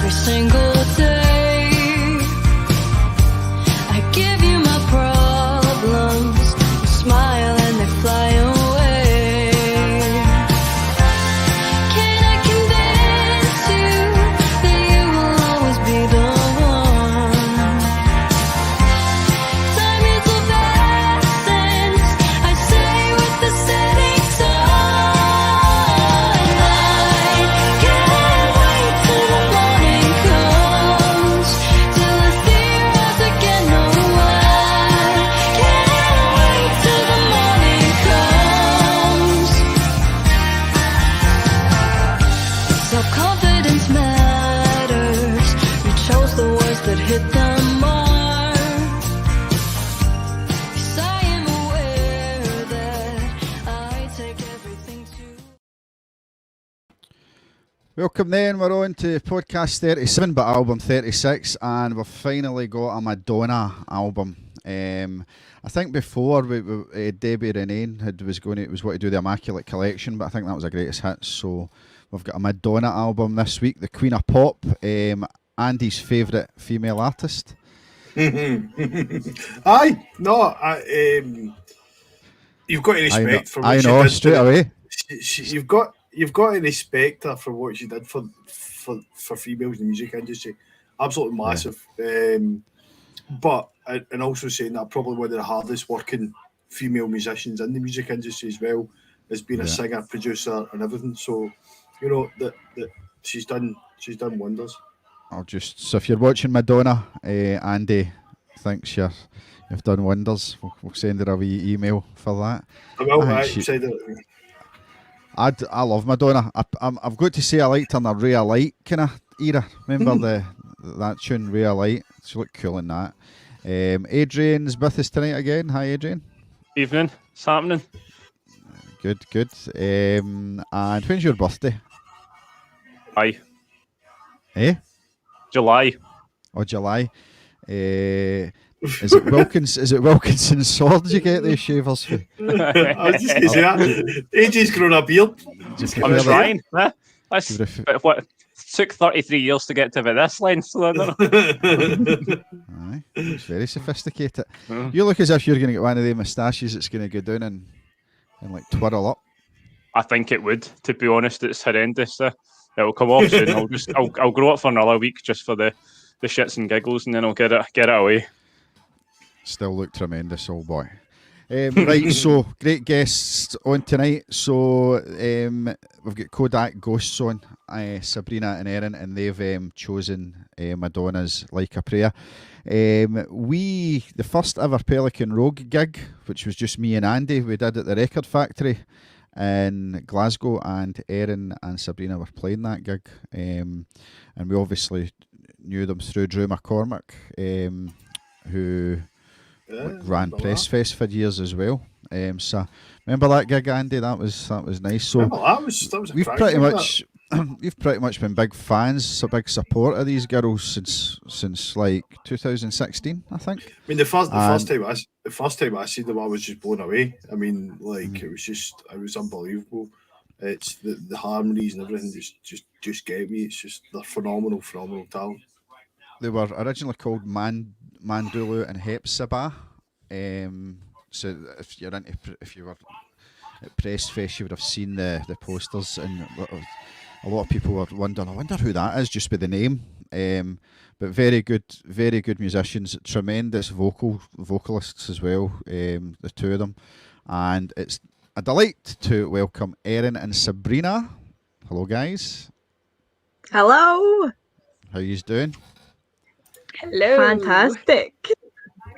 every single day. I give you my problems, you smile and they fly away. Can I convince you that you will always be the one? Time is of essence, I say with the setting sun. Confidence matters. You chose the words that hit the mark. 'Cause I am aware that I take everything to. Welcome then, we're on to podcast 37 but album 36, and we've finally got a Madonna album. I think before Debbie Renane was wanting to do the Immaculate Collection, but I think that was a greatest hit, so we've got a Madonna album this week, the Queen of Pop, Andy's favourite female artist. Aye, no, you've got to respect for what I she know did. straight away. You've got to respect her for what she did for females in the music industry. Absolutely massive. But and also saying that probably one of the hardest working female musicians in the music industry as well, as being a singer, producer, and everything. So, you know that she's done wonders. So if you're watching Madonna, Andy thinks you've done wonders. We'll send her a wee email for that. I will. Send it. I love Madonna. I've got to say I liked her in the Ray of Light kind of era. Remember that tune, Ray of Light? She looked cool in that. Adrian's with us tonight again. Hi, Adrian. Evening. What's happening? Good. And when's your birthday? Aye. Eh? July. Oh, July. Is it Wilkinson's swords you get these shavers for? I was just going to say that. AJ's grown a beard. I'm trying. What? Took 33 years to get to about this length, so I don't know. Aye, it's very sophisticated. You look as if you're going to get one of them moustaches that's going to go down and like twirl up. I think it would. To be honest, it's horrendous. It'll come off soon. I'll grow it for another week just for the shits and giggles, and then I'll get it away. Still look tremendous, old boy. Right, so great guests on tonight. So we've got KODAK Ghosts on, Sabrina and Erin, and they've chosen Madonna's Like a Prayer. The first ever Pelikan Rogue gig, which was just me and Andy, we did at the Record Factory in Glasgow, and Erin and Sabrina were playing that gig. And we obviously knew them through Drew McCormick, who ran Press Fest for years as well. So remember that gig, Andy? That was nice. So that was we've pretty much been big fans, a big support of these girls since like 2016, I think. I mean, the first time I seen them, I was just blown away. I mean, like it was unbelievable. It's the harmonies and everything just get me. It's just they're phenomenal talent. They were originally called Mandulu and Hepzibah. So if you were at Press Fest, you would have seen the posters, and a lot of people were wondering, I wonder who that is, just by the name. But very good musicians, tremendous vocalists as well, the two of them. And it's a delight to welcome Erin and Sabrina. Hello, guys. Hello. How you doing? Hello. Fantastic.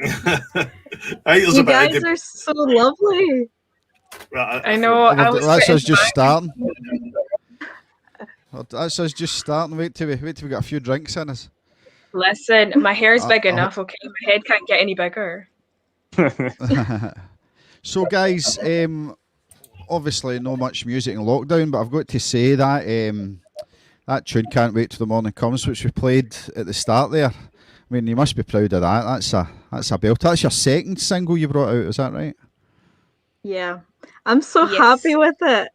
You guys are so lovely. I know. That's us just starting. That's us just starting. Wait till we got a few drinks in us. Listen, my hair's big enough, okay? My head can't get any bigger. So, guys, obviously not much music in lockdown, but I've got to say that that tune "Can't Wait Till the Morning Comes," which we played at the start there. I mean, you must be proud of that. That's a belt. That's your second single you brought out, is that right? Yeah, I'm so happy with it.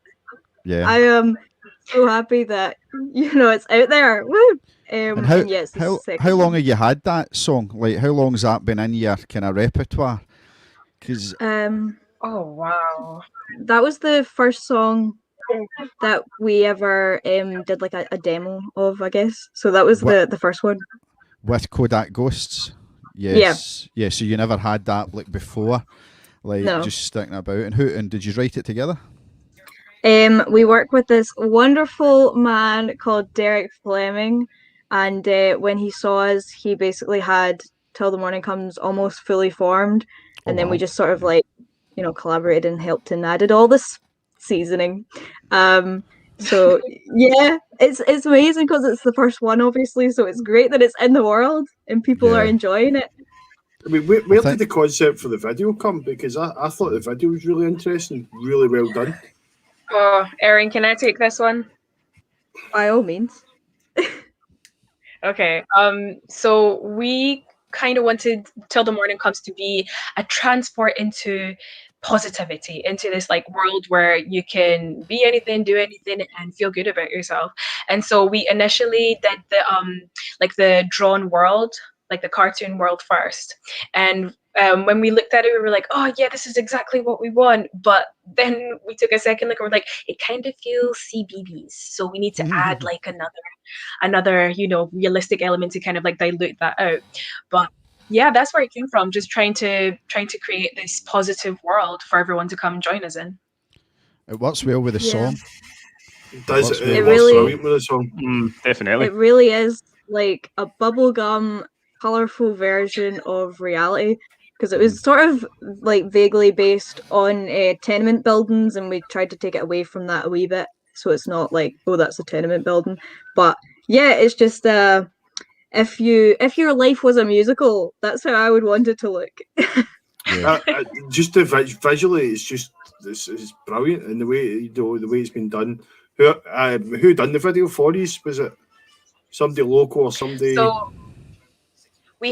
Yeah, I am so happy that it's out there. Woo! And And yeah, it's the how second long one. have you had that song? Like, how long's that been in your kind of repertoire? Because Oh wow. That was the first song that we ever did like a demo of, I guess. So that was what the first one. with Kodak Ghosts, Yeah, yes, yeah. So you never had that like before, like no. just sticking about. And did you write it together? We work with this wonderful man called Derek Fleming, and when he saw us, he basically had Till the Morning Comes almost fully formed, Oh and then we wow, just sort of like, collaborated and helped and added all this seasoning. Um, so yeah, it's amazing because it's the first one, obviously. So it's great that it's in the world and people are yeah. enjoying it. I mean, I where did think the concept for the video come? Because I thought the video was really interesting, really well done. Oh, Erin, can I take this one? By all means. Okay. So we kind of wanted Till the Morning Comes to be a transport into positivity, into this like world where you can be anything, do anything, and feel good about yourself. And so we initially did the drawn world, like the cartoon world first. And when we looked at it, we were like, oh yeah, this is exactly what we want. But then we took a second look and we're like, it kind of feels CBBS. So we need to add like another realistic element to kind of like dilute that out. But yeah, that's where it came from, just trying to create this positive world for everyone to come join us in. it works well with the Yeah. song. Does works it? well It It with the works really song. brilliant with the song. Definitely. It really is like a bubblegum, colorful version of reality because it was sort of like vaguely based on tenement buildings, and we tried to take it away from that a wee bit, so it's not like, oh, that's a tenement building. But yeah, it's just if your life was a musical, that's how I would want it to look. Yeah. Just visually, it's brilliant, and the way the way it's been done. Who done the video for you? Was it somebody local or somebody? So we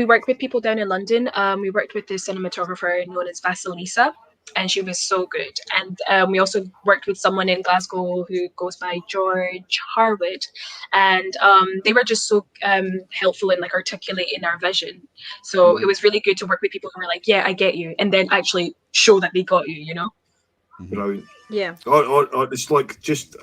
worked with people down in London. We worked with this cinematographer known as Vasilisa, and she was so good. And we also worked with someone in Glasgow who goes by George Harwood, and they were just so helpful in like articulating our vision. So it was really good to work with people who were like, "Yeah, I get you," and then actually show that they got you. You know. Brilliant. Yeah. It's like just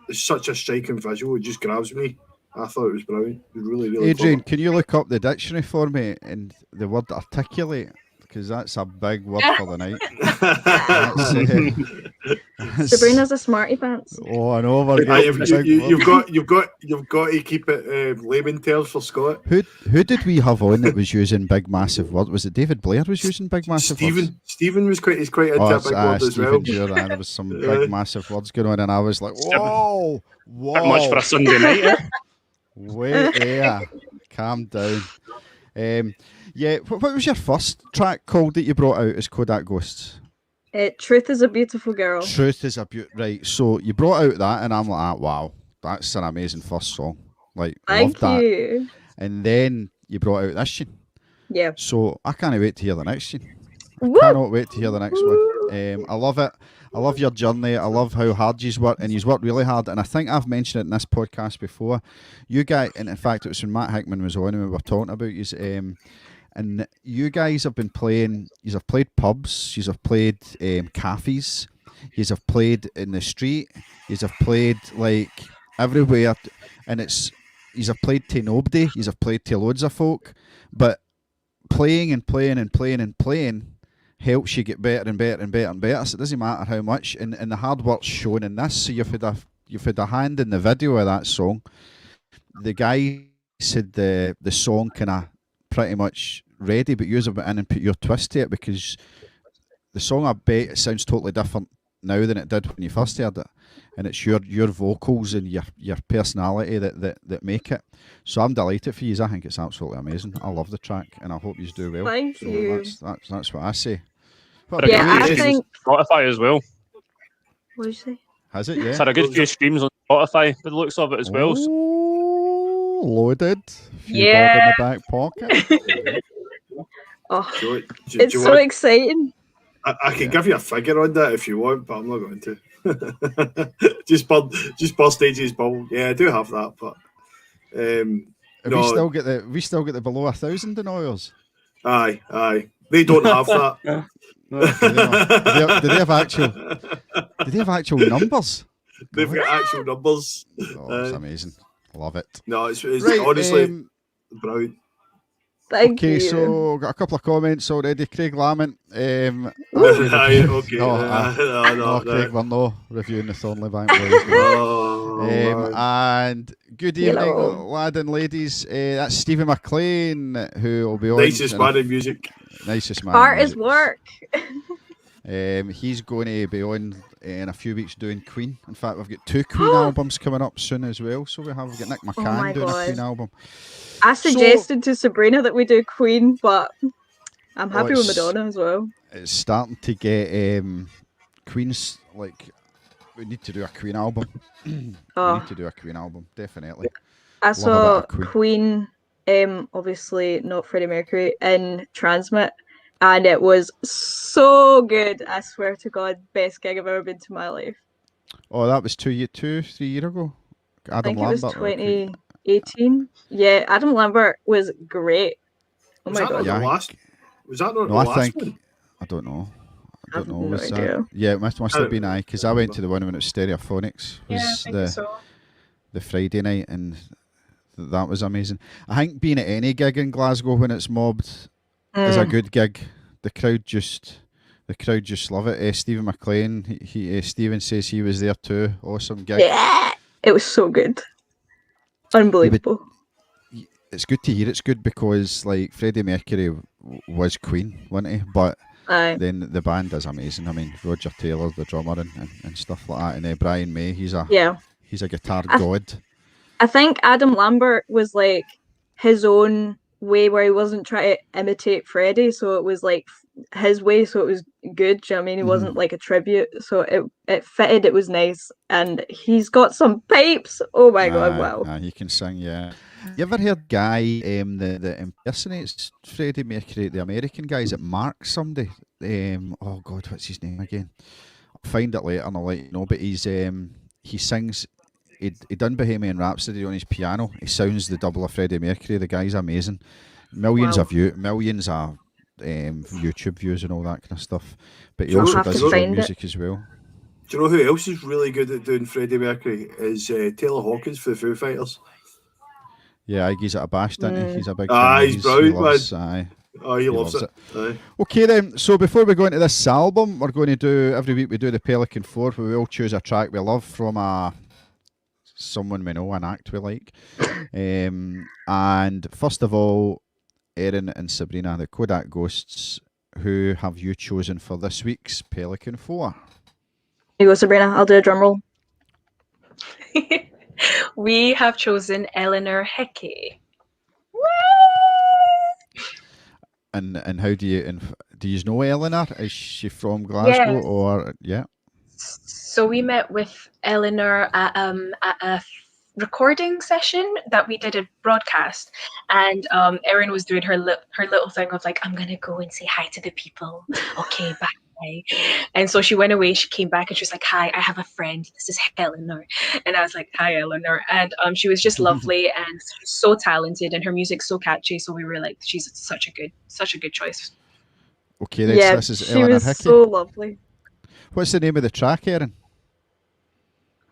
it's such a striking visual. It just grabs me. I thought it was brilliant. It was really, really Adrian, clever. can you look up the dictionary for me and the word articulate? Because that's a big word for the night. Sabrina's a smarty pants. Oh, I know we're getting You've got to keep it layman terms for Scott. Who did we have on that was using big massive words? Was it David Blair was using big massive words? Stephen was quite into a big word as well. Sure, there was some big massive words going on, and I was like, whoa, Bit much for a Sunday night. Eh? wait there, calm down. Yeah, what was your first track called that you brought out as Kodak Ghosts? Truth is a beautiful girl. Truth is a right. So you brought out that, and I'm like, wow, that's an amazing first song. Like, Thank loved that. you. And then you brought out this tune. Yeah. So I can't wait to hear the next tune. Woo! Cannot wait to hear the next one. I love it. I love your journey. I love how hard you've worked, and you've worked really hard. And I think I've mentioned it in this podcast before. You guys, and in fact, it was when Matt Hickman was on and we were talking about you. And you guys have been playing. You have played pubs. You have played cafes. You have played in the street. You have played like everywhere, and you have played to nobody. You have played to loads of folk, but playing and playing and playing and playing helps you get better and better and better and better. So it doesn't matter how much, and the hard work's shown in this. So you've had a hand in the video of that song. The guy said the song kind of pretty much ready, but you have been in and put your twist to it, because the song, I bet it sounds totally different now than it did when you first heard it, and it's your vocals and your personality that make it. So I'm delighted for you. I think it's absolutely amazing. I love the track, and I hope you do well. Thank so you. That's what I say. Yeah, I think. Spotify as well. What did you say? Has it? Yeah. It's had a good few streams on Spotify, by the looks of it as well. Oh, loaded. Few Yeah. bob in the back pocket. Oh, Do it's you so want- exciting. I can give you a figure on that if you want, but I'm not going to. just per stage's ball. Yeah, I do have that, but Have we still get the below 1,000 in ours? Aye. They don't have that. No, do they have actual? Do they have actual numbers? They've got actual numbers. Oh, it's amazing. Love it. No, it's Right, honestly brilliant. Thank you. Okay, so got a couple of comments already. Craig Lamont. Okay. No, No. Craig, we're no reviewing the Thornley Bank Boys. Man. And good evening, Hello. lad and ladies. That's Stephen McLean, who will be on. Nicest man in music. Nicest man. Art in is music. work. He's going to be on in a few weeks doing Queen. In fact, we've got 2 Queen albums coming up soon as well. So we've got Nick McCann my doing God. a Queen album. I suggested to Sabrina that we do Queen, but I'm happy with it's- Madonna as well. It's starting to get Queen's like. We need to do a Queen album. We Oh, need to do a Queen album, definitely. I love a saw bit of Queen, obviously not Freddie Mercury, in Transmit, and it was so good. I swear to God, best gig I've ever been to in my life. Oh, that was 3 years ago. I Adam think it was Lambert. 2018. Yeah, Adam Lambert was great. Oh Was my that God. not Yeah, the last? Was that not No, the I last think. one? I don't know. I I've don't know. no Was idea. that? Yeah, it must have don't been because I went to the one when it was Stereophonics. Yeah, I Was think so. the Friday night, and that was amazing. I think being at any gig in Glasgow when it's mobbed is a good gig. The crowd just love it. Stephen McLean, Stephen says he was there too. Awesome gig. Yeah, it was so good. Unbelievable. It's good to hear. It's good because like Freddie Mercury was Queen, wasn't he? But Aye. then the band is amazing. I mean, Roger Taylor, the drummer, and stuff like that. And Brian May, he's a guitar god. I think Adam Lambert was like his own way where he wasn't trying to imitate Freddie, so it was like his way, so it was good. Do you know what I mean? He wasn't like a tribute, so it fitted. It was nice, and he's got some pipes. Oh my God! Wow. He can sing, yeah. You ever heard guy that impersonates Freddie Mercury, the American guy? Is it Mark somebody? Oh God, what's his name again? I'll find it later and I'll let you know. But he sings. He done Bohemian Rhapsody on his piano. He sounds the double of Freddie Mercury. The guy's amazing. Millions of YouTube views and all that kind of stuff. But he I'll also have does to his own find it. music as well. Do you know who else is really good at doing Freddie Mercury? Is Taylor Hawkins for the Foo Fighters. Yeah, he's at a bash, doesn't he? He's a big Aye, fan. he's brilliant, Aye. Oh, he loves it. Aye. Okay then, so before we go into this album, we're going to do, every week we do the Pelikan 4, where we all choose a track we love from someone we know, an act we like. And first of all, Erin and Sabrina, the Kodak Ghosts, who have you chosen for this week's Pelikan 4? You go, Sabrina. I'll do a drum roll. We have chosen Eleanor Hickey. And how do you know Eleanor? Is she from Glasgow Yes. or yeah? So we met with Eleanor at a recording session that we did a broadcast, and Erin was doing her little thing of like, I'm gonna go and say hi to the people. Okay, bye. And so she went away. She came back and she was like, "Hi, I have a friend. This is Eleanor." And I was like, "Hi, Eleanor." And she was just lovely and so talented, and her music's so catchy. So we were like, she's such a good choice. Okay, this is she Eleanor was Hickey. so lovely. What's the name of the track, Erin?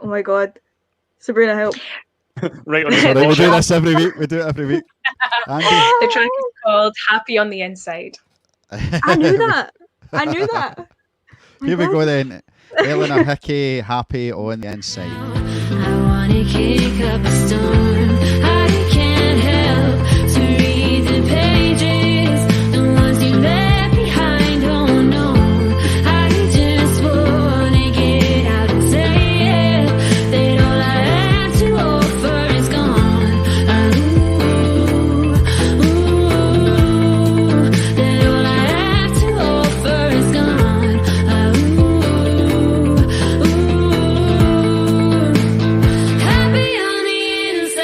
Oh my God, Sabrina, help! Right on Sorry, the we do spot. this every week. We do it every week. Andy. The track is called "Happy on the Inside." I knew that. I knew that. Here we go then. Eleanor Hickey, Happy on the Inside. I wanna kick up a storm. I can't help to read the pages, the ones you left behind. Oh no, I just wanna get out and say it, that all I have to offer is gone. That all I have to offer is gone. Happy on the inside.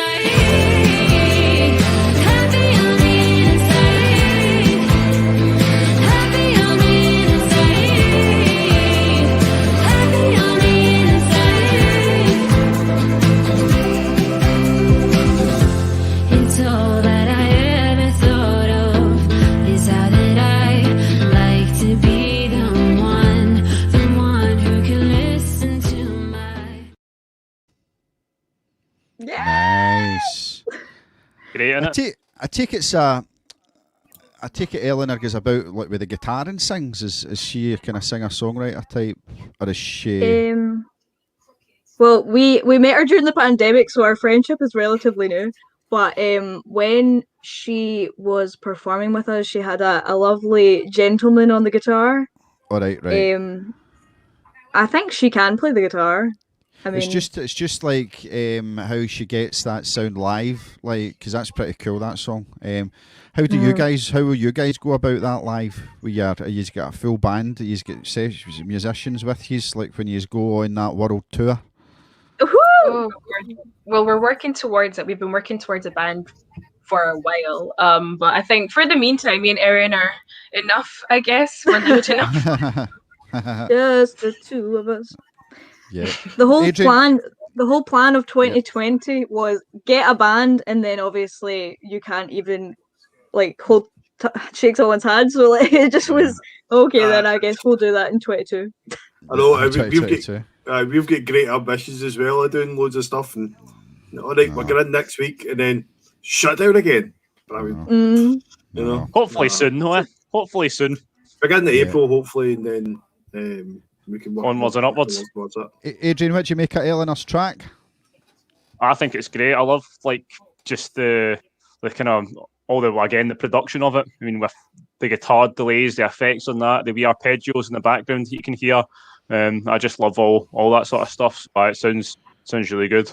Yeah. Nice. Great, I innit? take it Eleanor goes about like with the guitar and sings. Is she a kind of singer songwriter type, or is she? Well, we met her during the pandemic, so our friendship is relatively new. But when she was performing with us, she had a lovely gentleman on the guitar. All right. I think she can play the guitar. I It's mean, just like how she gets that sound live, like because that's pretty cool that song. How do you guys? How will you guys go about that live? You got a full band? You get musicians with you, like when you go on that world tour. woohoo! Oh, Lord. Well, we're working towards it. We've been working towards a band for a while. But I think for the meantime, me and Erin are enough, I guess. We're limited enough. Just the two of us. Yeah. The whole Adrian? plan of Yep. 2020 was get a band, and then obviously you can't even like shake someone's hand. So like it just was okay. Then I guess we'll do that in 22. I know Yeah, we've got great ambitions as well of doing loads of stuff, and all right, we're going in next week and then shut down again. Mm. You know, Hopefully soon, though. Hopefully soon. Begin in April, hopefully, and then we can work Onwards and upwards. towards it. Adrian, what do you make of Eleanor's track? I think it's great. I love like just the kind of the production of it. I mean, with the guitar delays, the effects on that, the wee arpeggios in the background that you can hear. I just love all that sort of stuff. It sounds really good.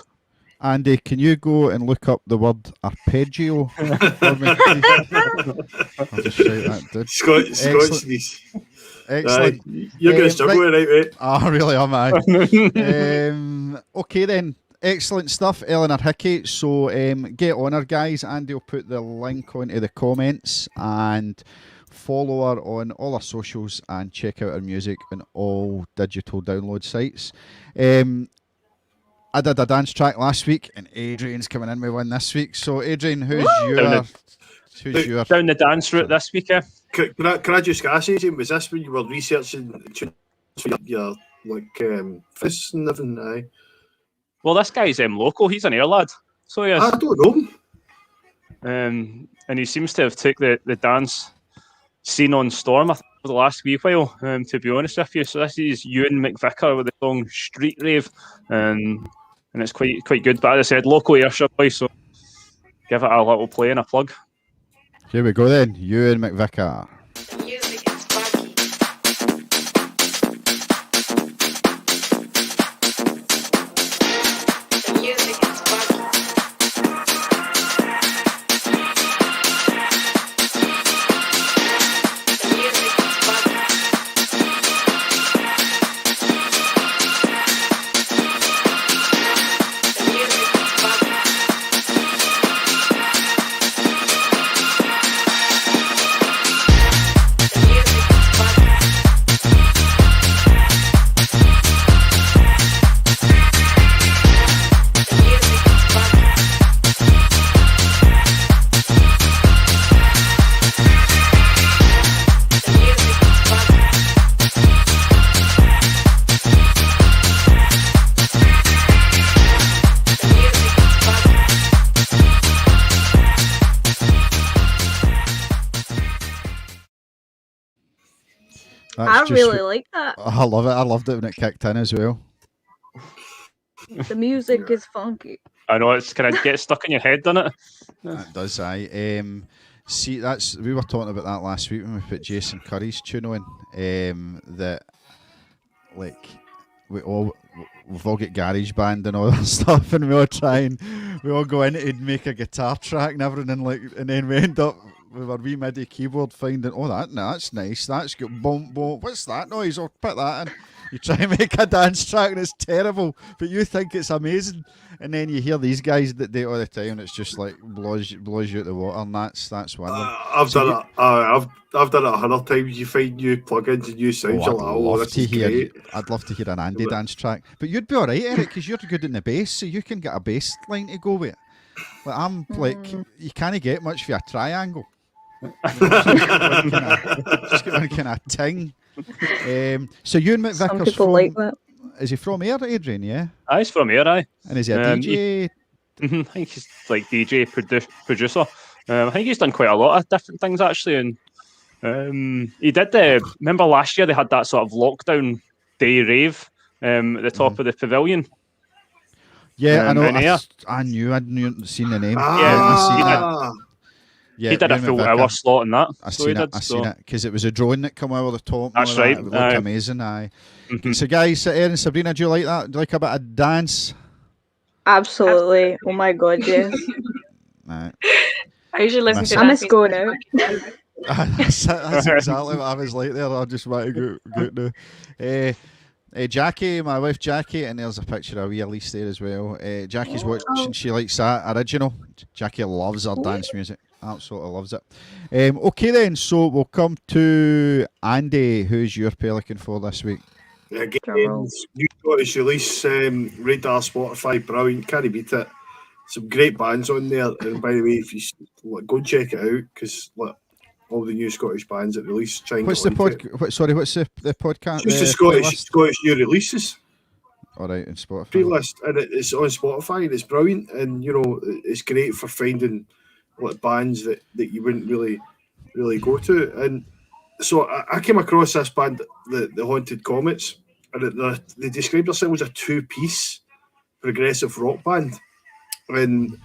Andy, can you go and look up the word arpeggio for me, I'll just shout that, dude. Scotch. Excellent. You're going to struggle with it, mate. Oh, really am I? Okay then. Excellent stuff, Eleanor Hickey. So get on her, guys. Andy will put the link onto the comments, and follow her on all her socials and check out her music on all digital download sites. I did a dance track last week, and Adrian's coming in with one this week. So Adrian, who's your down the dance route this week? Can I just ask you, was this when you were researching your fists and everything? Aye. Well, this guy's local. He's an air lad, so he is. I don't know. And he seems to have took the dance scene on storm for the last wee while. To be honest with you, so this is Ewan McVicker with the song "Street Rave," and it's quite good. But as I said, local Ayrshire boy, so give it a little play and a plug. Here we go then, Ewan McVicker. I really like that. I love it. I loved it when it kicked in as well. The music is funky. I know it's kind of get stuck in your head, doesn't it? It does, aye. See, we were talking about that last week when we put Jason Curry's tune on. That like we've all got garage band and all that stuff, and we all go in and make a guitar track and everything, and then we end up with our wee MIDI keyboard finding, that's nice, that's good, boom, boom, what's that noise? I'll put that in. You try and make a dance track and it's terrible, but you think it's amazing, and then you hear these guys that do it all the time, and it's just like blows you out the water, and that's one of them. I've done it 100 times. You find new plugins and new sounds. I'd love to hear an Andy dance track, but you'd be all right, Eric, because you're good in the bass, so you can get a bass line to go with it. Like I'm like, you can't get much for a triangle. Just get one kind of ting. So Ewan McVicker's Some people like that. Is he from here, Adrian? Yeah. He's from here, aye. And is he a DJ? I think he's like DJ, producer. I think he's done quite a lot of different things actually, and he did. Remember last year they had that sort of lockdown day rave at the top of the pavilion. Yeah, I know. in Ayr. I knew I'd seen the name. Yeah, I seen it. Ah, Yeah, he did a Ewan full McVicker. hour slot in that. I so seen he it. did. I seen it because it was a drone that come over the top. And That's all right. That. It looked amazing. Aye. Mhm. So, guys, Erin, Sabrina, do you like that? Do you like a bit of dance? Absolutely. Oh my god, yes. Aye. I usually listen Miss to it. I that miss music going when out. I'm back. That's exactly what I was like there. I just want to go now. Jackie, my wife Jackie, and there's a picture of wee Elise there as well. Jackie's watching. She likes that original. Jackie loves her dance music. Absolutely loves it. Okay then, so we'll come to Andy. Who's your Pelican for this week? again, Drum new Scottish release, Radar, Spotify, brilliant. Can't beat it. Some great bands on there. And by the way, if you go and check it out, because all the new Scottish bands that release, try and What's get the onto it. Sorry, what's the podcast? Just the playlist? Scottish new releases All right, in Spotify. playlist, and it's on Spotify, and it's brilliant. And it's great for finding bands that you wouldn't really go to. And so I came across this band, the Haunted Comets, and they described themselves as a two-piece progressive rock band. And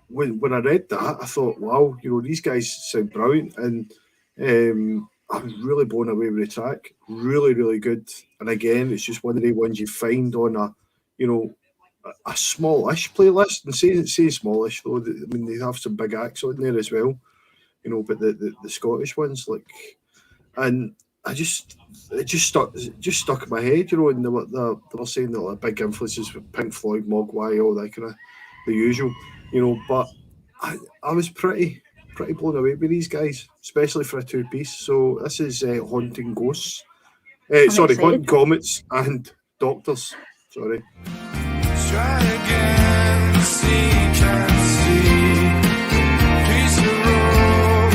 when I read that, I thought, wow, these guys sound brilliant, and I was really blown away with the track. Really, really good. And again, it's just one of the ones you find on a smallish playlist. And say smallish though, I mean they have some big acts on there as well. But the Scottish ones, and it just stuck in my head. And they were saying that big influences with Pink Floyd, Mogwai, all that kind of the usual. But I was pretty blown away with these guys, especially for a two-piece. So this is Haunting Ghosts. Sorry, excited. Haunting Comets and Doctors. Sorry. Try again, see, can't see. Piece of road,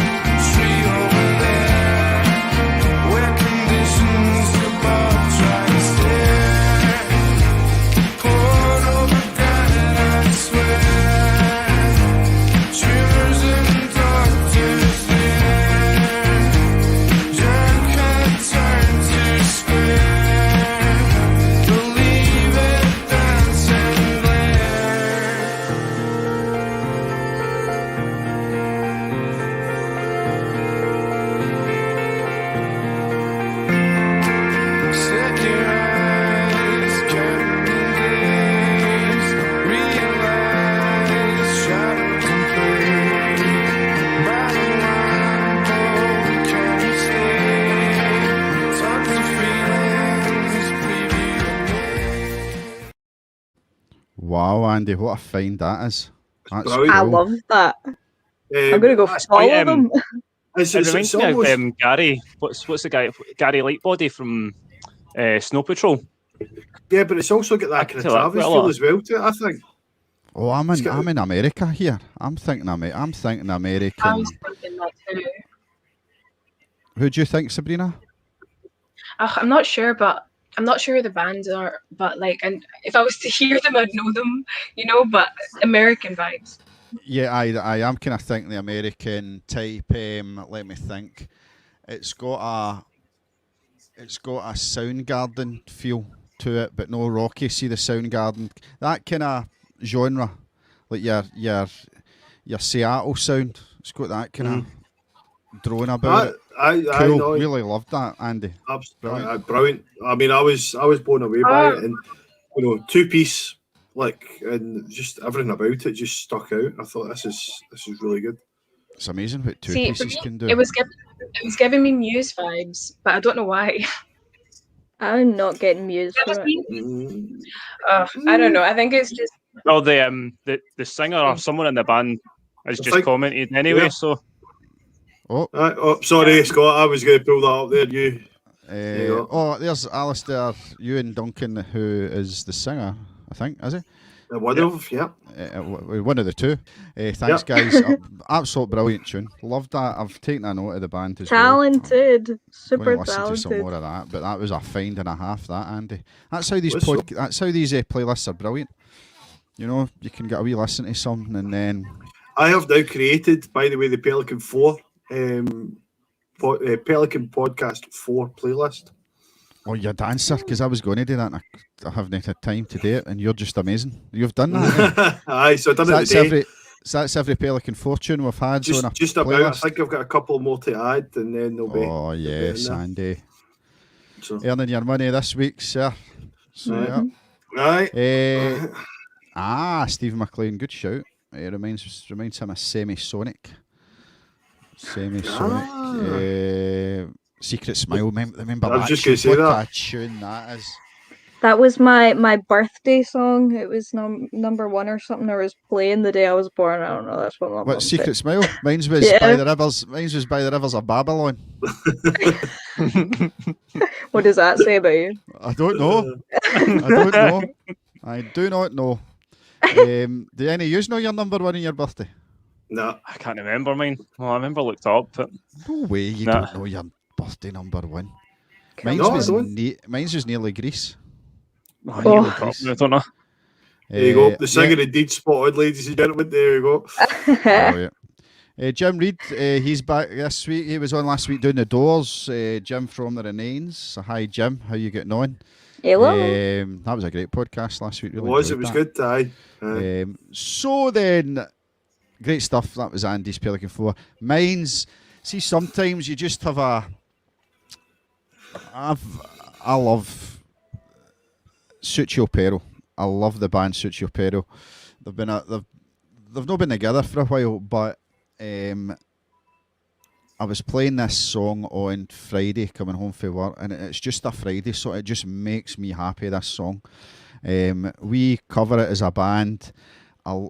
tree over there. Where conditions above try to stare. Poured over God, I swear. Tremors and doctors there. Dark had turned to square. Believe it, dance and set your eyes, count the days, realize shadows in play. By the line, though we can't stay. Tons of feelings bleed away. Wow, Andy, what a find that is. That's Brilliant. I cool. love that. I'm Um, gonna go that's- follow quite, them. it's It reminds me almost, of Gary. What's the guy? Gary Lightbody from Snow Patrol. yeah, but it's also got that kind of tell that Travis quite a feel lot. as well to it, I think. Oh, I'm It's got- in America here. I'm thinking American. I was thinking that too. Who do you think, Sabrina? I'm not sure, but I'm not sure who the bands are. But and if I was to hear them, I'd know them, But American vibes. Yeah, I am kind of thinking the American type. Let me think. It's got a Soundgarden feel to it, but no rocky. See the Soundgarden, that kind of genre, like your Seattle sound. It's got that kind of drone about it. I Cool. know. Really loved that, Andy. Brilliant. Brilliant. I mean, I was blown away by it, and two-piece, and just everything about it just stuck out. I thought this is really good. It's amazing what two See, for pieces me, can do. it was giving me Muse vibes, but I don't know why. I'm not getting Muse That was from it. me. I don't know. I think it's just Well, the singer or someone in the band has I just think- commented anyway. yeah. So Sorry, Scott. I was going to pull that up there. You go. There's Alistair Ewan Duncan, who is the singer, I think, is he? one of yeah. One of the two. Thanks, guys. Absolute brilliant tune. Loved that. I've taken a note of the band as well. Talented. I'm Super going to listen to some talented. more of that, but that was a find and a half, that, Andy. That's how these Was so. playlists are brilliant. You know, you can get a wee listen to something, and then I have now created, by the way, the Pelikan 4, Pelikan Podcast 4 playlist. you're a dancer, because I was going to do that, and I haven't had time to do it, and you're just amazing. You've done that. Eh? Aye, so I done So it that's today. That's every Pelican fortune we've had on a Just about. playlist. I think I've got a couple more to add, and then they'll be. Oh they'll be yes, in there. Andy, So, earning your money this week, sir. So Aye. Stephen McLean, good shout. It reminds him of Semisonic. Secret Smile. Remember I was that? just gonna tune? say What that. a tune that is. That was my birthday song. It was number one or something. I was playing the day I was born. I don't know. That's what my What mum Secret said. Smile? Mine's was Yeah. by the rivers. Mine's was by the rivers of Babylon. What does that say about you? I don't know. I do not know. Do any of you know your number one in your birthday? No. I can't remember mine. Well, I remember I looked up, but No way you Nah. don't know your birthday number one. Come No, I Mine's on. don't. was nearly Greece. I need to Oh. look up. I don't know. There you go. The yeah. singer indeed spotted, ladies and gentlemen. There you go. Oh, yeah. Jim Reed, he's back this week. He was on last week doing the Doors. Jim from the Remains. So hi, Jim. How you getting on? Hello. That was a great podcast last week. It Really was. It enjoyed was that. good. Aye. So then, great stuff. That was Andy's Pelican 4. Mine's, see, sometimes you just have I love Sucio Pero. I love the band Sucio Pero. They've not been together for a while, but I was playing this song on Friday coming home from work, and it's just a Friday, so it just makes me happy, this song. We cover it as a band. I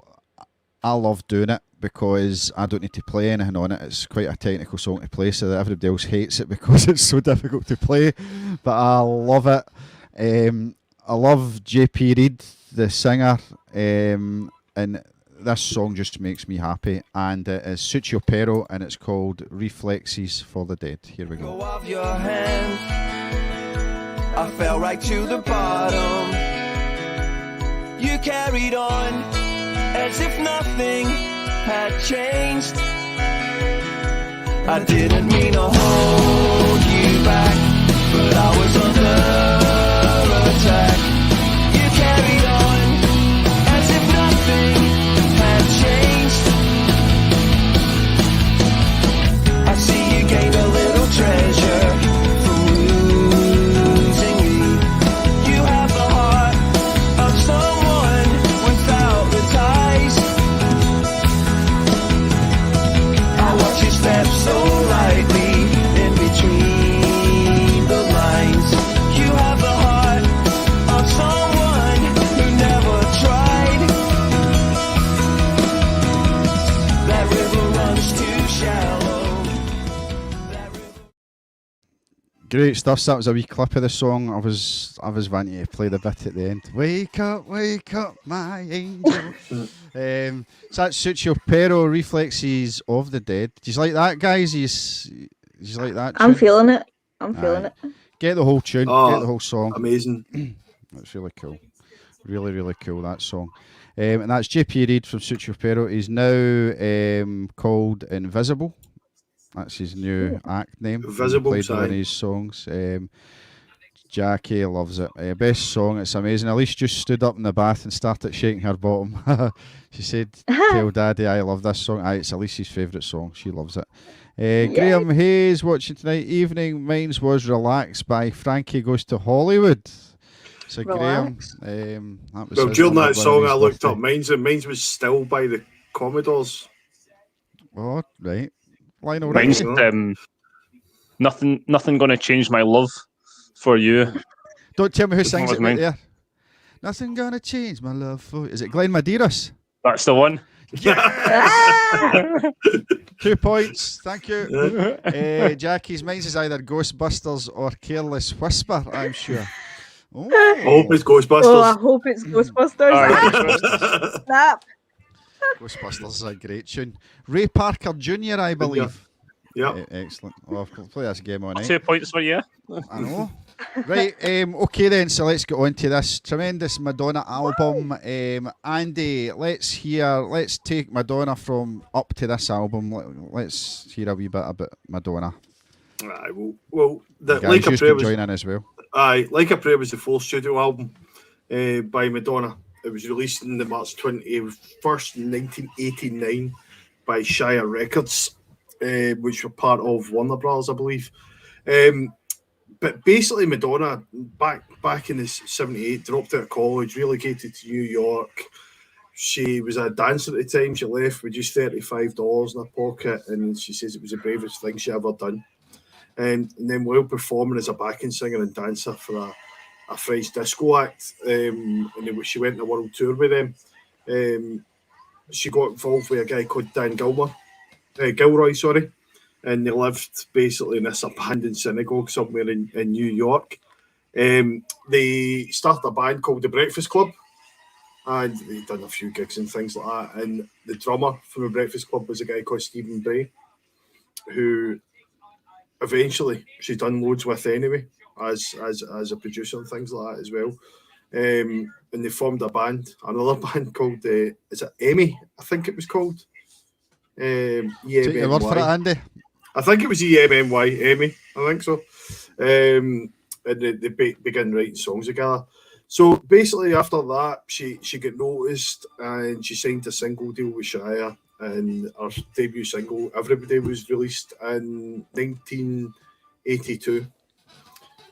love doing it because I don't need to play anything on it. It's quite a technical song to play, so that everybody else hates it because it's so difficult to play, but I love it. I love JP Reid, the singer, and this song just makes me happy, and it is Sucio Pero, and it's called Reflexes for the Dead. Here we go. Go off your hand, I fell right to the bottom. You carried on as if nothing had changed. I didn't mean to hold you back, but I was under attack. You carried on as if nothing had changed. I see you gained a little treasure from losing me. You have the heart of someone without the ties. I watch you step so lightly in between the lines. You have the heart of someone who never tried. That river runs too shallow. Great stuff. So that was a wee clip of the song. I was wanting to play the bit at the end. Wake up, my angel. So that's Sucio Pero, Reflexes of the Dead. Do you like that, guys? Do you like that? I'm tune? feeling it. I'm feeling Aye. it. Get the whole tune. Oh, Get the whole song. Amazing. That's really cool. Really, really cool, that song. And that's JP Reid from Sucio Pero. He's now called Invisible. That's his new act name. Invisible, Played one of aye. his songs. Jackie loves it. Best song. It's amazing. Elise just stood up in the bath and started shaking her bottom. She said, "Tell Daddy I love this song." Aye, it's Elise's favourite song. She loves it. Graham Hayes watching tonight. Evening. Mine's was Relax by Frankie Goes to Hollywood. So Relax. Graham, that was Well, his during number that one song, on I his looked birthday. up. Mine's was Still by the Commodores. Oh, right. Lionel Mine's Richie. nothing gonna change my love for you. Don't tell me who This one sings was it right mine. there. Nothing gonna change my love for you. Is it Glenn Medeiros? That's the one. 2 points. Thank you. Jackie's mine's is either Ghostbusters or Careless Whisper, I'm sure. I hope it's Oh, I Ghostbusters. hope it's Ghostbusters. Aye. Snap. Ghostbusters is a great tune. Ray Parker Jr., I believe. Yeah. Excellent. Well, I'll play this game on 2 points for you. I know. Right, okay then, so let's get on to this tremendous Madonna album. Andy, let's take Madonna from up to this album. Let's hear a wee bit about Madonna. Aye, well, Guys, Like a you Prayer can was join in as well. Like a Prayer was the fourth studio album by Madonna. It was released on the March 21st, 1989 by Shire Records, which were part of Warner Brothers, I believe. But basically, Madonna, back in the 78, dropped out of college, relocated to New York. She was a dancer at the time. She left with just $35 in her pocket, and she says it was the bravest thing she ever done. And then while performing as a backing singer and dancer for a French disco act, and then she went on a world tour with them. She got involved with a guy called Dan Gilroy, and they lived basically in this abandoned synagogue somewhere in New York. They started a band called The Breakfast Club, and they'd done a few gigs and things like that. And the drummer from The Breakfast Club was a guy called Stephen Bray, who eventually she's done loads with anyway, as a producer and things like that as well. And they formed another band called is it Emmy? I think it was called. Take your word for it, Andy. I think it was EMMY, Emmy. I think so. And they began writing songs together. So basically, after that, she got noticed and she signed a single deal with Shire. And our debut single, Everybody, was released in 1982.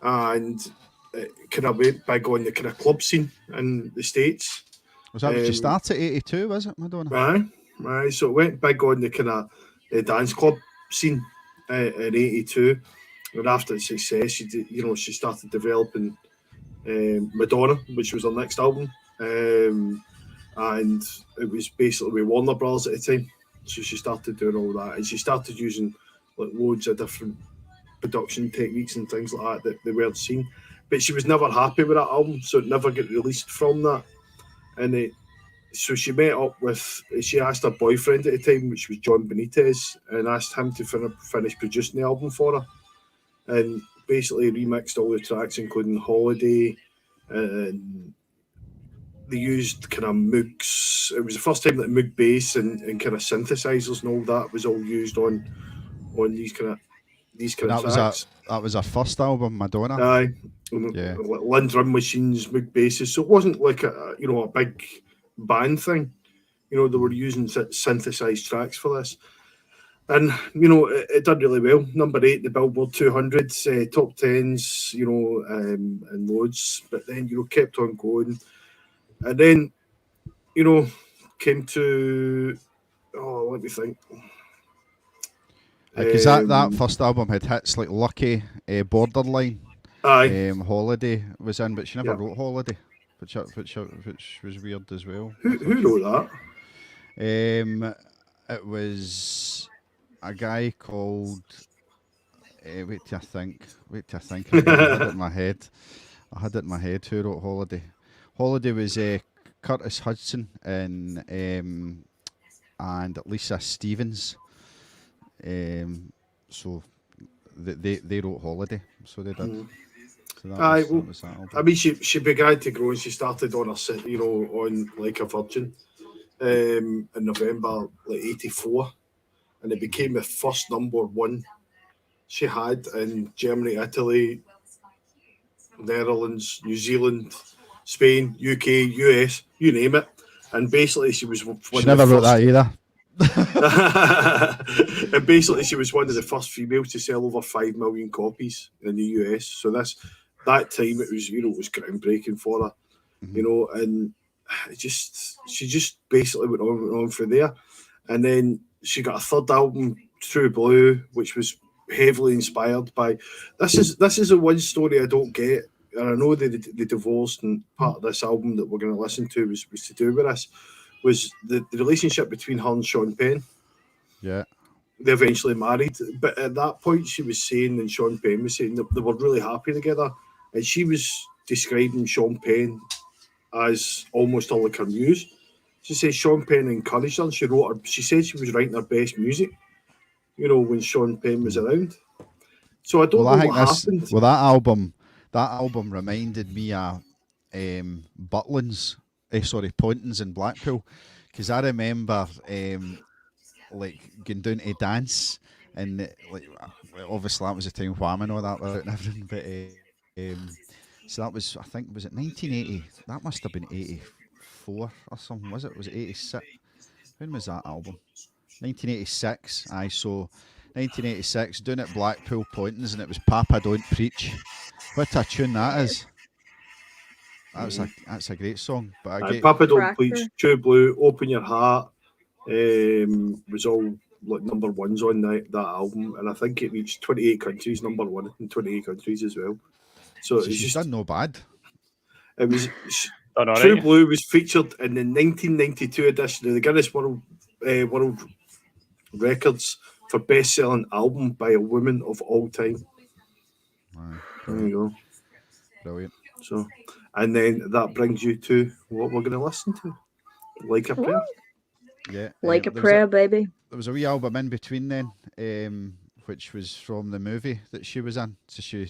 And it kind of went big on the kind of club scene in the States. Was that when she started at 82, was it, Madonna? Aye. So it went big on the kind of dance club scene in 82. And after its success, she started developing Madonna, which was her next album. And it was basically with Warner Brothers at the time. So she started doing all that. And she started using like loads of different production techniques and things like that they weren't seen. But she was never happy with that album, so it never got released from that. And so she she asked her boyfriend at the time, which was John Benitez, and asked him to finish producing the album for her. And basically remixed all the tracks, including Holiday, and they used kind of Moogs. It was the first time that Moog bass and kind of synthesizers and all that was all used on these kind of tracks. That was her first album, Madonna. Aye, yeah. Lynn drum machines, Moog basses. So it wasn't like a big band thing. They were using synthesized tracks for this. And, it did really well. Number 8, the Billboard 200, top 10s, and loads. But then, kept on going. And then, came to, let me think. Because that first album had hits like Lucky, Borderline, Holiday was in, but she never wrote Holiday, which was weird as well. Who wrote that? It was a guy called. Wait till I think. I had it in my head. Who wrote Holiday? Holiday was Curtis Hudson and Lisa Stevens. So they wrote Holiday. So they did. So that was that album. I mean, she began to grow and she started on on Like a Virgin in November 84, and it became the first number one she had in Germany, Italy, Netherlands, New Zealand, Spain, UK, US, you name it. And basically, she was one she never wrote that either. And basically, she was one of the first females to sell over 5 million copies in the US. So that time it was it was groundbreaking for her, and she just basically went on from there. And then she got a third album, True Blue, which was heavily inspired by this is the one story I don't get, and I know they divorced, and part of this album that we're going to listen to was to do with this, was the relationship between her and Sean Penn. Yeah, they eventually married, but at that point she was saying, and Sean Penn was saying, that they were really happy together, and she was describing Sean Penn as almost like her muse. She said Sean Penn encouraged her. She said she was writing her best music, when Sean Penn was around. So I don't know what happened. Well, that album that album reminded me of Butlins, Pontins in Blackpool, because I remember like going down to dance and like obviously that was the time Wham and all that were out and everything, but so that was, I think, was it 1980? That must have been 84 or something, was it? Was it 86? When was that album? 1986. Aye, so 1986, doing at Blackpool Pointings, and it was Papa Don't Preach. What a tune that is! That's a great song. But I get Papa Don't Cracker. Bleach, True Blue, Open Your Heart, was all like number ones on that album, and I think it reached 28 countries, number one in 28 countries as well. So so it's she's just, done no bad. it was Done all True right. Blue was featured in the 1992 edition of the Guinness World Records for best-selling album by a woman of all time. Aye, There you go. brilliant. So, and then that brings you to what we're going to listen to, Like a Prayer. Yeah, Like a there was prayer, baby. there was a wee album in between then, which was from the movie that she was in. So she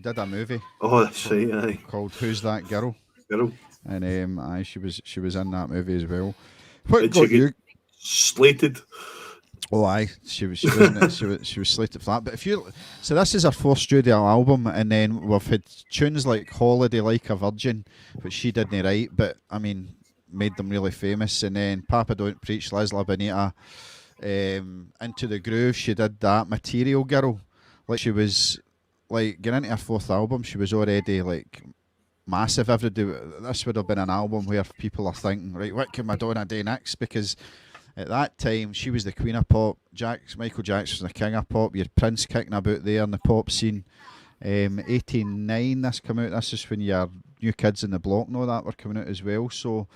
did a movie Oh, that's right, aye. called Who's That Girl? Girl. And aye, she was in that movie as well. What Did she got get you? slated? Oh, aye, she wasn't. She was slated for that. But so this is her fourth studio album, and then we've had tunes like Holiday Like a Virgin, which she didn't write, but I mean made them really famous. And then Papa Don't Preach, Lesla Bonita, Into the Groove, she did that. Material Girl, like she was like getting into her fourth album, she was already like massive. This would have been an album where people are thinking, right, what can Madonna do next? Because at that time, she was the queen of pop. Michael Jackson was the king of pop. You had Prince kicking about there in the pop scene. 89, this came out. This is when your New Kids in the Block and all that were coming out as well. So,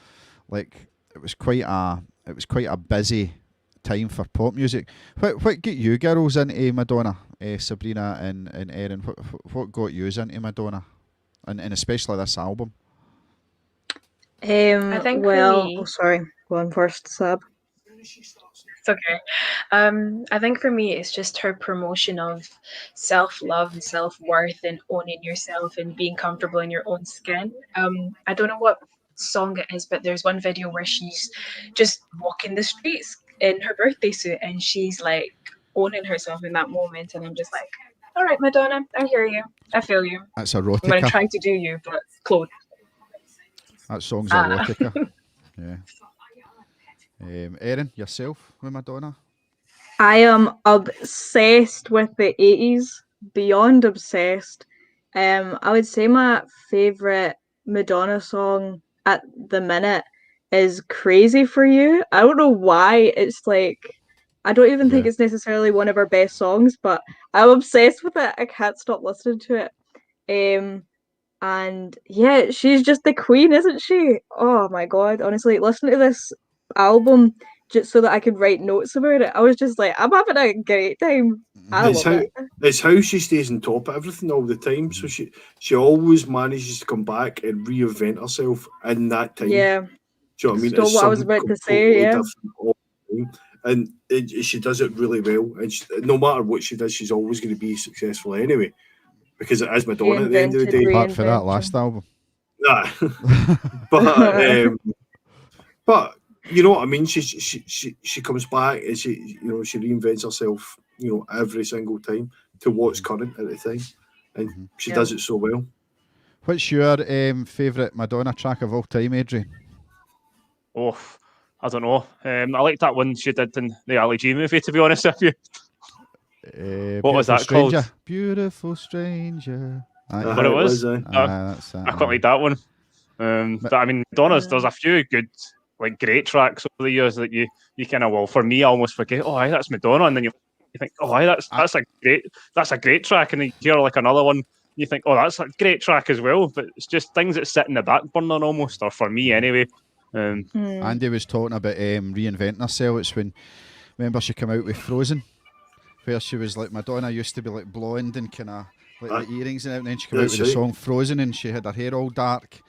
like, it was quite a busy time for pop music. What got you girls into Madonna, Sabrina and Erin? What got you into Madonna, and especially this album? I think for Well, me- sorry, go on first, Sab. It's okay. I think for me, it's just her promotion of self-love and self-worth and owning yourself and being comfortable in your own skin. I don't know what song it is, but there's one video where she's just walking the streets in her birthday suit and she's like owning herself in that moment. And I'm just like, all right, Madonna, I hear you. I feel you. That's I'm going to erotica. try to do you, but clothes. That song's Ah. erotica. Yeah. Erin, yourself with Madonna? I am obsessed with the 80s, beyond obsessed. I would say my favorite Madonna song at the minute is Crazy for You. I don't know why. It's like, I don't even think Yeah. it's necessarily one of her best songs, but I'm obsessed with it. I can't stop listening to it. And yeah, she's just the queen, isn't she? Oh my god, honestly, listen to this album just so that I could write notes about it. I was just like, I'm having a great time. I It's love how it. it's how she stays on top of everything all the time. So she always manages to come back and reinvent herself in that time. Yeah, Do you know what I mean? Stole It's what I was something about to say, completely yeah. different all the time. And she does it really well. And no matter what she does, she's always going to be successful anyway, because it is Madonna at the end of the day. Apart for that last album. Nah. but you know what I mean. She comes back and she reinvents herself. Every single time to what's current at the time, and she does it so well. What's your favourite Madonna track of all time, Adrian? Oh, I don't know. I like that one she did in the Ali G movie, to be honest with you. What was that Stranger? called? Beautiful Stranger. What it was? That's I quite like that one. But I mean, Madonna's, there's a few good, like, great tracks over the years that you kind of, for me, I almost forget, oh, aye, that's Madonna, and then you think, oh, aye, that's a great track, and then you hear like another one, you think, oh, that's a great track as well. But it's just things that sit in the back burner almost, or for me anyway. Andy was talking about reinventing herself. It's when, remember, she came out with Frozen, where she was like, Madonna used to be like blonde and kind of like the earrings and everything. She came out with the song Frozen, and she had her hair all dark,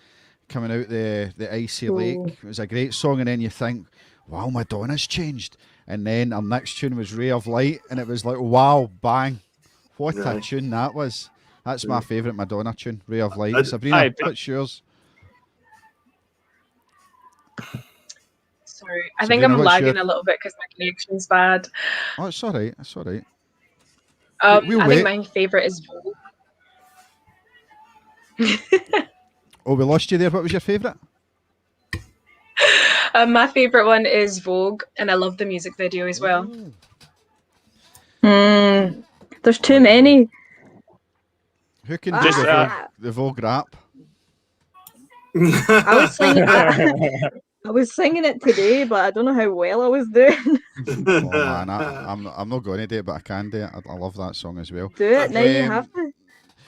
coming out the icy lake. It was a great song, and then you think, wow, Madonna's changed. And then our next tune was Ray of Light, and it was like, wow, bang, what a tune that was. That's my favourite Madonna tune, Ray of Light. And- Sabrina, Aye, what's yours? Sorry, I Sabrina, think I'm what's lagging your- a little bit because my connection's bad. Oh, it's all right. It's all right. We'll I wait. think my favorite is Vogue. Oh, we lost you there. What was your favourite? My favorite one is Vogue, and I love the music video as well. There's too many. Who can do Just, the Vogue rap? I was singing. I was singing it today, but I don't know how well I was doing. Oh man, I'm not going to do it, but I can do it. I love that song as well. Do it now. You Um, have to.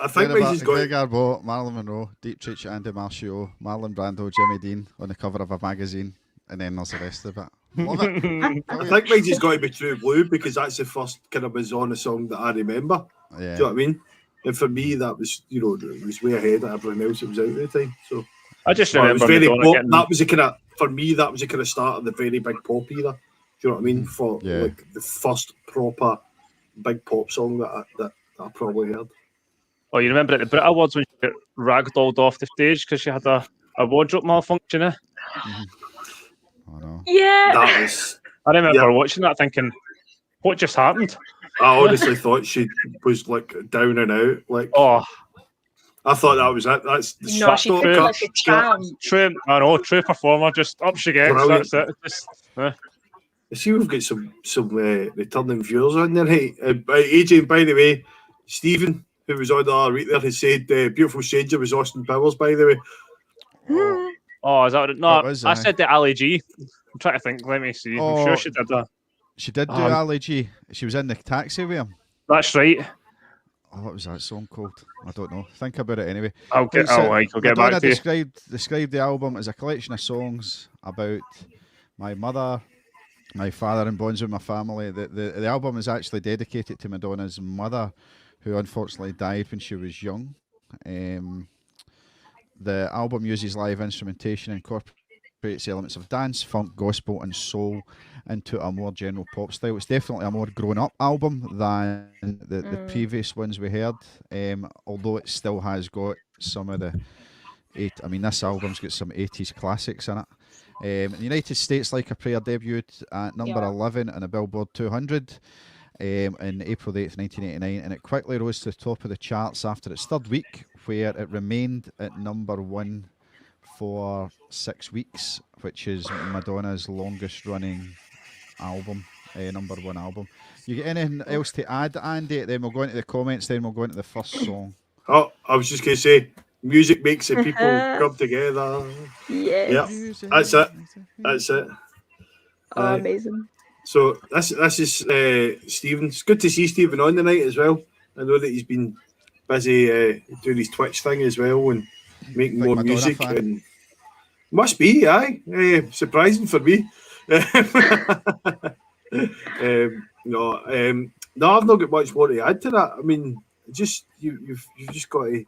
I think Maisie has got Greg Garbo, Marilyn Monroe, Deep Church, Andy Marcio, Marlon Brando, Jimmy Dean on the cover of a magazine, and then there's the rest of it. Love it. I think Maisie's got to be True Blue because that's the first kind of Madonna song that I remember. Yeah. Do you know what I mean? And for me, that was, you know, it was way ahead of everyone else that was out at the time. So I just it was remember very Madonna pop. getting... That was a kind of, for me, that was a kind of start of the very big pop era. Do you know what I mean? For Yeah. like the first proper big pop song that I probably heard. Oh, you remember at the Brit Awards when she got ragdolled off the stage because she had a wardrobe malfunction? I know. Yeah. That was. I remember Yeah. watching that thinking, what just happened? I honestly thought she was like down and out. Like Oh, I thought that was it. That's the No, she stop did cut, like a champ. true performer. Just up she gets. Brilliant. That's it. Just, I see we've got some returning viewers on there. Hey, AJ, by the way, Stephen, who was on the other week there, has said "Beautiful Stranger" was Austin Powers. By the way, oh, is that what it? No, That was, I aye. said the Ali G. I'm trying to think. Let me see. I'm Oh. sure she did that. She did do Ali G. She was in the taxi with him. That's right. Oh, what was that song called? I don't know. Think about it anyway. I'll get Madonna back to you. described the album as a collection of songs about my mother, my father, and bonds with my family. The album is actually dedicated to Madonna's mother, who unfortunately died when she was young. The album uses live instrumentation and incorporates elements of dance, funk, gospel, and soul into a more general pop style. It's definitely a more grown-up album than the previous ones we heard, although it still has got some of the this album's got some 80s classics in it. In the United States, Like a Prayer debuted at number 11 on the Billboard 200 in April the 8th, 1989, and it quickly rose to the top of the charts after its third week, where it remained at number 1 for 6 weeks, which is Madonna's longest running album, number 1 album. You get anything else to add, Andy? Then we'll go into the comments, then we'll go into the first song. oh, I was just going to say, music makes the people come together. Yes. Yeah, that's it. That's it. Oh, amazing. So this is Stephen. It's good to see Stephen on tonight as well. I know that he's been busy doing his Twitch thing as well and making Big more Madonna music. fan. And must be, aye. Surprising for me. No, I've not got much more to add to that. I mean, just you've just got to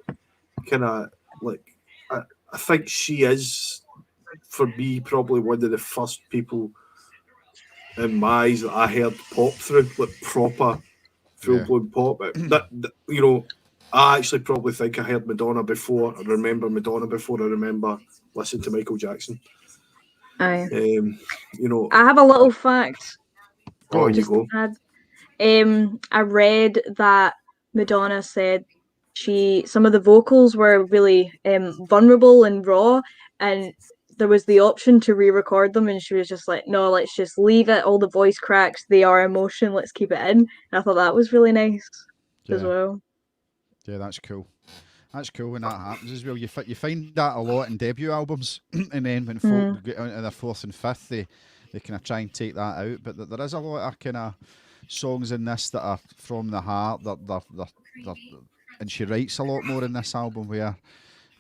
kind of like. I think she is, for me, probably one of the first people in my eyes that I heard pop through, like proper full-blown pop. That you know, I actually probably think I heard Madonna before. I remember Madonna before I remember listening to Michael Jackson. Aye. You know, I have a little fact. oh, you Just go. to add. I read that Madonna said some of the vocals were really vulnerable and raw, and there was the option to re-record them, and she was just like, no, let's just leave it. All the voice cracks, they are emotion. Let's keep it in. And I thought that was really nice as well. Yeah, that's cool. That's cool when that happens as well. You find that a lot in debut albums, and then when folk get into their fourth and fifth, they kind of try and take that out. But there is a lot of kind of songs in this that are from the heart. And she writes a lot more in this album where.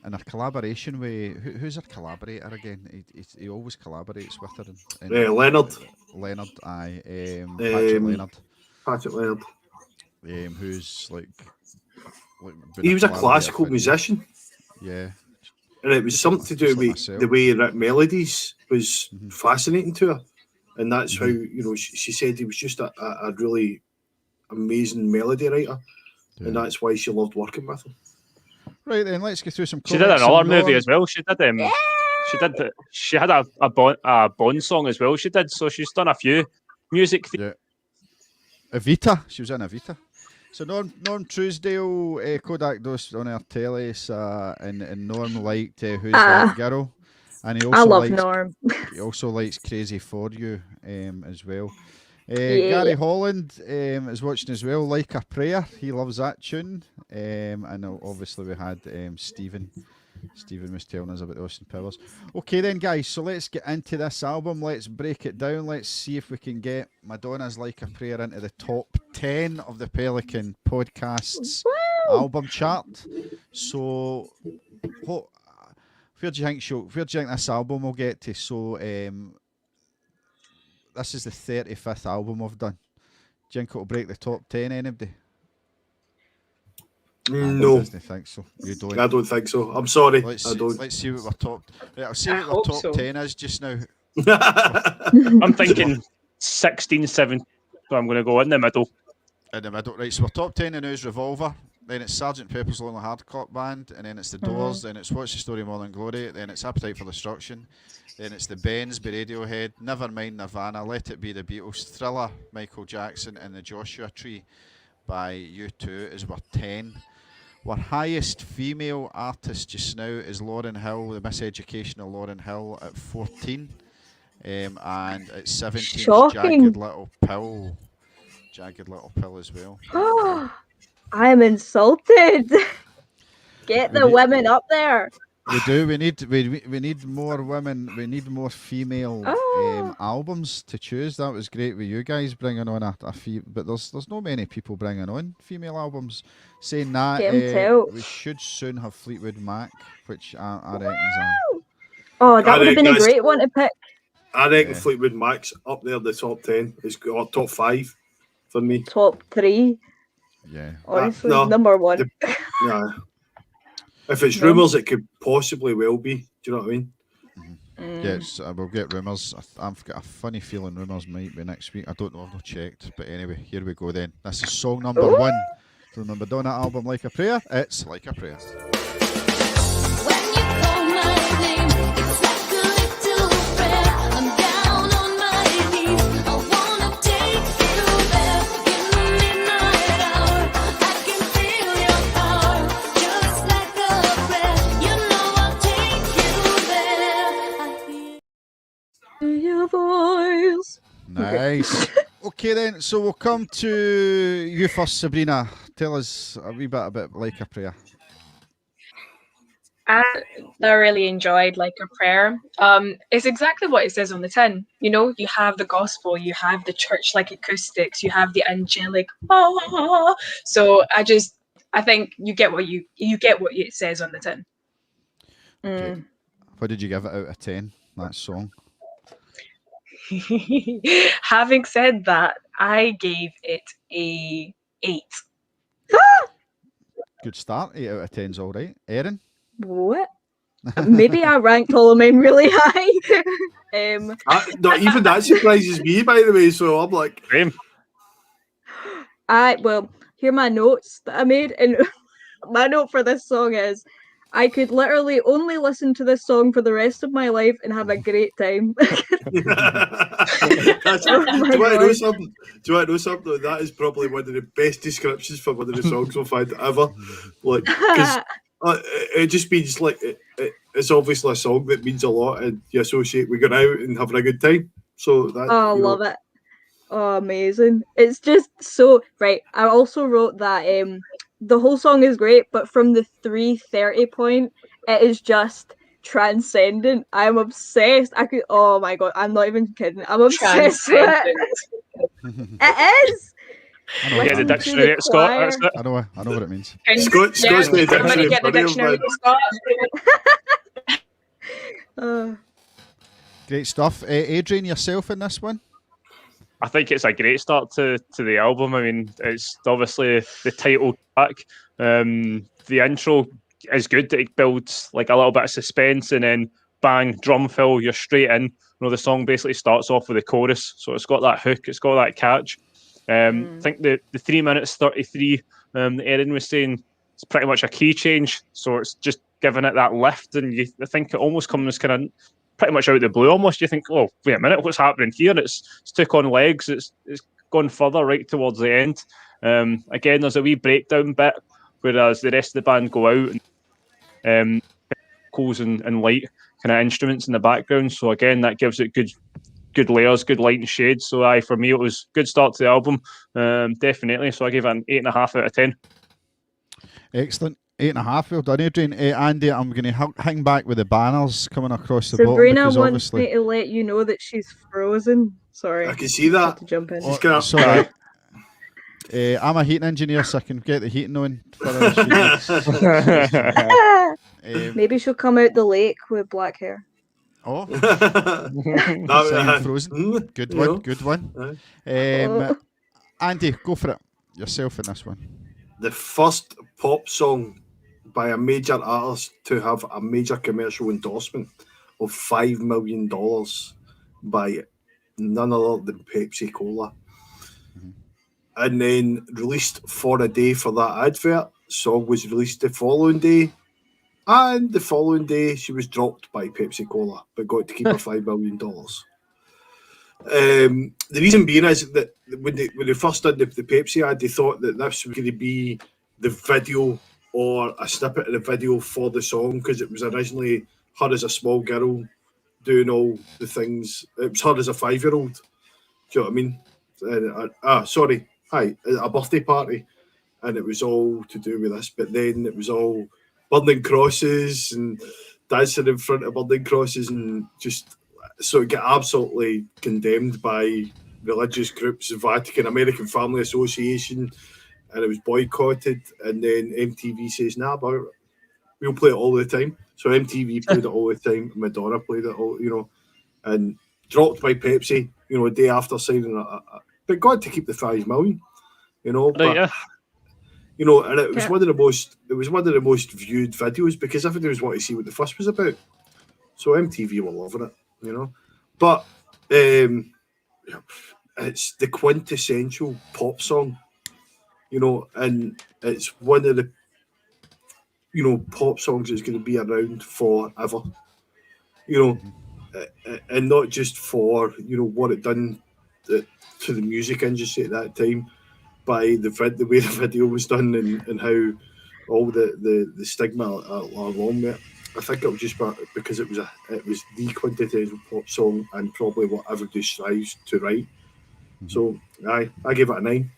And her collaboration with who's her collaborator again? He always collaborates with her. Leonard. Leonard, aye. Patrick Leonard. Patrick Leonard. Who's like been He was a collaborator classical for- musician. Yeah. And it was something to do Just like with myself. the way he wrote melodies was fascinating to her. And that's how, you know, she said he was just a really amazing melody writer. Yeah. And that's why she loved working with him. Right then, let's go through some She did comments. another Some movie Norm- as well. She did. She had a Bond song as well. She did. So she's done a few music. Yeah. Evita. She was in Evita. So Norm Truesdale, Kodak Dos on our tellies, and Norm liked Who's That Girl, and he I also love likes Norm. he also likes Crazy for You as well. Yeah. Gary Holland is watching as well. Like a Prayer, he loves that tune. And obviously we had Stephen. Stephen was telling us about the Austin Powers. Okay then, guys, so let's get into this album. Let's break it down. Let's see if we can get Madonna's Like a Prayer into the top 10 of the Pelikan Podcasts album chart. So, where do you think this album will get to? So, this is the 35th album I've done. Do you think it'll break the top 10, anybody? No, I don't think so. You don't. I don't think so. I'm sorry, Let's I don't. let's see what we're top. Right, I'll see I what hope the top so. 10 is just now. I'm thinking 16, 7. So I'm going to go in the middle. In the middle, right? So we're top 10 in Who's Revolver. Then it's Sgt. Pepper's Lonely Hearts Club Band, and then it's the Doors. Then it's What's the Story, Morning Glory. Then it's Appetite for Destruction. Then it's the Bends by Radiohead. Nevermind, Nirvana. Let It Be, the Beatles. Thriller, Michael Jackson, and the Joshua Tree by U2 is our 10. Our highest female artist just now is Lauryn Hill, the Miseducational Lauryn Hill at 14. And at 17 is Shocking. Jagged Little Pill. Jagged Little Pill as well. I'm insulted. Get the need- women up there. We do. We need more women. We need more female albums to choose. That was great with you guys bringing on a but there's not many people bringing on female albums. Saying that, Get 'em tilt. we should soon have Fleetwood Mac, which I reckon's Oh, that would have been a guys. great one to pick. I reckon Yeah. Fleetwood Mac's up there, the top 10. It's got top 5 for me. Top 3, yeah. honestly. no. Number 1. Yeah. If it's No. rumours, it could possibly well be. Do you know what I mean? Yes, we'll get rumours. I've got a funny feeling rumours might be next week. I don't know. I've not checked. But anyway, here we go then. This is song number 1 from the Madonna album, Like a Prayer. It's Like a Prayer. When you call my name, it's like a little prayer. I'm down on my knees. I wanna take you there in the midnight hour. I can feel your power, just like a prayer. You know I'll take you there. I hear Your voice. Nice. Okay then, so we'll come to you first, Sabrina. Tell us a wee bit about Like a Prayer. I thoroughly enjoyed Like a Prayer. It's exactly what it says on the tin. You know, you have the gospel, you have the church-like acoustics, you have the angelic. Ah. So I think you get what it says on the tin. Okay. What did you give it out of 10, that song? Having said that, I gave it a 8. Good start. 8 out of 10's all right. Erin? What? Maybe I ranked all of mine really high. No, even that surprises me, by the way. So I'm like, Same. Here are my notes that I made, and my note for this song is I could literally only listen to this song for the rest of my life and have a great time. That's, Oh do my you want to know God. something? Do you want to know something? That is probably one of the best descriptions for one of the songs I've had ever. Like, because it just means like it's obviously a song that means a lot, and you associate with going out and having a good time. So that. Oh, love it. Oh, amazing. It's just so right. I also wrote that the whole song is great, but from the 3:30 point, it is just transcendent. I'm obsessed. Oh my God, I'm not even kidding. I'm obsessed with it. It is. I know, Get the Listen to dictionary the at Scott. choir. That's it. I know what it means. Scott's Yeah, got the somebody dictionary get the in front of him, dictionary man. to Scott. Great stuff. Adrian, yourself in this one? I think it's a great start to the album. I mean, it's obviously the title track. The intro is good. It builds like a little bit of suspense, and then bang, drum fill, you're straight in. You know, the song basically starts off with a chorus, so it's got that hook, it's got that catch. I think the 3 minutes 33 that Erin was saying it's pretty much a key change. So it's just giving it that lift, and I think it almost comes kind of pretty much out of the blue. Almost you think, oh wait a minute, what's happening here? It's took on legs. It's gone further right towards the end. Again, there's a wee breakdown bit, whereas the rest of the band go out and vocals and light kind of instruments in the background. So again, that gives it good layers, good light and shade. So for me, it was good start to the album, definitely. So I gave it an 8.5 out of 10. Excellent. 8.5. Well done, Adrian. Andy, I'm going to hang back with the banners coming across the Sabrina bottom. wants me to let you know that she's frozen. Sorry. I can see that. To jump in. Sorry. I'm a heating engineer, so I can get the heating on for us. Maybe she'll come out the lake with black hair. Oh, frozen. Good one. Good one. Andy, go for it yourself in this one. The first pop song by a major artist to have a major commercial endorsement of $5 million by none other than Pepsi Cola. And then released for a day for that advert. Song was released the following day. And the following day, she was dropped by Pepsi Cola, but got to keep her $5 million. The reason being is that when they first did the Pepsi ad, they thought that this was going to be the video or a snippet of the video for the song, because it was originally her as a small girl doing all the things. It was her as a 5-year-old. Do you know what I mean? A birthday party, and it was all to do with this. But then it was all burning crosses and dancing in front of burning crosses, and just so it got absolutely condemned by religious groups, the Vatican, American Family Association, and it was boycotted. And then MTV says, "Nah, but we'll play it all the time." So MTV played it all the time. Madonna played it all, and dropped by Pepsi, a day after signing but got to keep the $5 million, But, yeah. And it was one of the most viewed videos because everybody was wanting to see what the fuss was about. So MTV were loving it, But it's the quintessential pop song, and it's one of the pop songs that's going to be around forever, and not just for what it done to the music industry at that time, by the way the video was done and how all the stigma along with it. I think it was just because it was the quintessential pop song and probably what everybody strives to write. So I gave it a 9.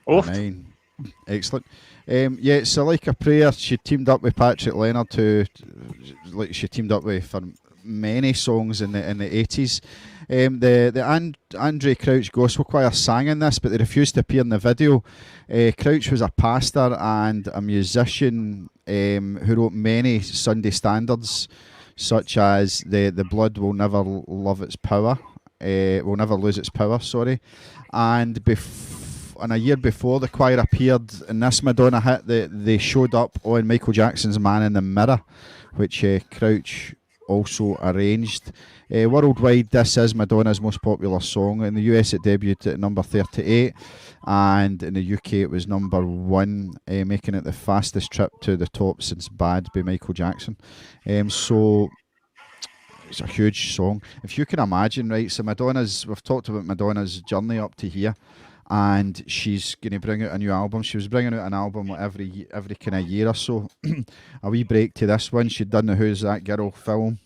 Oh, 9. Excellent. So like a prayer, she teamed up with Patrick Leonard she teamed up with for many songs in the 80s. The Andre Crouch Gospel Choir sang in this, but they refused to appear in the video. Crouch was a pastor and a musician who wrote many Sunday standards, such as the blood will never lose its power, and a year before the choir appeared in this Madonna hit, they showed up on Michael Jackson's Man in the Mirror, which Crouch also arranged. Worldwide, this is Madonna's most popular song. In the US, it debuted at number 38, and in the UK, it was number 1, making it the fastest trip to the top since Bad by Michael Jackson. So it's a huge song. If you can imagine, right? So we've talked about Madonna's journey up to here, and she's going to bring out a new album. She was bringing out an album every kind of year or so. A wee break to this one. She'd done the Who's That Girl film,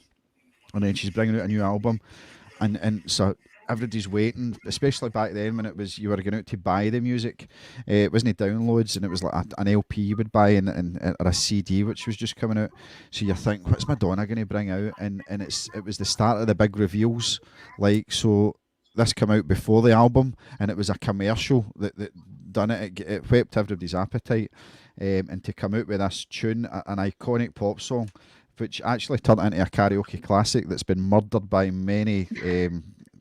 and then she's bringing out a new album, and so everybody's waiting, especially back then when it was you were going out to buy the music. It wasn't downloads, and it was like an LP you would buy or a CD which was just coming out. So you think, what's Madonna going to bring out? And it was the start of the big reveals. Like, so this came out before the album, and it was a commercial that done it. It whet everybody's appetite, and to come out with this tune, an iconic pop song, which actually turned into a karaoke classic that's been murdered by many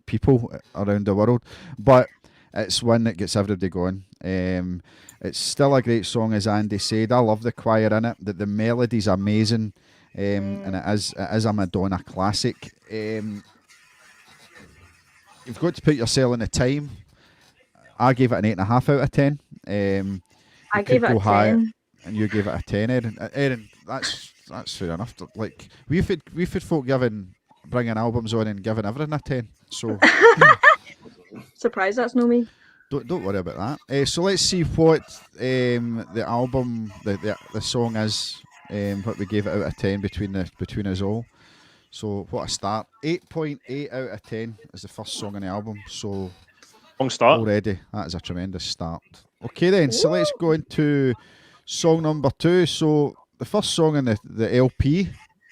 people around the world. But it's one that gets everybody going. It's still a great song, as Andy said. I love the choir in it. The melody's amazing, and it is a Madonna classic. You've got to put yourself in the time. I gave it an 8.5 out of 10. I gave it a 10. and you gave it a 10, Erin. Erin, that's fair enough. Like we've had folk bringing albums on and giving everything a 10. So Surprised that's no me. don't worry about that. So let's see what the album, the song is. What we gave it out of 10 between us all. So what a start! 8.8 out of 10 is the first song on the album. So Long start. already that is a tremendous start. Okay then, so let's go into song number 2. So the first song in the LP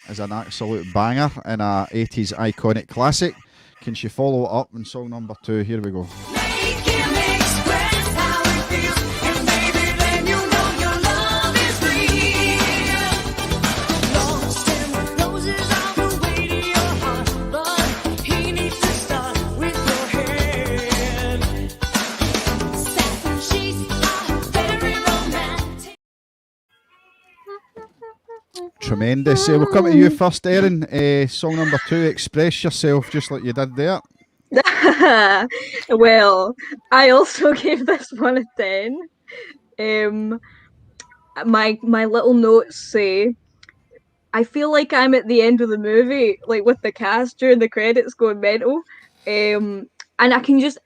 is an absolute banger and a 80s iconic classic. Can she follow it up in song number 2? Here we go. Make him express how it feels, and baby, then you know your love is real. Lost in the roses on the way to your heart, but he needs to start with your head. Satin sheets are very romantic. Tremendous. We'll come to you first, Erin. Song number 2, express yourself just like you did there. Well, I also gave this one a 10. My little notes say, I feel like I'm at the end of the movie, like with the cast during the credits going mental. And I can just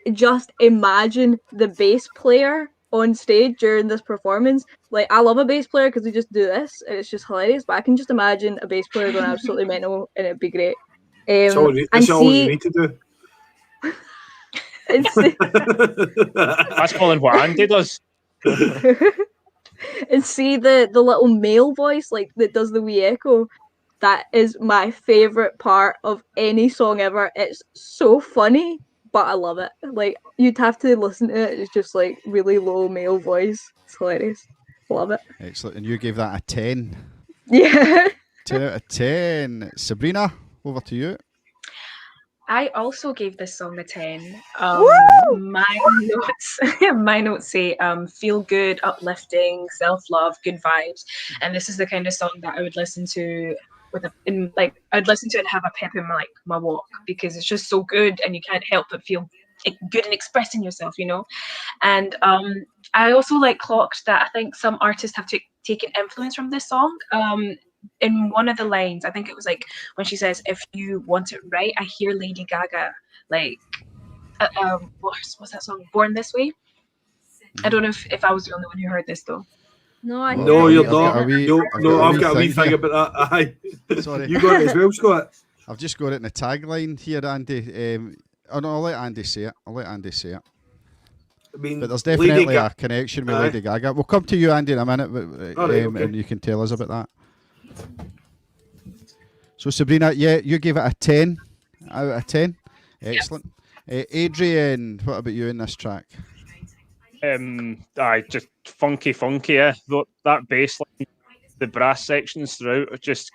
imagine the bass player on stage during this performance. Like, I love a bass player because they just do this and it's just hilarious. But I can just imagine a bass player going absolutely mental and it'd be great. That's all you need to do. That's calling what Andy does. And see the little male voice like that does the wee echo. That is my favorite part of any song ever. It's so funny, but I love it. Like, you'd have to listen to it. It's just like really low male voice. It's hilarious. Love it. Excellent. And you gave that a 10. Yeah. 10 out of 10. Sabrina, over to you. I also gave this song a 10. Woo! My notes say feel good, uplifting, self-love, good vibes. And this is the kind of song that I would listen to I'd listen to it and have a pep in my walk, because it's just so good and you can't help but feel good in expressing yourself, you know. And I also clocked that I think some artists have taken influence from this song. In one of the lines, I think it was when she says, "If you want it right," I hear Lady Gaga what's that song? Born This Way. I don't know if I was the only one who heard this though. No, I No, I've you're got not. a wee- I've got a wee thing here. about that. Aye. Sorry. You got it as well, Scott. I've just got it in the tagline here, Andy. Oh no, I'll let Andy say it. I mean, But there's definitely Lady a connection with Aye. Lady Gaga. We'll come to you, Andy, in a minute, but, All right, okay. and you can tell us about that. So, Sabrina, yeah, you gave it a 10 out of 10. Excellent. Adrian, what about you in this track? Just funky, yeah. That bass line, the brass sections throughout, it's just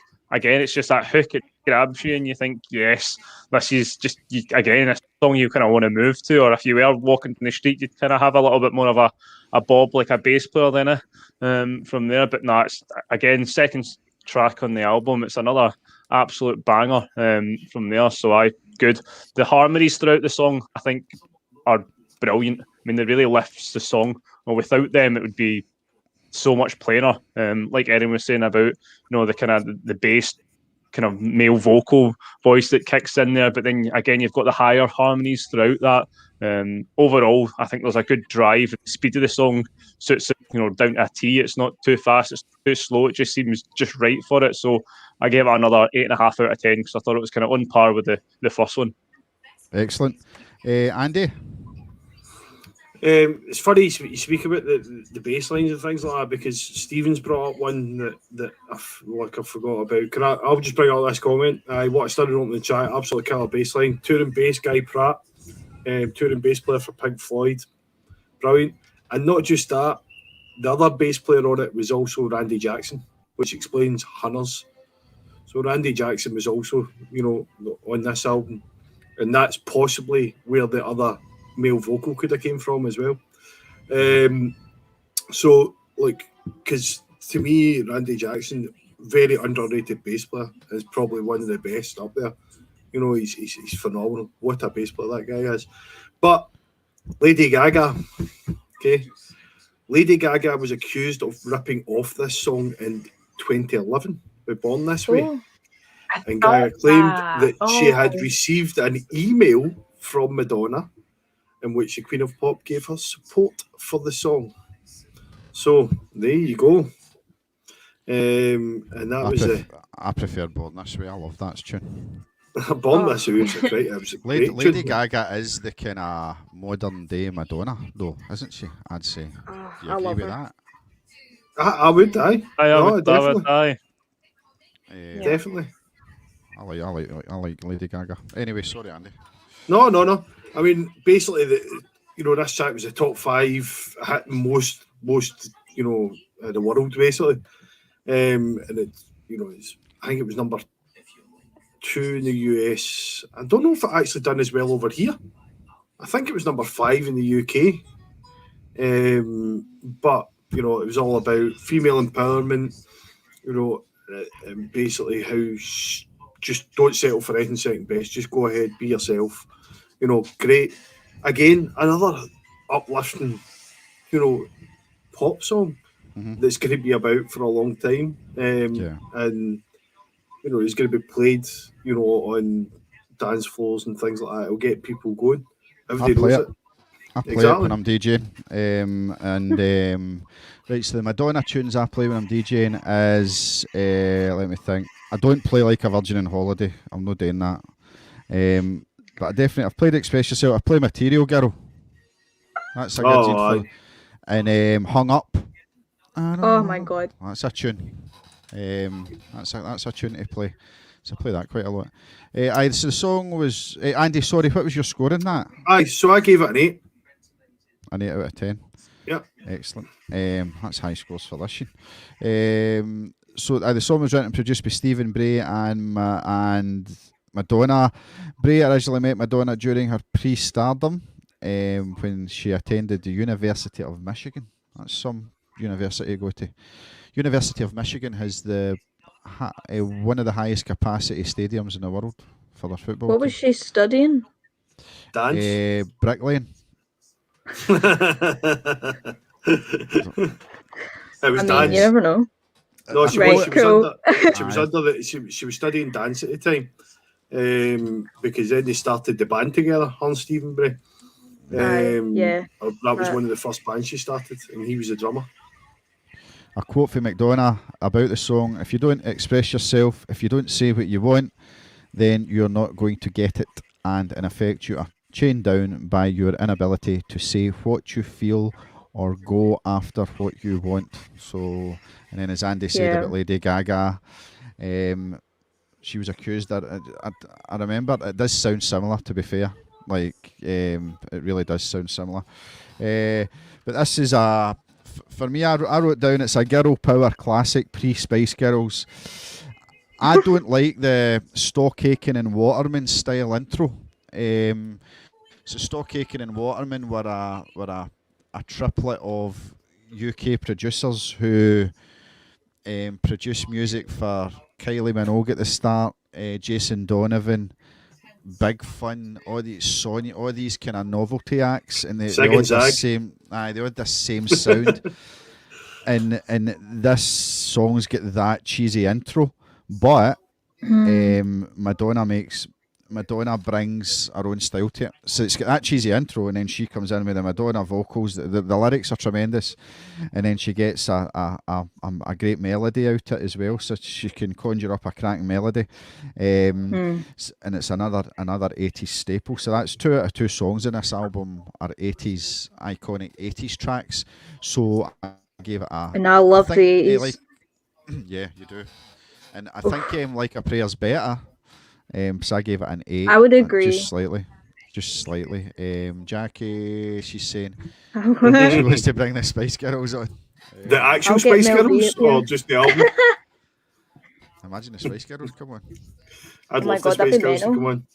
that hook. It grabs you, and you think, yes, this is just a song you kind of want to move to. Or if you were walking down the street, you'd kind of have a little bit more of a bob like a bass player then from there. But no, it's again second track on the album. It's another absolute banger from there. So good. The harmonies throughout the song, I think, are brilliant. I mean, they really lifts the song. Well, without them, it would be so much plainer. Like Erin was saying about, the kind of the bass kind of male vocal voice that kicks in there. But then again, you've got the higher harmonies throughout that. Overall, I think there's a good drive. The speed of the song suits it, down to a T. It's not too fast. It's too slow. It just seems just right for it. So I gave it another 8.5 out of 10 because I thought it was kind of on par with the first one. Excellent. Andy? It's funny you speak about the bass lines and things like that, because Stephen's brought up one that I forgot about. I'll just bring up this comment. What I started on the chat, absolutely killer bass line. Touring bass Guy Pratt, touring bass player for Pink Floyd. Brilliant. And not just that, the other bass player on it was also Randy Jackson, which explains Hunters. So Randy Jackson was also, on this album. And that's possibly where the other male vocal could have came from as well. Because to me, Randy Jackson, very underrated bass player, is probably one of the best up there. He's phenomenal. What a bass player that guy is. But Lady Gaga, okay, Lady Gaga was accused of ripping off this song in 2011 with Born This Way. Oh, And Gaga claimed that she had Oh. received an email from Madonna in which the Queen of Pop gave her support for the song. So there you go. And that was I prefer Born This Way. I love that tune. Born Oh. This Way. It was a Lady, great Lady tune. Gaga is the kind of modern day Madonna, though, isn't she? I'd say. oh, Do you I agree love with her. that? I would, aye. I No, would, definitely. aye. Yeah. Definitely. I like Lady Gaga. Anyway, sorry, Andy. No. I mean, basically, this track was a top 5 hit most the world basically, and it's I think it was number 2 in the US. I don't know if it actually done as well over here. I think it was number 5 in the UK. But it was all about female empowerment. And basically how just don't settle for anything second best. Just go ahead, be yourself. Great. Again, another uplifting, pop song Mhm. that's going to be about for a long time. Yeah. And it's going to be played, on dance floors and things like that. It'll get people going. Everybody play knows it. it. I play it Exactly. when I'm DJing. Right, so the Madonna tunes I play when I'm DJing is, let me think. I don't play like a Virgin on Holiday. I'm not doing that. But I've played Express Yourself. I play Material Girl. That's a good tune aye. for. And Hung Up. Oh my god. That's a tune. That's a tune to play. So I play that quite a lot. So the song was Andy. Sorry, what was your score in that? Aye, so I gave it an 8. An 8 out of 10. Yeah. Excellent. That's high scores for this one. So the song was written and produced by Stephen Bray and Madonna. Bray originally met Madonna during her pre-stardom when she attended the University of Michigan. That's some university to go to. University of Michigan has one of the highest capacity stadiums in the world for their football What team. was she studying? Dance. Bricklaying. It was I mean, dance. you never know. No, she Right, was. cool. She was under. She was studying dance at the time, because then they started the band together. Her and Stephen Bray. Yeah. That was Right. one of the first bands she started, and he was a drummer. A quote from McDonough about the song: "If you don't express yourself, if you don't say what you want, then you're not going to get it, and in effect, you are chained down by your inability to say what you feel or go after what you want." So, and then as Andy said Yeah. about Lady Gaga, she was accused that I remember it does sound similar. To be fair, like it really does sound similar. But this is for me. I wrote down it's a girl power classic pre-Spice Girls. I don't like the Stock Aitken and Waterman style intro. So Stock Aitken and Waterman were a triplet of UK producers who produced music for Kylie Minogue at the start, Jason Donovan, Big Fun, all these kind of novelty acts, and they Zig all and had the Zag. same. They all had the same sound. and this song's got that cheesy intro, but Madonna brings her own style to it. So it's got that cheesy intro, and then she comes in with the Madonna vocals. The lyrics are tremendous, and then she gets a great melody out of it as well. So she can conjure up a cracking melody, and it's another 80s staple. So that's 2 out of 2 songs in this album are iconic 80s tracks. So I gave it And I love the 80s. yeah, you do. And I think Like a Prayer's better. So I gave it an 8. I would agree. Just slightly. Jackie, she's saying she wants to bring the Spice Girls on. The actual I'll get Spice Mel B Girls up here. or just the album? Imagine the Spice Girls come on. I'd Oh my love the God, that'd Spice be Girls to mental. come on.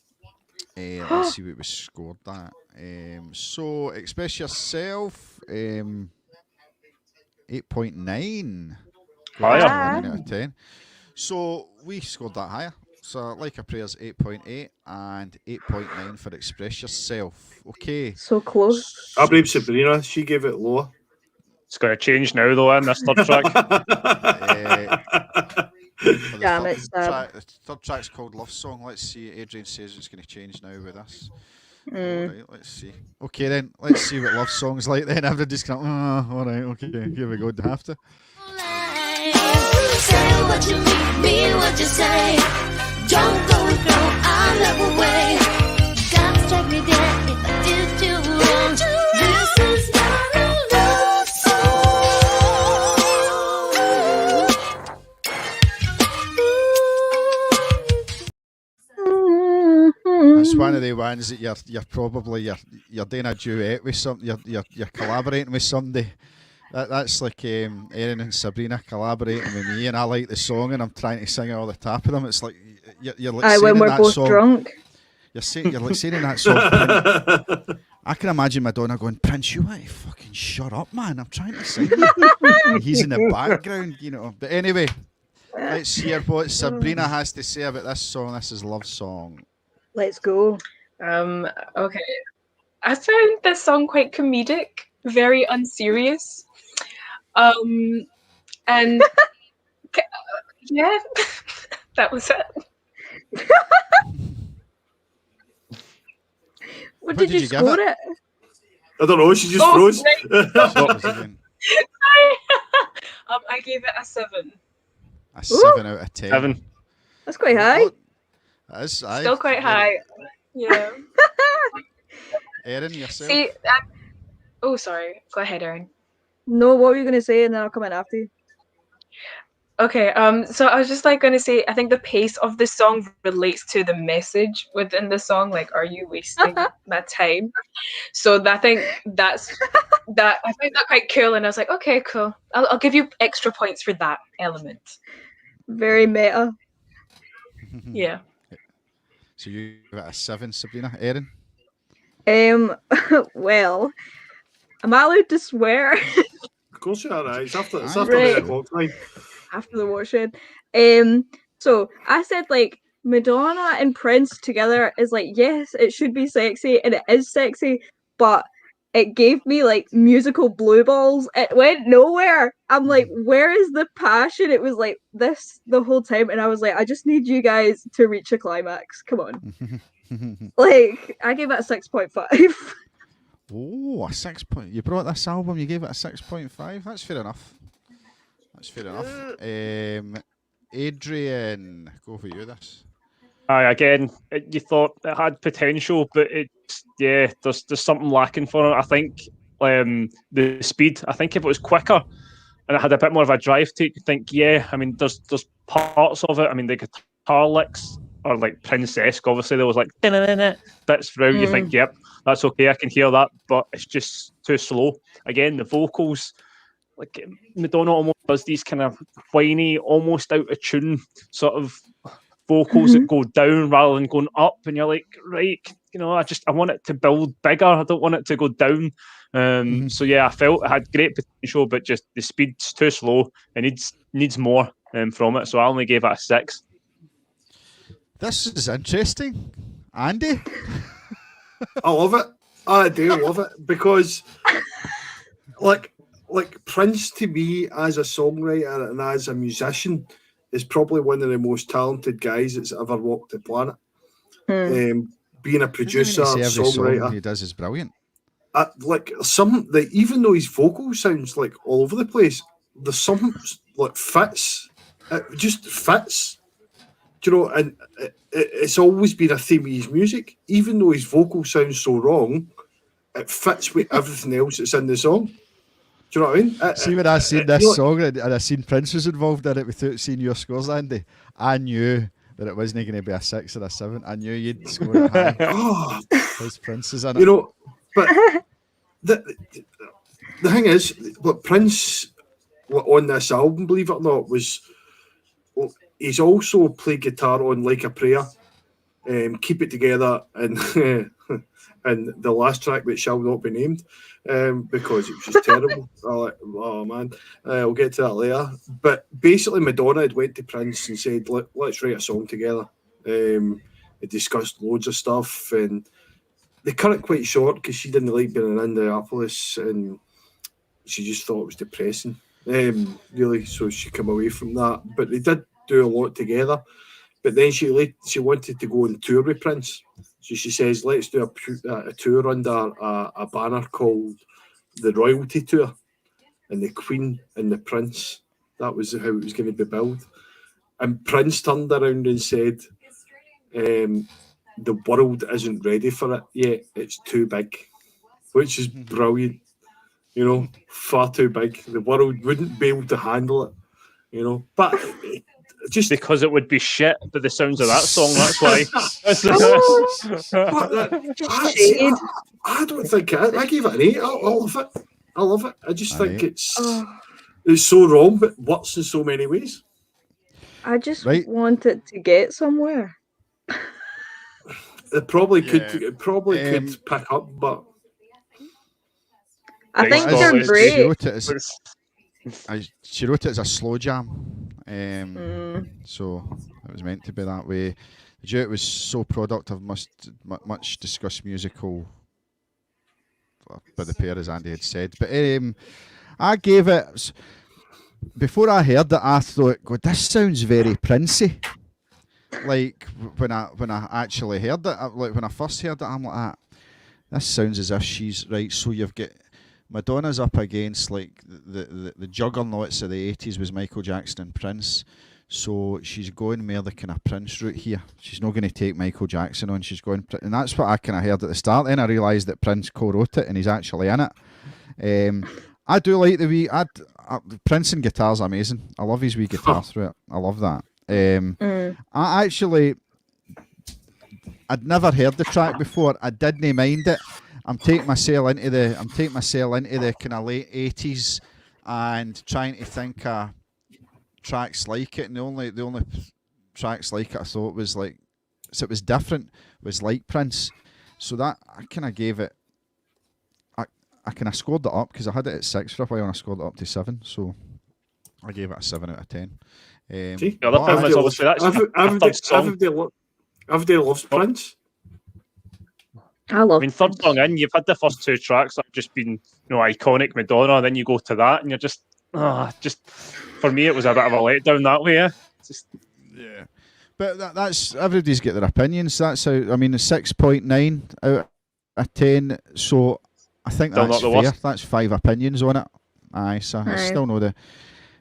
Let's see what we scored that. So Express Yourself, 8.9. Higher. 9 out of 10. So we scored that higher. So Like a Prayer's 8.8 and 8.9 for Express Yourself. Okay. So close. I believe Sabrina, she gave it lower. It's going to change now, though, in this third track. Well, Damn it, Sab. the third track's called Love Song. Let's see. Adrian says it's going to change now with this. Mm. Alright, let's see. Okay then, let's see what Love Song's like then. Everybody's kind of, alright, okay, here we go. Do I have to? Say what you mean what you say. Don't go and throw our love away. God strike me dead if I did you wrong. This is not a love It's one of the ones that you're probably you're doing a duet with some, you're collaborating with somebody. That's like Erin and Sabrina collaborating with me, and I like the song, and I'm trying to sing it all the top of them. It's like you're like Aye, when singing we're that both song. drunk. You're like singing that song. I can imagine Madonna going, Prince, you want to fucking shut up, man. I'm trying to sing. And he's in the background, you know. But anyway, let's hear what Sabrina has to say about this song. This is Love Song. Let's go. Okay. I found this song quite comedic, very unserious. And yeah, that was it. What did you you give score it? it? I don't know. She just froze. What was it again? I gave it a 7. A 7 out of 10. 7. That's quite high. Oh, that is, aye. Still quite high. Yeah. Erin, yourself? See, oh, sorry. Go ahead, Erin. No, what were you going to say? And then I'll come in after you. Okay, so I was just like going to say, I think the pace of the song relates to the message within the song. Like, are you wasting my time? So I think that's that. I find that quite cool, and I was like, okay, cool. I'll give you extra points for that element. Very meta. Yeah. So you give it a 7, Sabrina. Erin? Well, am I allowed to swear? Of course you are, right? It's after Right. 8 o'clock time. After the watershed. So I said like Madonna and Prince together is like, yes, it should be sexy, and it is sexy, but it gave me like musical blue balls. It went nowhere. I'm like, where is the passion? It was like this the whole time, and I was like, I just need you guys to reach a climax. Come on. Like, I gave it a 6.5. Oh, a 6 point. You brought this album, you gave it a 6.5. That's fair enough. That's fair enough. Adrian, go for you this. Aye, again, you thought it had potential, but there's something lacking for it. I think the speed. I think if it was quicker and it had a bit more of a drive to it, you think, I mean, there's parts of it. I mean, the guitar licks are like Prince-esque. Obviously, there was like bits throughout. You think, yep, that's okay, I can hear that, but it's just too slow. Again, the vocals. Like Madonna almost does these kind of whiny, almost out of tune sort of vocals that go down rather than going up, and you're like, right, you know, I want it to build bigger. I don't want it to go down. So yeah, I felt it had great potential, but just the speed's too slow. It needs more from it. So I only gave it a 6. This is interesting. Andy? I love it. I do love it because, like Prince to me as a songwriter and as a musician is probably one of the most talented guys that's ever walked the planet. Being a producer, Every songwriter, song he does is brilliant. Even though his vocal sounds like all over the place, there's some like fits. It just fits. Do you know? And it's always been a theme of his music. Even though his vocal sounds so wrong, it fits with everything else that's in the song. Do you know what I mean? See, when I seen this song and I seen Prince was involved in it without seeing your scores, Andy, I knew that it wasn't going to be a 6 or a 7. I knew you'd score it high. Because Prince is in it. You know, but the thing is, what Prince on this album, believe it or not, he's also played guitar on Like a Prayer, Keep It Together, and and the last track that shall not be named, because it was just terrible. Oh man, we'll get to that later. But basically, Madonna had went to Prince and said, let's write a song together. They discussed loads of stuff, and they cut it quite short because she didn't like being in Indianapolis, and she just thought it was depressing, really. So she came away from that. But they did do a lot together. But then she wanted to go on tour with Prince. So she says, let's do a tour under a banner called the Royalty Tour. And the Queen and the Prince. That was how it was going to be billed. And Prince turned around and said, the world isn't ready for it yet. It's too big. Which is brilliant. You know, far too big. The world wouldn't be able to handle it. You know, but just because it would be shit. But the sounds of that song, that's why. I don't think I gave it an 8. I love it. I love it. I just think it's so wrong, but works in so many ways. I just want it to get somewhere. It probably could. It probably could pick up, but I think they're great. She wrote it as a slow jam, so it was meant to be that way. The duet was so productive, much discussed musical by the pair, as Andy had said. But I gave it, before I heard it, I thought, God, this sounds very Princey. Like when I actually heard it, like when I first heard it, I'm like, this sounds as if she's right. So you've got Madonna's up against like the juggernauts of the 80s was Michael Jackson and Prince. So she's going more the kind of Prince route here. She's not going to take Michael Jackson on. She's going, and that's what I kind of heard at the start. Then I realised that Prince co-wrote it and he's actually in it. I do like the wee. Prince and guitar's amazing. I love his wee guitar through it. I love that. I'd never heard the track before. I didn't mind it. I'm taking myself into the kind of late 80s and trying to think of tracks like it. And the only tracks like it I thought was like, so it was different, was like Prince. So that I kind of gave it. I kind of scored it up because I had it at 6 for a while and I scored it up to 7. So I gave it a 7 out of 10. Everybody loves Prince. I love. I mean, third song in, you've had the first 2 tracks that have just been, iconic Madonna. Then you go to that, and you're just for me, it was a bit of a letdown that way. Yeah, but that's everybody's got their opinions. That's how. I mean, a 6.9 out of 10. So I think that's fair. Worst. That's 5 opinions on it. Aye, so I still know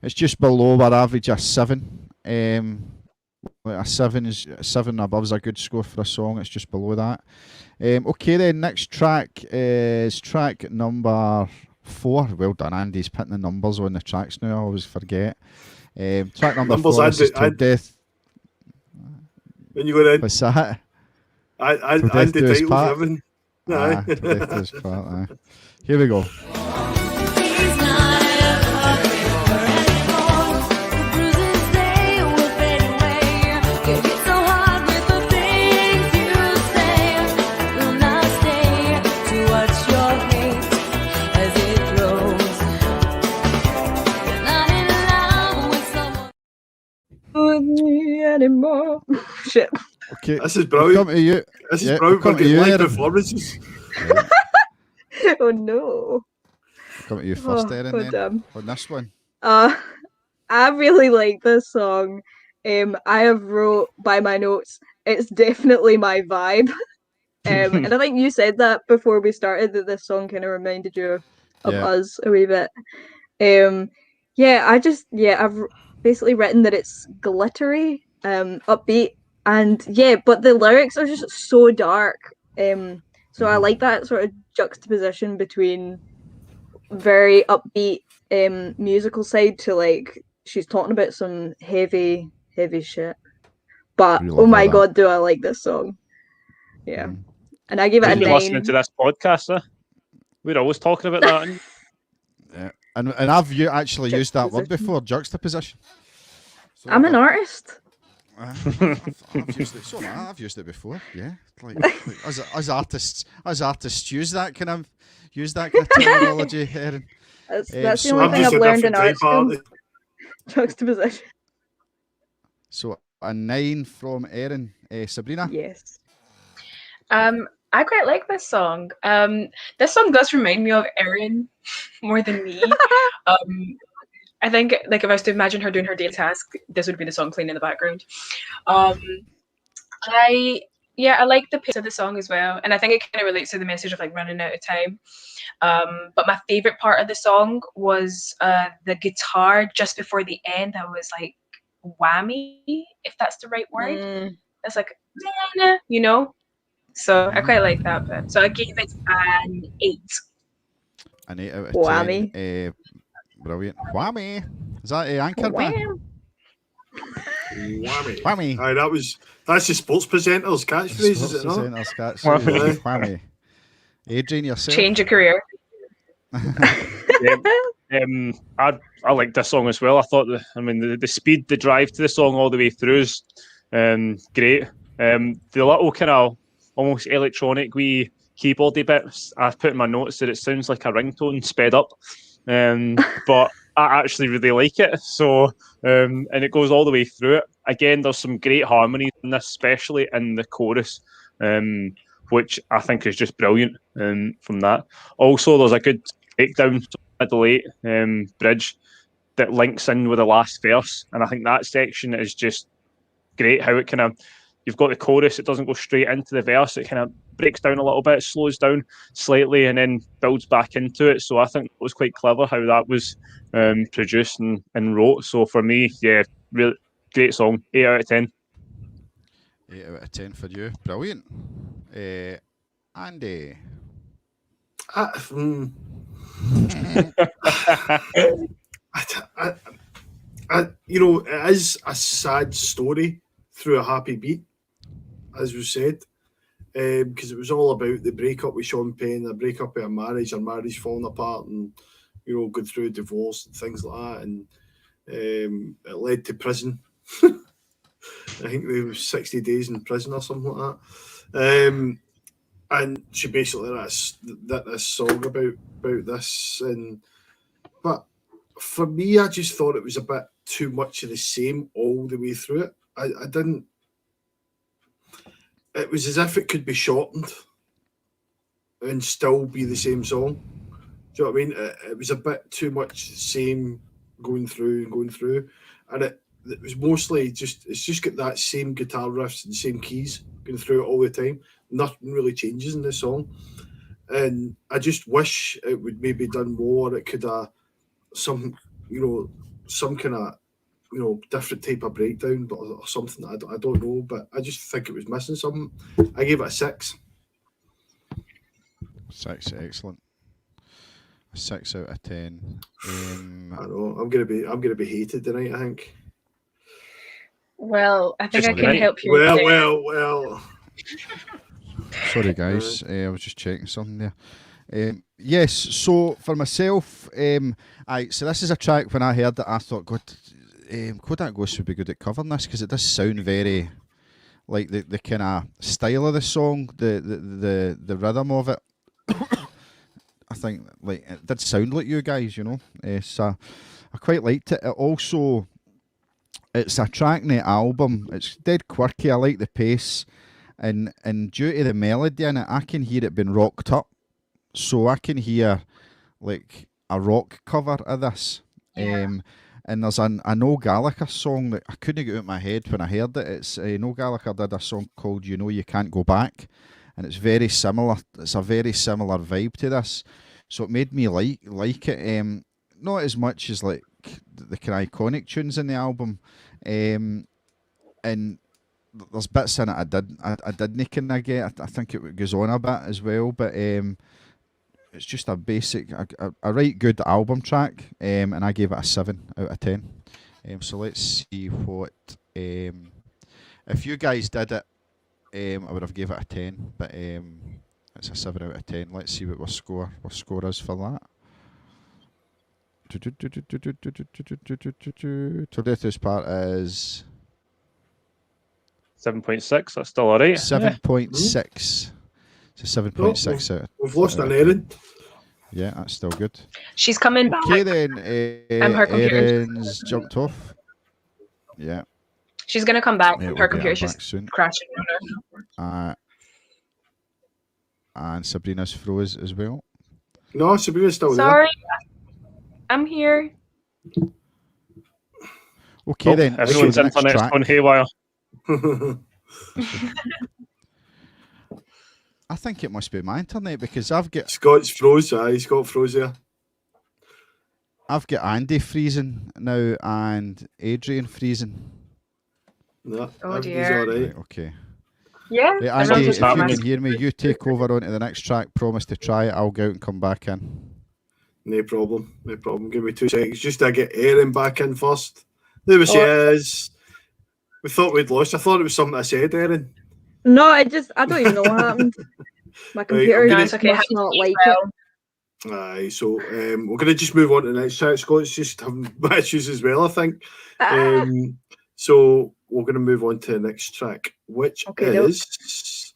it's just below our average of 7. Like a 7 is 7 above is a good score for a song. It's just below that. Okay, then next track is track number 4. Well done, Andy's putting the numbers on the tracks now. I always forget. Track number 4 is Till Death. When you go in, what's that? Till Death Do Us Part. Till Death Do Us Part. Aye. Here we go. Anymore. Shit. Okay. This is brilliant. Come to you. This is brilliant. We're getting live performances. Oh no. Come to you first, Erin, then, on this one. I really like this song. I have wrote by my notes, it's definitely my vibe. And I think you said that before we started, that this song kind of reminded you of us a wee bit. I've basically written that it's glittery, upbeat, and but the lyrics are just so dark. So I like that sort of juxtaposition between very upbeat musical side to like she's talking about some heavy shit. But oh my god, do I like this song? Yeah, and I give it a 9. Listening to this podcast, we're always talking about that. Yeah, and I've actually used that word before, juxtaposition. So I'm an artist. I've used it. So I've used it before. Yeah, like as artists use that kind of terminology, Erin. That's the only thing I've learned in art school. Juxtaposition. So a 9 from Erin. Sabrina. Yes. I quite like this song. This song does remind me of Erin more than me. Um, I think like if I was to imagine her doing her daily task, this would be the song playing in the background. Um, I I like the pace of the song as well, and I think it kind of relates to the message of like running out of time. But my favorite part of the song was the guitar just before the end. That was like whammy, if that's the right word. Mm, That's like, you know. So I quite like that Mhm. bit. So I gave it an 8. An 8 out of 10. whammy. Brilliant. Whammy. Is that Anchorman? Wham. Whammy. Whammy. Aye, that's the sports presenter's catchphrase, is it not? Centre's cat Whammy. Whammy. Adrian, yourself? Change your career. I like this song as well. I thought the speed, the drive to the song all the way through is great. The little kind of almost electronic wee keyboardy bits, I've put in my notes that it sounds like a ringtone sped up. But I actually really like it. So and it goes all the way through it. Again, there's some great harmonies in this, especially in the chorus. Which I think is just brilliant from that. Also, there's a good breakdown at the late bridge that links in with the last verse, and I think that section is just great. How it kind of, you've got the chorus, it doesn't go straight into the verse, it kind of breaks down a little bit, slows down slightly, and then builds back into it. So I think it was quite clever how that was produced and wrote. So for me, yeah, really great song, 8 out of 10. 8 out of 10 for you. Brilliant. Andy. I, mm, you know, it is a sad story through a happy beat, as was said, because it was all about the breakup with Sean Penn, the breakup of her marriage falling apart, and you know, going through a divorce and things like that, and it led to prison. I think there was 60 days in prison or something like that. And she basically that this song about this, and but for me, I just thought it was a bit too much of the same all the way through it. I didn't. It was as if it could be shortened and still be the same song. Do you know what I mean? It was a bit too much the same going through, and it was mostly it's just got that same guitar riffs and same keys going through it all the time. Nothing really changes in the song, and I just wish it would maybe done more. It could have some kind of different type of breakdown, but or something. I don't know, but I just think it was missing something. I gave it a 6. 6, excellent. 6 out of 10. I know I'm gonna be hated tonight, I think. Well, I think Just I can right. help you. Well. Sorry, guys. I was just checking something there. Yes, so for myself, so this is a track when I heard it, I thought, God, Kodak Ghost would be good at covering this because it does sound very like the kind of style of the song, the rhythm of it. I think like it did sound like you guys, you know. So I quite liked it. It also, it's a track in the album. It's dead quirky. I like the pace, and due to the melody in it, I can hear it being rocked up. So I can hear like a rock cover of this. Yeah. And there's a Noel Gallagher song that I couldn't get out of my head when I heard it. It's Noel Gallagher did a song called "You Know You Can't Go Back," and it's very similar. It's a very similar vibe to this, so it made me like it. Not as much as like the kind of iconic tunes in the album, and there's bits in it I didn't kind of get. I think it goes on a bit as well, but it's just a basic, a right good album track, and I gave it a 7 out of 10. So let's see what if you guys did it. I would have gave it a 10, but it's a 7 out of 10. Let's see what our score is for that. Today's part is 7.6. That's still all right. 7.6. It's a 7.6 out. We've lost an Erin. Yeah, that's still good. She's coming back. Okay then, her computer. Erin's jumped off. Yeah. She's gonna come back. Yeah, Her we'll get her computer's back just soon. crashing on her. and Sabrina's froze as well. No, Sabrina's still Sorry, I'm here. Okay, Oh, then. So everyone's the next internet's track, gone haywire. there. I think it must be my internet because I've got Scott's froze. Scott froze there. Andy freezing now and Adrian freezing. No, Oh, everything's dear. all right. Right, okay. Yeah. Right, everyone's Andy, just if you happening. can hear me, you take over onto the next track. Promise to try it. I'll go out and come back in. No problem. No problem. Give me 2 seconds just to get Erin back in first. There she Oh. is. We thought we'd lost. I thought it was something I said, Erin. No, I don't even know what happened. My computer I'm No, gonna- it's okay. must not like well. it. Aye, so we're going to just move on to the next track. Scott's just having issues as well, I think. Ah. So we're going to move on to the next track, which Okay, doke. is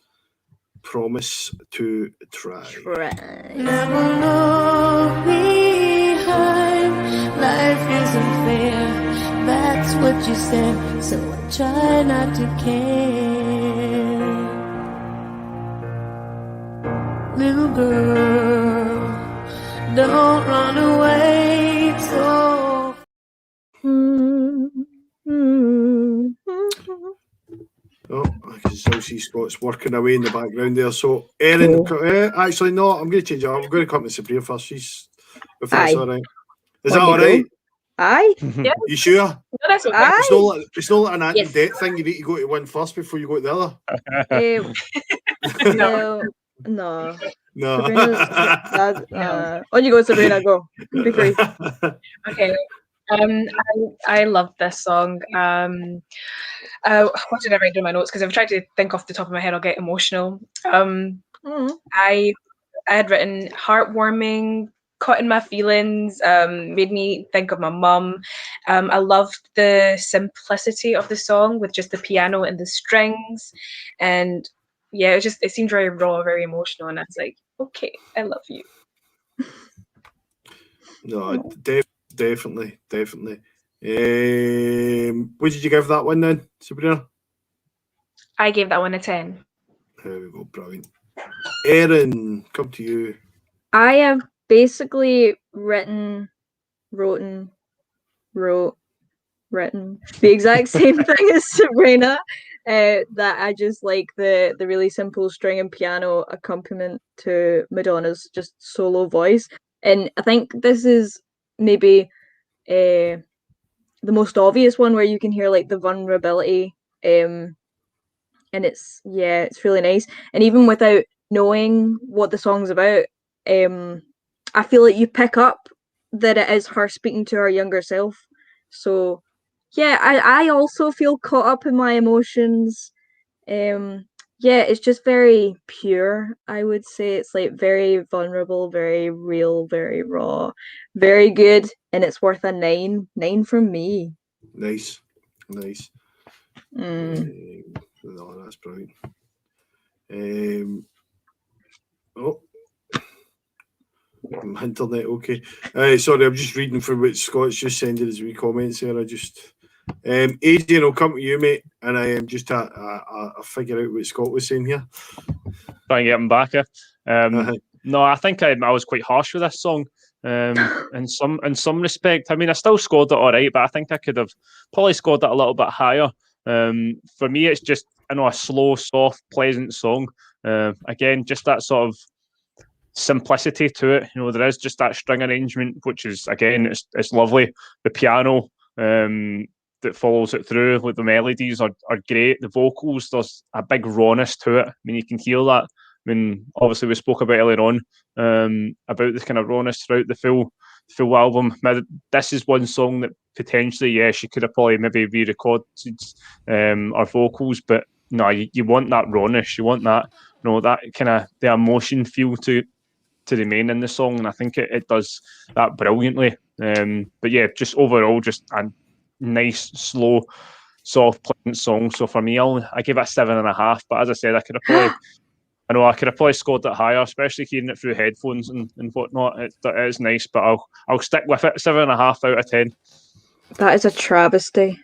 Promise to Try. Try. Never look behind. Life isn't fair. That's what you said. So I try not to care. Little girl, don't run away. So Oh, I can still see Scott's working away in the background there. So, Erin, actually, no, I'm going to change it up. I'm going to come to Sabrina first. If that's Aye. all right. Is On that you all go. right? Aye. You sure? No, that's okay. Aye. It's not like an anti Yes. debt thing. You need to go to one first before you go to the other. No. No. No. On you go, Sabrina. Go. Be free. Okay. I love this song. What did I write in my notes? Because I've tried to think off the top of my head. I'll get emotional. I had written heartwarming, caught in my feelings, made me think of my mum. I loved the simplicity of the song with just the piano and the strings, and yeah, it seemed very raw, very emotional, and I was like, okay, I love you. No, definitely. What did you give that one then, Sabrina? I gave that one a 10. There we go, brilliant. Erin, come to you. I have basically written the exact same thing as Sabrina. That I just like the really simple string and piano accompaniment to Madonna's just solo voice, and I think this is maybe the most obvious one where you can hear like the vulnerability, and it's really nice. And even without knowing what the song's about, I feel like you pick up that it is her speaking to her younger self. So yeah, I also feel caught up in my emotions. It's just very pure, I would say. It's like very vulnerable, very real, very raw, very good, and it's worth a 9 from me. Nice. No, that's brilliant. My internet okay. Sorry, I'm just reading from what Scott's just sending as wee comments here. I just Adrian, I'll come to you, mate, and I am just I figure out what Scott was saying here. Try and get him back here. No, I think I was quite harsh with this song. In some respect, I mean, I still scored it all right, but I think I could have probably scored it a little bit higher. For me, it's just a slow, soft, pleasant song. Again, just that sort of simplicity to it. There is just that string arrangement, which is again, it's lovely. The piano that follows it through with the melodies are great. The vocals, there's a big rawness to it. I mean, you can hear that. I mean, obviously we spoke about earlier on about the kind of rawness throughout the full album. This is one song that potentially, she could have probably maybe re-recorded our vocals, but no, you want that rawness. You want that, that kind of the emotion feel to remain in the song, and I think it does that brilliantly. But yeah, just overall, just a nice, slow, soft, pleasant song. So for me, I give it a 7.5. But as I said, I could have probably scored it higher, especially hearing it through headphones and whatnot. It is nice, but I'll stick with it. 7.5 out of 10. That is a travesty.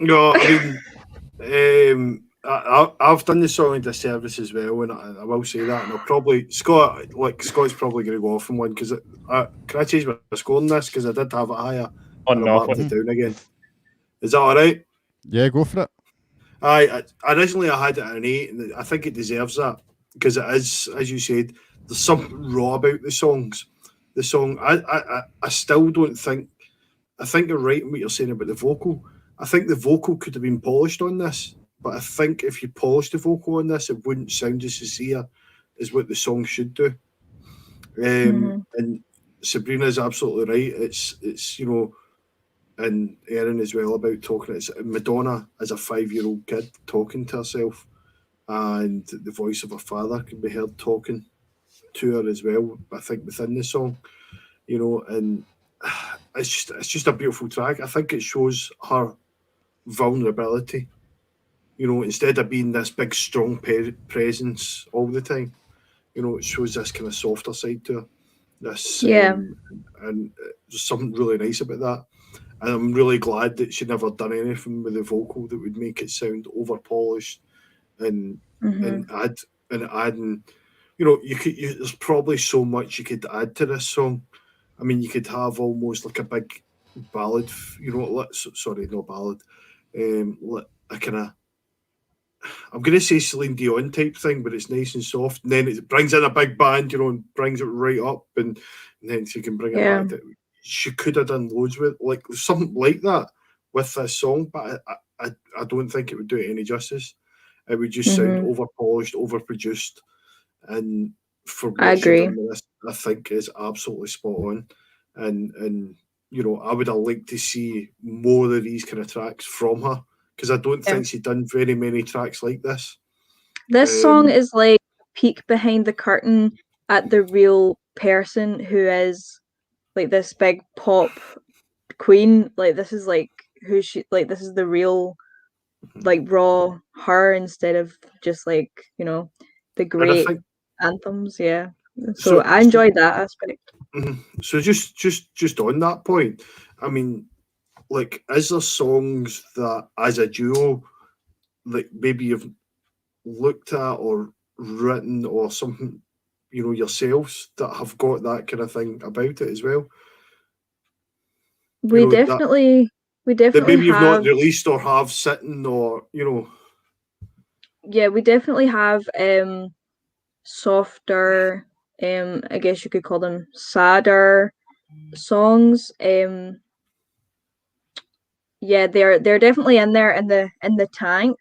No, I mean, I've done the song a disservice as well, and I will say that, and I'll probably Scott's probably going to go off on one because can I change my score on this because I did have it higher Oh and I no, marked it down again. Is that all right? Yeah, go for it. Originally I had it at an 8, and I think it deserves that because it is, as you said, there's something raw about the songs. The song, I still don't think. I think you're right in what you're saying about the vocal. I think the vocal could have been polished on this, but I think if you polished the vocal on this, it wouldn't sound as sincere as what the song should do. And Sabrina's absolutely right. It's and Erin as well about talking. It's Madonna as a 5-year-old kid talking to herself, and the voice of her father can be heard talking to her as well. I think within the song, and it's just a beautiful track. I think it shows her vulnerability. Instead of being this big strong presence all the time, it shows this kind of softer side to her. This Yeah. and there's something really nice about that. And I'm really glad that she never done anything with the vocal that would make it sound over polished and and adding. There's probably so much you could add to this song. I mean, you could have almost like a big ballad. Sorry, no ballad. A kind of, I'm going to say Celine Dion type thing, but it's nice and soft. And then it brings in a big band, and brings it right up, and then she can bring it Yeah. back. She could have done loads with like something like that with this song, but I don't think it would do it any justice. It would just sound over polished, over produced, and for I what she agree. done with this, I think is absolutely spot on. And I would have liked to see more of these kind of tracks from her because I don't Yeah. think she'd done very many tracks like this. This song Um, is like a peek behind the curtain at the real person who is like this big pop queen. Like this is like who she like this is the real like raw her instead of just like, the and I great think anthems, yeah. So so. I enjoyed that aspect. So just on that point, I mean, like, is there songs that as a duo, like maybe you've looked at or written or something, yourselves that have got that kind of thing about it as well? We That definitely we definitely maybe you've not have released or have sitting or yeah, we definitely have softer, I guess you could call them sadder songs. Yeah, they're definitely in there in the tank.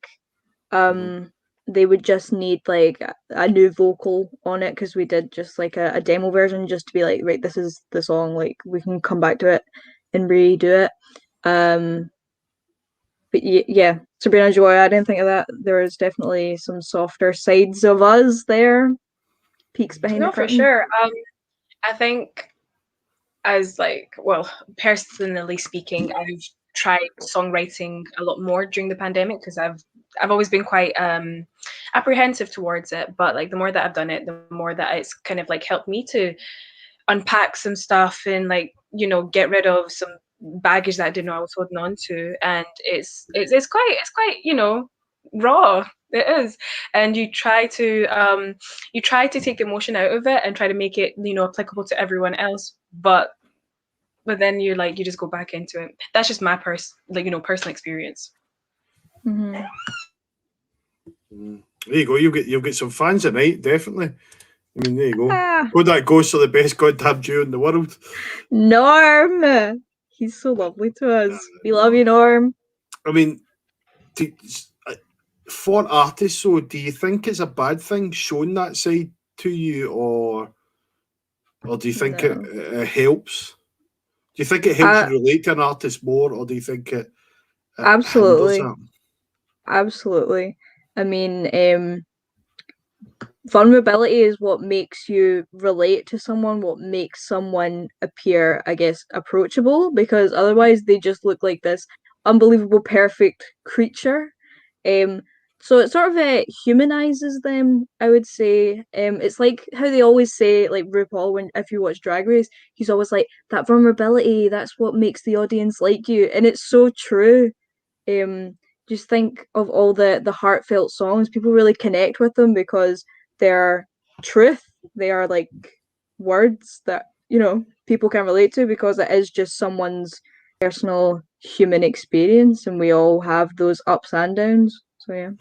They would just need like a new vocal on it because we did just like a demo version just to be like, right, this is the song, like we can come back to it and redo it. But yeah, Sabrina Joy, I didn't think of that. There is definitely some softer sides of us there, peeks behind the No, for curtain. sure. I think as like, well, personally speaking, I've tried songwriting a lot more during the pandemic because I've always been quite apprehensive towards it. But like the more that I've done it, the more that it's kind of like helped me to unpack some stuff and like get rid of some baggage that I didn't know I was holding on to. And it's quite raw. It is. And you try to take the emotion out of it and try to make it applicable to everyone else, but then you just go back into it. That's just my personal experience. Mm-hmm. there you go. You'll get some fans tonight, definitely. I mean, there you go. Ah, Kodak goes to the best goddamn duo in the world. Norm, he's so lovely to us. We love you, Norm. I mean, to, for artists, so do you think it's a bad thing showing that side to you, or do you think it, No. it helps? Do you think it helps you relate to an artist more, or do you think it hinders Absolutely. that? Absolutely. I mean, vulnerability is what makes you relate to someone, what makes someone appear, I guess, approachable, because otherwise they just look like this unbelievable perfect creature. Um, so it sort of humanizes them, I would say. It's like how they always say, like RuPaul, when if you watch Drag Race, he's always like that vulnerability. That's what makes the audience like you, and it's so true. Um, just think of all the heartfelt songs. People really connect with them because they're truth. They are like words that, people can relate to because it is just someone's personal human experience, and we all have those ups and downs. So yeah.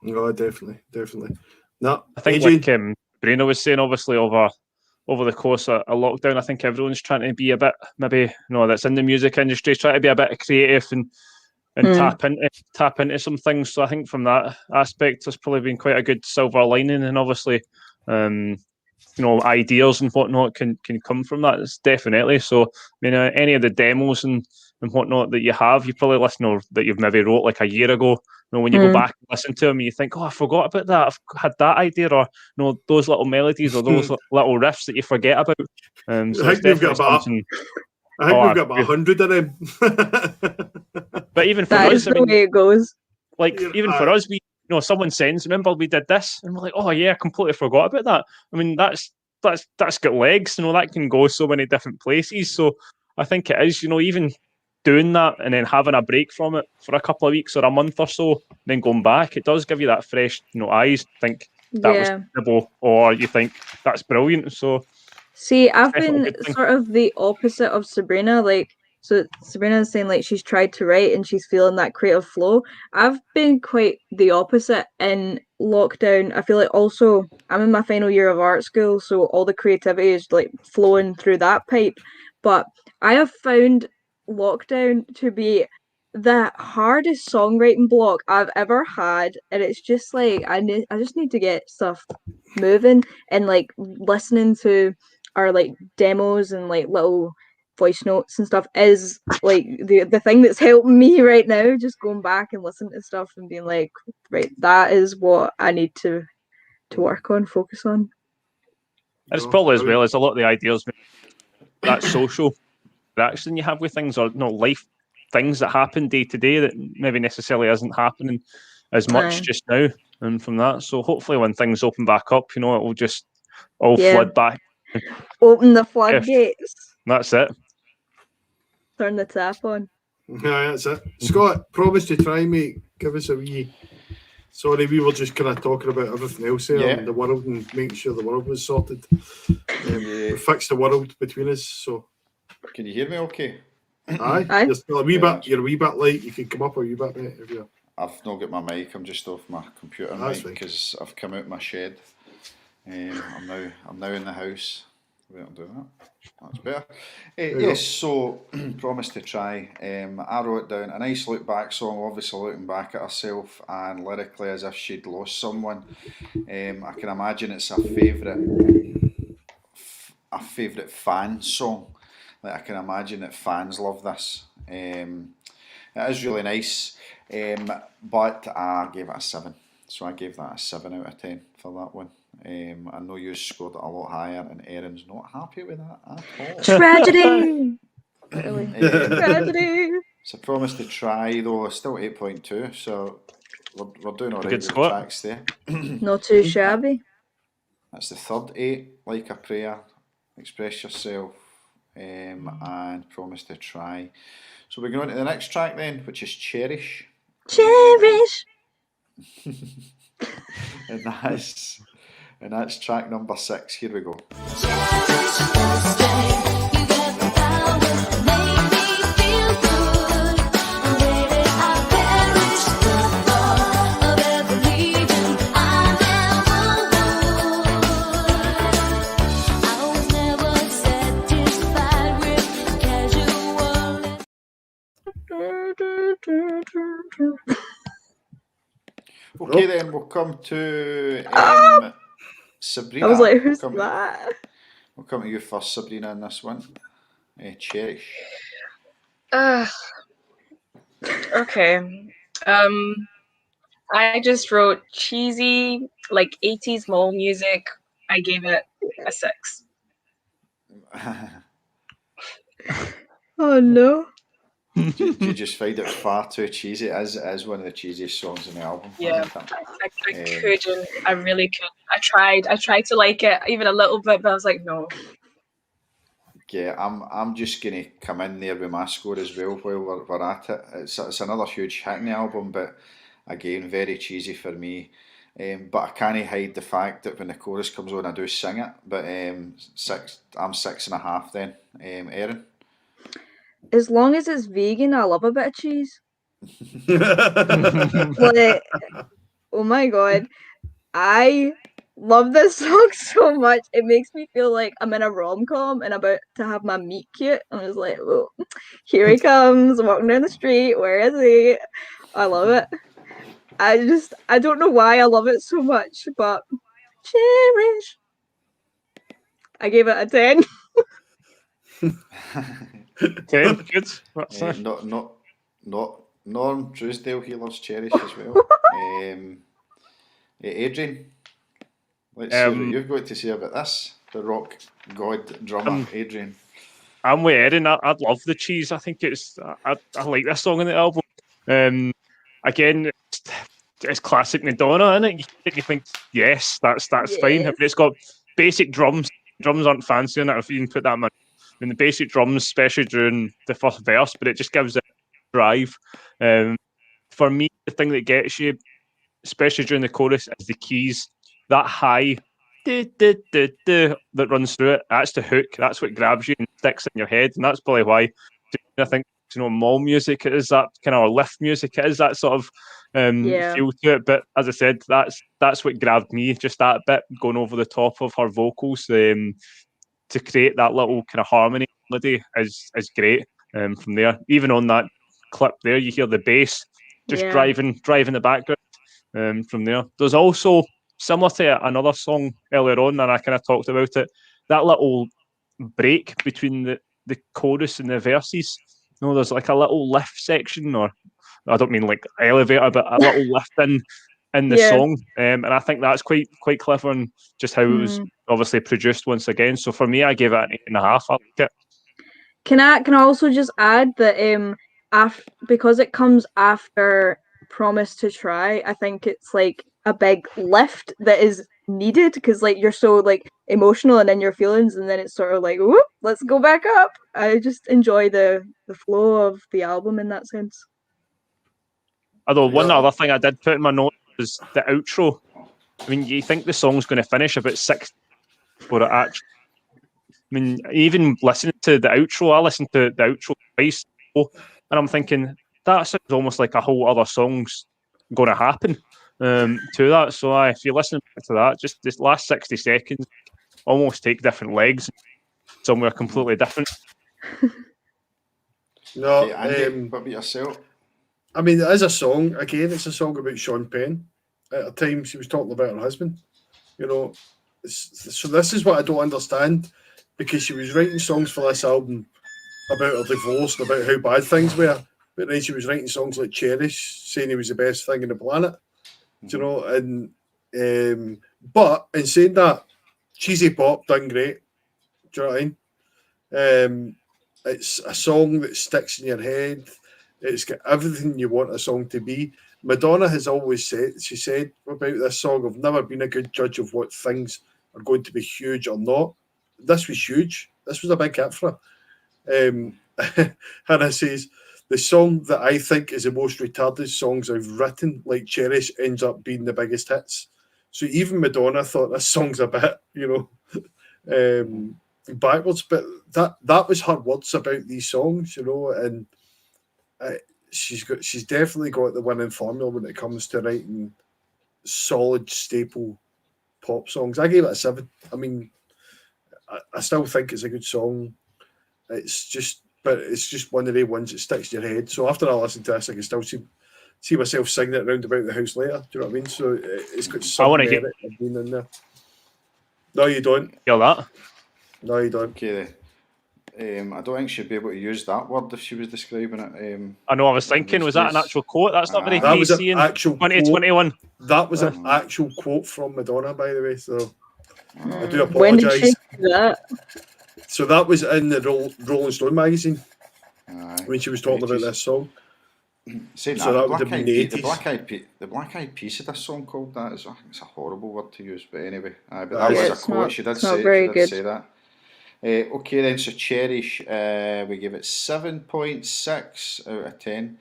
No, definitely. No, I think AJ. like Bruno was saying, obviously over the course of lockdown, I think everyone's trying to be a bit, maybe that's in the music industry, trying to be a bit creative and tap into some things. So I think from that aspect, there's probably been quite a good silver lining, and obviously, ideas and whatnot can come from that. It's definitely. So I mean, any of the demos and whatnot that you have, you probably listen or that you've maybe wrote like a year ago. When you go back and listen to them, you think, oh, I forgot about that. I've had that idea, or those little melodies or those little riffs that you forget about. So I it's think we've got definitely about. something. I think we've got about 100 of them. But even for That us, is the way it goes. like even for us, we someone sends, remember we did this, and we're like, oh yeah, I completely forgot about that. I mean, that's got legs, that can go so many different places. So I think it is, even doing that and then having a break from it for a couple of weeks or a month or so, then going back, it does give you that fresh, eyes. Think that was terrible, or you think that's brilliant. So see, I've definitely a been good thing. sort of the opposite of Sabrina. So Sabrina's saying like she's tried to write and she's feeling that creative flow. I've been quite the opposite in lockdown. I feel like also I'm in my final year of art school, so all the creativity is like flowing through that pipe. But I have found lockdown to be the hardest songwriting block I've ever had, and it's just like I just need to get stuff moving, and like listening to our like demos and like little voice notes and stuff is like the thing that's helping me right now, just going back and listening to stuff and being like, right, that is what I need to work on, focus on. It's probably as well as a lot of the ideas that social interaction you have with things, or life things that happen day to day that maybe necessarily isn't happening as much just now. And from that, so hopefully when things open back up, it will just all flood back. Open the floodgates. That's it. Turn the tap on. Yeah, that's it. Scott, promise to try, mate. Give us a wee. Sorry, we were just kind of talking about everything else here in the world and making sure the world was sorted. We fixed the world between us. So, can you hear me? Okay. Aye. You're still a wee bit. You're a wee bit late. You can come up a wee bit, mate. If you're. I've not got my mic. I'm just off my computer mic because I've come out my shed. I'm now in the house. Wait, I'll do that. That's better. Yes, so promise to try. I wrote down a nice look back song, obviously looking back at herself and lyrically as if she'd lost someone. I can imagine it's a favourite fan song. Like I can imagine that fans love this. It is really nice, but I gave it a 7. So I gave that a 7 out of 10 for that one. I know you scored it a lot higher, and Erin's not happy with that at all. Tragedy. Tragedy. So promise to try though. Still 8.2. So we're doing all right with the score. tracks there. Not too shabby. That's the third 8. Like a Prayer, Express Yourself, and Promise to Try. So we're going on to the next track then, which is Cherish. Cherish. and that's track number 6. Here we go. Okay, then we'll come to Sabrina. I was like, who's that? We'll come to you first, Sabrina, in this one. Cherish. Okay. I just wrote cheesy, like 80s mall music. I gave it a 6. Oh no. Do you just find it far too cheesy? It is one of the cheesiest songs in the album. Yeah, I couldn't. I really couldn't. I tried to like it even a little bit, but I was like, no. Yeah, I'm just gonna come in there with my score as well while we're at it. It's another huge hit in the album, but again, very cheesy for me. But I can't hide the fact that when the chorus comes on, I do sing it. But I'm 6.5 then. Erin. As long as it's vegan, I love a bit of cheese. Like, oh my god, I love this song so much. It makes me feel like I'm in a rom-com and about to have my meet cute. I'm just like, oh, here he comes, walking down the street. Where is he? I love it. I don't know why I love it so much, but cherish. I gave it a 10. 10, good. That's Not Norm Truesdale. He loves Cherish as well. Adrian, let's see what you've got to say about this. The rock god drummer, Adrian. I'm with Erin. I love the cheese. I think I like this song on the album. Again, it's classic Madonna, isn't it? You think, yes, that's fine. Yes. But it's got basic drums. Drums aren't fancy in it. If you can put that in, the basic drums, especially during the first verse, but it just gives it drive. For me, the thing that gets you, especially during the chorus, is the keys. That high that runs through it. That's the hook. That's what grabs you and sticks in your head, and that's probably why I think mall music it is that kind of lift music. It is that sort of feel to it. But as I said, that's what grabbed me. Just that bit going over the top of her vocals to create that little kind of harmony melody is great. From there, even on that clip there, you hear the bass just driving the background. From there, there's also similar to another song earlier on, and I kind of talked about it. That little break between the chorus and the verses. There's like a little lift section, or I don't mean like elevator, but a little lift in the song, and I think that's quite clever and just how it was obviously produced once again. So for me, I gave it an 8.5. I like it. Can I also just add that because it comes after Promise to Try, I think it's like a big lift that is needed because like you're so like emotional and in your feelings, and then it's sort of like, whoop, let's go back up. I just enjoy the flow of the album in that sense. Although one other thing I did put in my notes was the outro. I mean, you think the song's going to finish about 6 before it actually. I mean, even listening to the outro, I listened to the outro twice, and I'm thinking that sounds almost like a whole other song's going to happen to that. So if you're listening to that, just this last 60 seconds almost take different legs somewhere completely different. No, Okay, Andy, what about yourself? I mean, as a song, again, it's a song about Sean Penn. At a time, she was talking about her husband. So this is what I don't understand, because she was writing songs for this album about her divorce and about how bad things were, but then she was writing songs like Cherish, saying he was the best thing on the planet. And but in saying that, cheesy pop done great. Do you know what I mean? It's a song that sticks in your head. It's got everything you want a song to be. Madonna has always said, she said about this song, I've never been a good judge of what things are going to be huge or not. This was huge. This was a big hit for her. Hannah says, the song that I think is the most retarded songs I've written, like Cherish, ends up being the biggest hits. So even Madonna thought this song's a bit, backwards. But that was her words about these songs, and she's definitely got the winning formula when it comes to writing solid staple pop songs. I gave it a 7. I mean, I still think it's a good song. It's just one of the ones that sticks in your head. So after I listen to this, I can still see myself singing it around about the house later. Do you know what I mean? So it's got some merit of being in there. No, you don't. Hear that? No, you don't. Okay. I don't think she'd be able to use that word if she was describing it. I know. I was thinking, was that an actual quote? That's not very that was PC an actual 2021. That was an actual quote from Madonna, by the way. So I do When did she apologise. do that? So that was in the Rolling Stone magazine when she was talking about Right, this song. Saying So that would have Black been the Eyed Pe- 80s. the Black Eyed Peas had a song called that. It's a horrible word to use, but anyway. But Yeah, that was a it's quote. not- She did it's not say. very She did good. say that. Okay then, so Cherish, we give it 7.6 out of 10.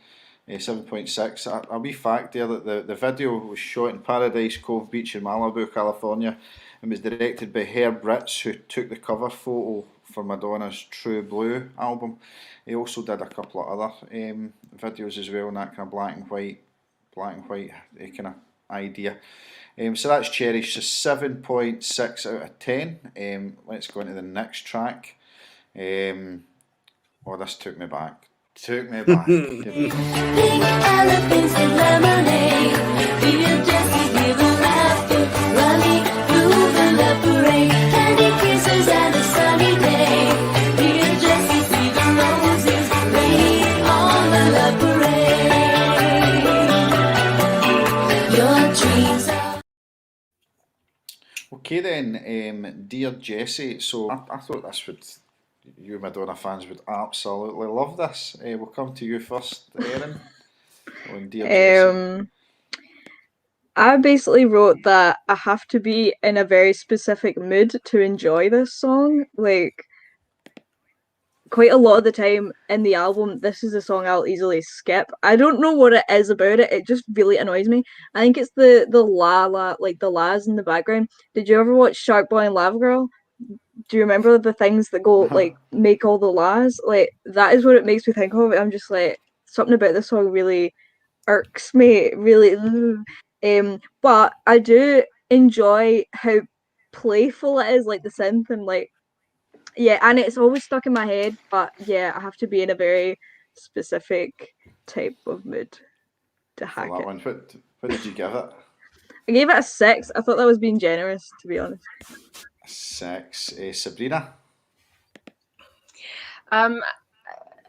7.6. A wee fact there that the video was shot in Paradise Cove Beach in Malibu, California, and was directed by Herb Ritz, who took the cover photo for Madonna's True Blue album. He also did a couple of other videos as well, in that kind of black and white kind of idea. So that's Cherish, so 7.6 out of 10. Let's go into the next track. Oh, this took me back. Here we go. Pink elephants and lemonade. Dear Jessie, give a laughter. Rummy, move in the parade. Candy kisses and a sunny day. Dear Jessie, see the roses raining on the love parade. Your dreams are. Okay then, Dear Jessie. So I thought this would, you Madonna fans would absolutely love this. We'll come to you first, Erin. On Dear Jessie. I basically wrote that I have to be in a very specific mood to enjoy this song. Like, quite a lot of the time in the album, this is a song I'll easily skip. I don't know what it is about it. It just really annoys me. I think it's the like the las in the background. Did you ever watch Shark Boy and Lava Girl? Do you remember the things that go like make all the las? Like that is what it makes me think of. I'm just like something about this song really irks me. Really, but I do enjoy how playful it is, like the synth and like yeah, and it's always stuck in my head. But yeah, I have to be in a very specific type of mood to For hack that it. one, what did you give it? I gave it a 6. I thought that was being generous, to be honest. 6. Sabrina?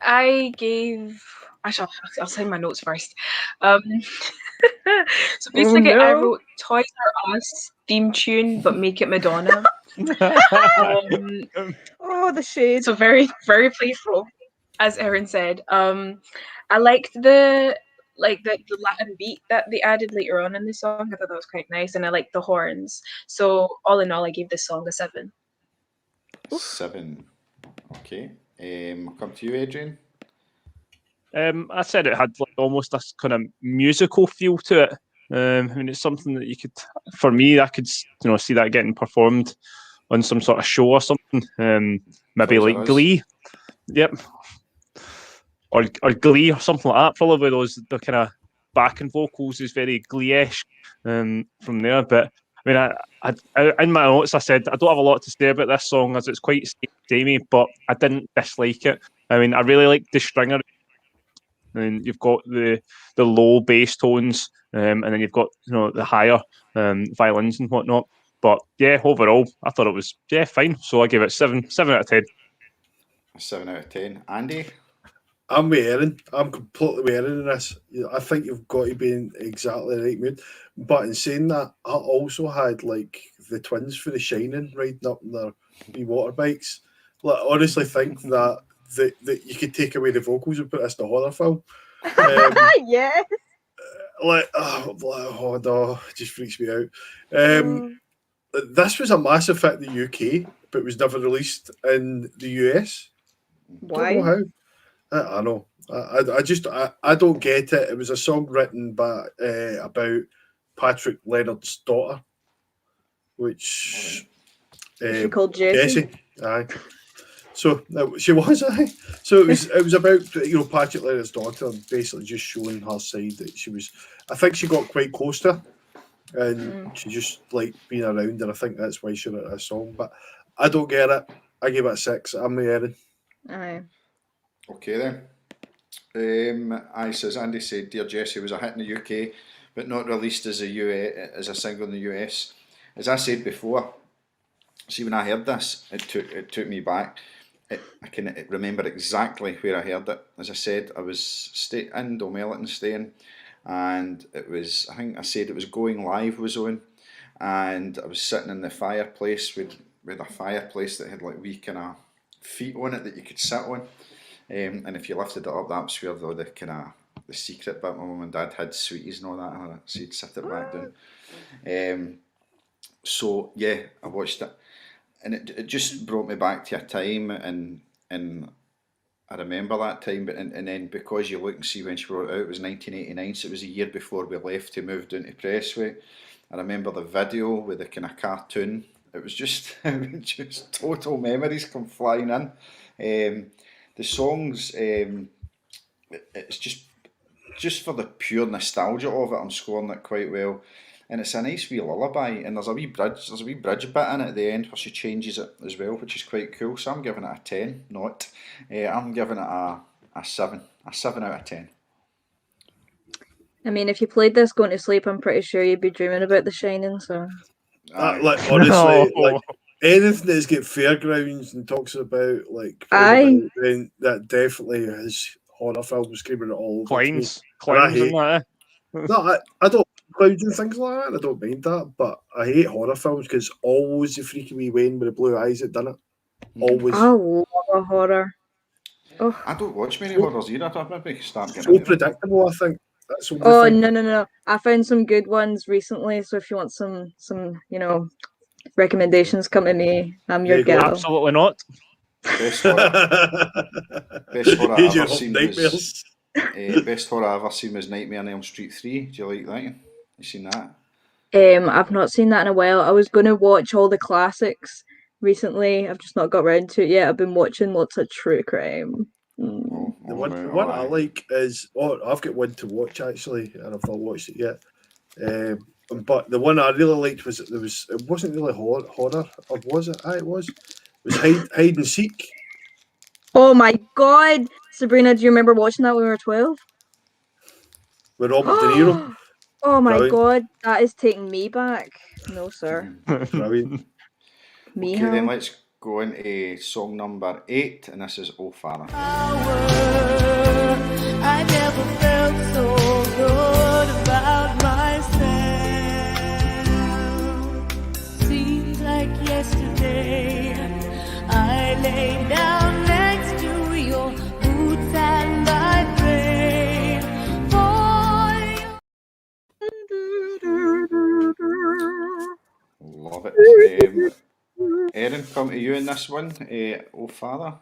I gave. Actually, I'll send my notes first. So basically, I no. wrote Toys R Us theme tune, but make it Madonna. Oh, the shade. So very, very playful, as Erin said. I liked the Latin beat that they added later on in the song. I thought that was quite nice, and I liked the horns. So all in all, I gave this song a 7. 7. Okay. I'll come to you, Adrian. I said it had like almost this kind of musical feel to it. I mean, it's something that you could, for me, I could see that getting performed on some sort of show or something. Maybe Toys like R Us. Glee. Yep. Or Glee or something like that. Probably the kind of backing vocals is very Glee-esque from there. But I mean, I in my notes I said I don't have a lot to say about this song as it's quite samey, but I didn't dislike it. I mean, I really like the stringer. And you've got the low bass tones, and then you've got the higher violins and whatnot. But yeah, overall, I thought it was fine. So I give it 7 out of 10. 7 out of 10. Andy? I'm with Erin. I'm completely with Erin in this. I think you've got to be in exactly the right mood. But in saying that, I also had like the twins for The Shining riding up in their wee water bikes. Like, I honestly think that you could take away the vocals and put this in a horror film. Yeah. Oh no, it just freaks me out. This was a massive hit in the UK, but was never released in the US. Why? Don't know how. I know. I don't get it. It was a song written by about Patrick Leonard's daughter, which She called Jessie. Aye. So she was, aye. So it was about Patrick Leonard's daughter, basically just showing her side that she was. I think she got quite close to her, and she just liked being around, and I think that's why she wrote that song. But I don't get it. I gave it a 6. I'm the Erin. Aye. Okay then. Says Andy said, Dear Jessie was a hit in the UK, but not released as a single in the US. As I said before, see when I heard this, it took me back. I can remember exactly where I heard it. As I said, I was in Dolmelliton staying, and it was, I think I said it was Going Live was on, and I was sitting in the fireplace with a fireplace that had like wee kind of feet on it that you could sit on. And if you lifted it up, that was where the secret bit. My mum and dad had sweeties and all that, so you'd sit it back down. So yeah, I watched it. and it just brought me back to a time, and I remember that time. But and then because you look and see when she brought it out, it was 1989, so it was a year before we left to move down to Pressway. I remember the video with the kind of cartoon. It was just it was just total memories come flying in. The songs, it's just for the pure nostalgia of it, I'm scoring it quite well. And it's a nice wee lullaby, and there's a wee bridge bit in it at the end where she changes it as well, which is quite cool. So I'm giving it a 10, not. I'm giving it a 7, a 7 out of 10. I mean, if you played this going to sleep, I'm pretty sure you'd be dreaming about The Shining. So Like honestly, No. like anything that's got fairgrounds and talks about like Aye. then that definitely is horror film screaming it all over to me. Clowns hate- and that. No, I don't clowns and things like that. I don't mind that, but I hate horror films because always the freaky wee Wayne with the blue eyes that done it. Always. I love a horror. Oh, I don't watch many horrors either. I maybe start getting So into them. predictable, I think. That's the oh only thing. no! I found some good ones recently. So if you want some recommendations, come to me. I'm There your you go. gal. Absolutely not. Best horror I've Here's your ever seen nightmares. was best horror I've ever seen was Nightmare on Elm Street 3. Do you like that? You seen that? I've not seen that in a while. I was going to watch all the classics recently. I've just not got around to it yet. I've been watching lots of true crime. Oh, The all one, about the it, one all I right. like is I've got one to watch actually, and I've not watched it yet. But the one I really liked was it wasn't really horror, or was it? Aye, it was. It was hide and seek Oh my God, Sabrina, do you remember watching that when we were 12? with Robert De Niro. Oh my Brilliant. God, that is taking me back. No, sir. Brilliant. Me, Okay, then how? let's go into song number 8, and this is Oh Father. I never felt so good about myself. Seems like yesterday I lay down next to your boots and I prayed for Love it. Erin, come to you in this one. Oh Father.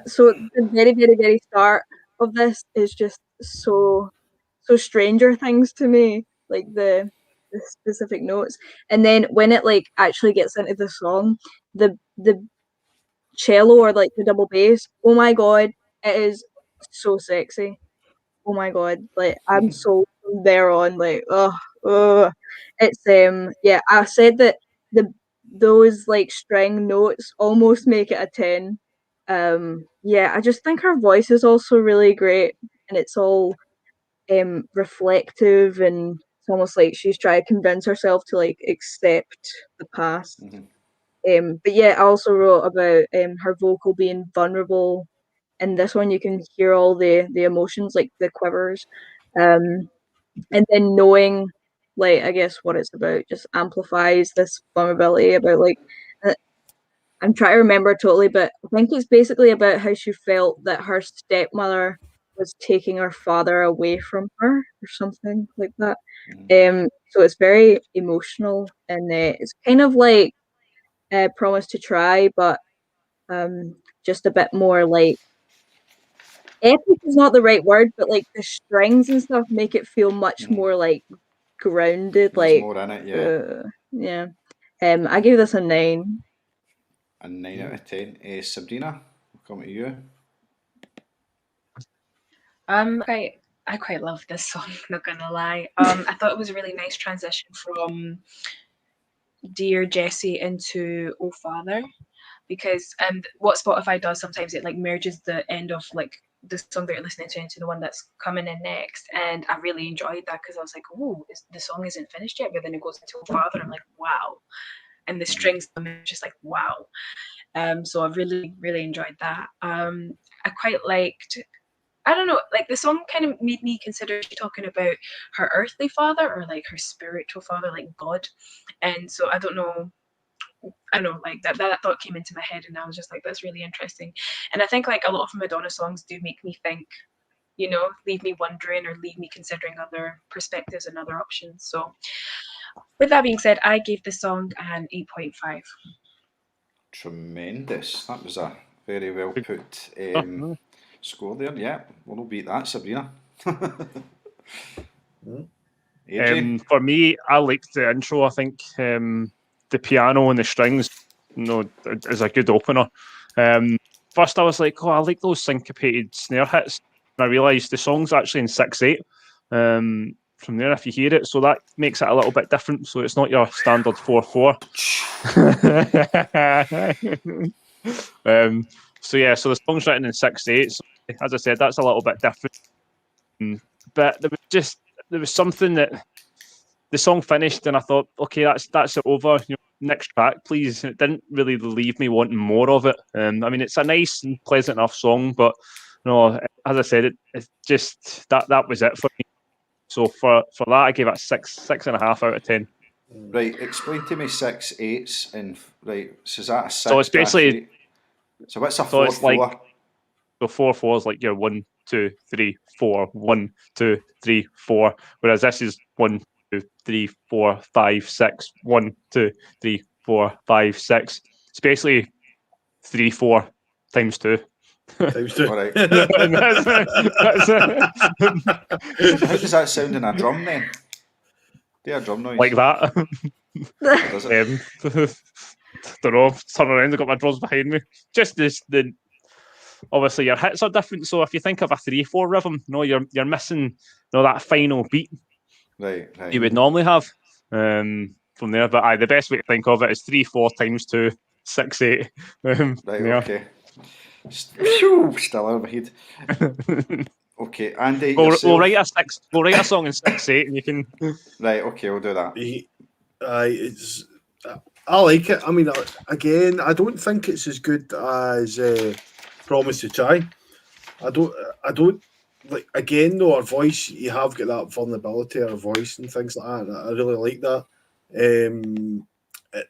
So the very, very, very start of this is just so Stranger Things to me, like the specific notes, and then when it like actually gets into the song, the cello or like the double bass, oh my God, it is so sexy. Oh my God, like I'm so from there on, like it's yeah. I said that those like string notes almost make it a 10. Yeah, I just think her voice is also really great, and it's all reflective, and it's almost like she's trying to convince herself to like accept the past. But yeah, I also wrote about her vocal being vulnerable. In this one, you can hear all the emotions, like the quivers, um, and then knowing, like I guess what it's about, just amplifies this vulnerability about like. I'm trying to remember totally, but I think it's basically about how she felt that her stepmother was taking her father away from her or something like that. So it's very emotional, and it's kind of like Promise to Try, but just a bit more like epic is not the right word, but like the strings and stuff make it feel much more like grounded. There's Like, more in it, yeah. yeah. I gave this a 9. A 9 out of 10. Sabrina, we'll come to you. I quite love this song, not gonna lie. I thought it was a really nice transition from Dear Jessie into Oh Father, because what Spotify does sometimes, it like merges the end of like the song that you're listening to into the one that's coming in next, and I really enjoyed that because I was like, oh, the song isn't finished yet, but then it goes into Oh Father. I'm like, wow, and the strings are just like wow. So I really really enjoyed that. I quite liked, I don't know, like the song kind of made me consider she talking about her earthly father or like her spiritual father, like God. And so I don't know, like that thought came into my head, and I was just like, that's really interesting. And I think like a lot of Madonna songs do make me think, leave me wondering or leave me considering other perspectives and other options. So With that being said, I gave the song an 8.5. Tremendous. That was a very well put Oh, score there. Yeah, we'll not beat that, Sabrina. Adrian? For me, I liked the intro. I think the piano and the strings, is a good opener. First, I was like, "Oh, I like those syncopated snare hits," and I realised the song's actually in 6/8. From there, if you hear it, so that makes it a little bit different. So it's not your standard 4/4. So yeah, so the song's written in 6/8. So as I said, that's a little bit different. But there was something that the song finished, and I thought, okay, that's it over. Next track, please. It didn't really leave me wanting more of it. I mean, it's a nice and pleasant enough song, but as I said, it's just that was it for me. So for that, I gave it 6.5 out of 10. Right, explain to me 6/8 and right. So is that a 6? So it's basically 8? So what's a so 4/4? it's like so 4/4 is like your 1, 2, 3, 4, 1, 2, 3, 4. Whereas this is 1, 2, 3, 4, 5, 6. 1, 2, 3, 4, 5, 6. It's basically 3, 4 times 2. Times 2. All right. That's So how does that sound in a drum then? Do a drum noise. like that. Does it? Don't know. Turn around. I got my drums behind me. Just the obviously your hits are different. So if you think of a 3/4 rhythm, you're missing that final beat Right. you would normally have from there. But the best way to think of it is 3/4 times 2, 6/8. Right. Yeah. Okay. Still out of my head. Okay, Andy, We'll yourself. write a 6. We'll write a song in 6/8, and you can. Right. Okay, we'll do that. I like it. I mean, again, I don't think it's as good as Promise to Try. I don't like. Again, though, her voice, you have got that vulnerability of her voice and things like that. And I really like that.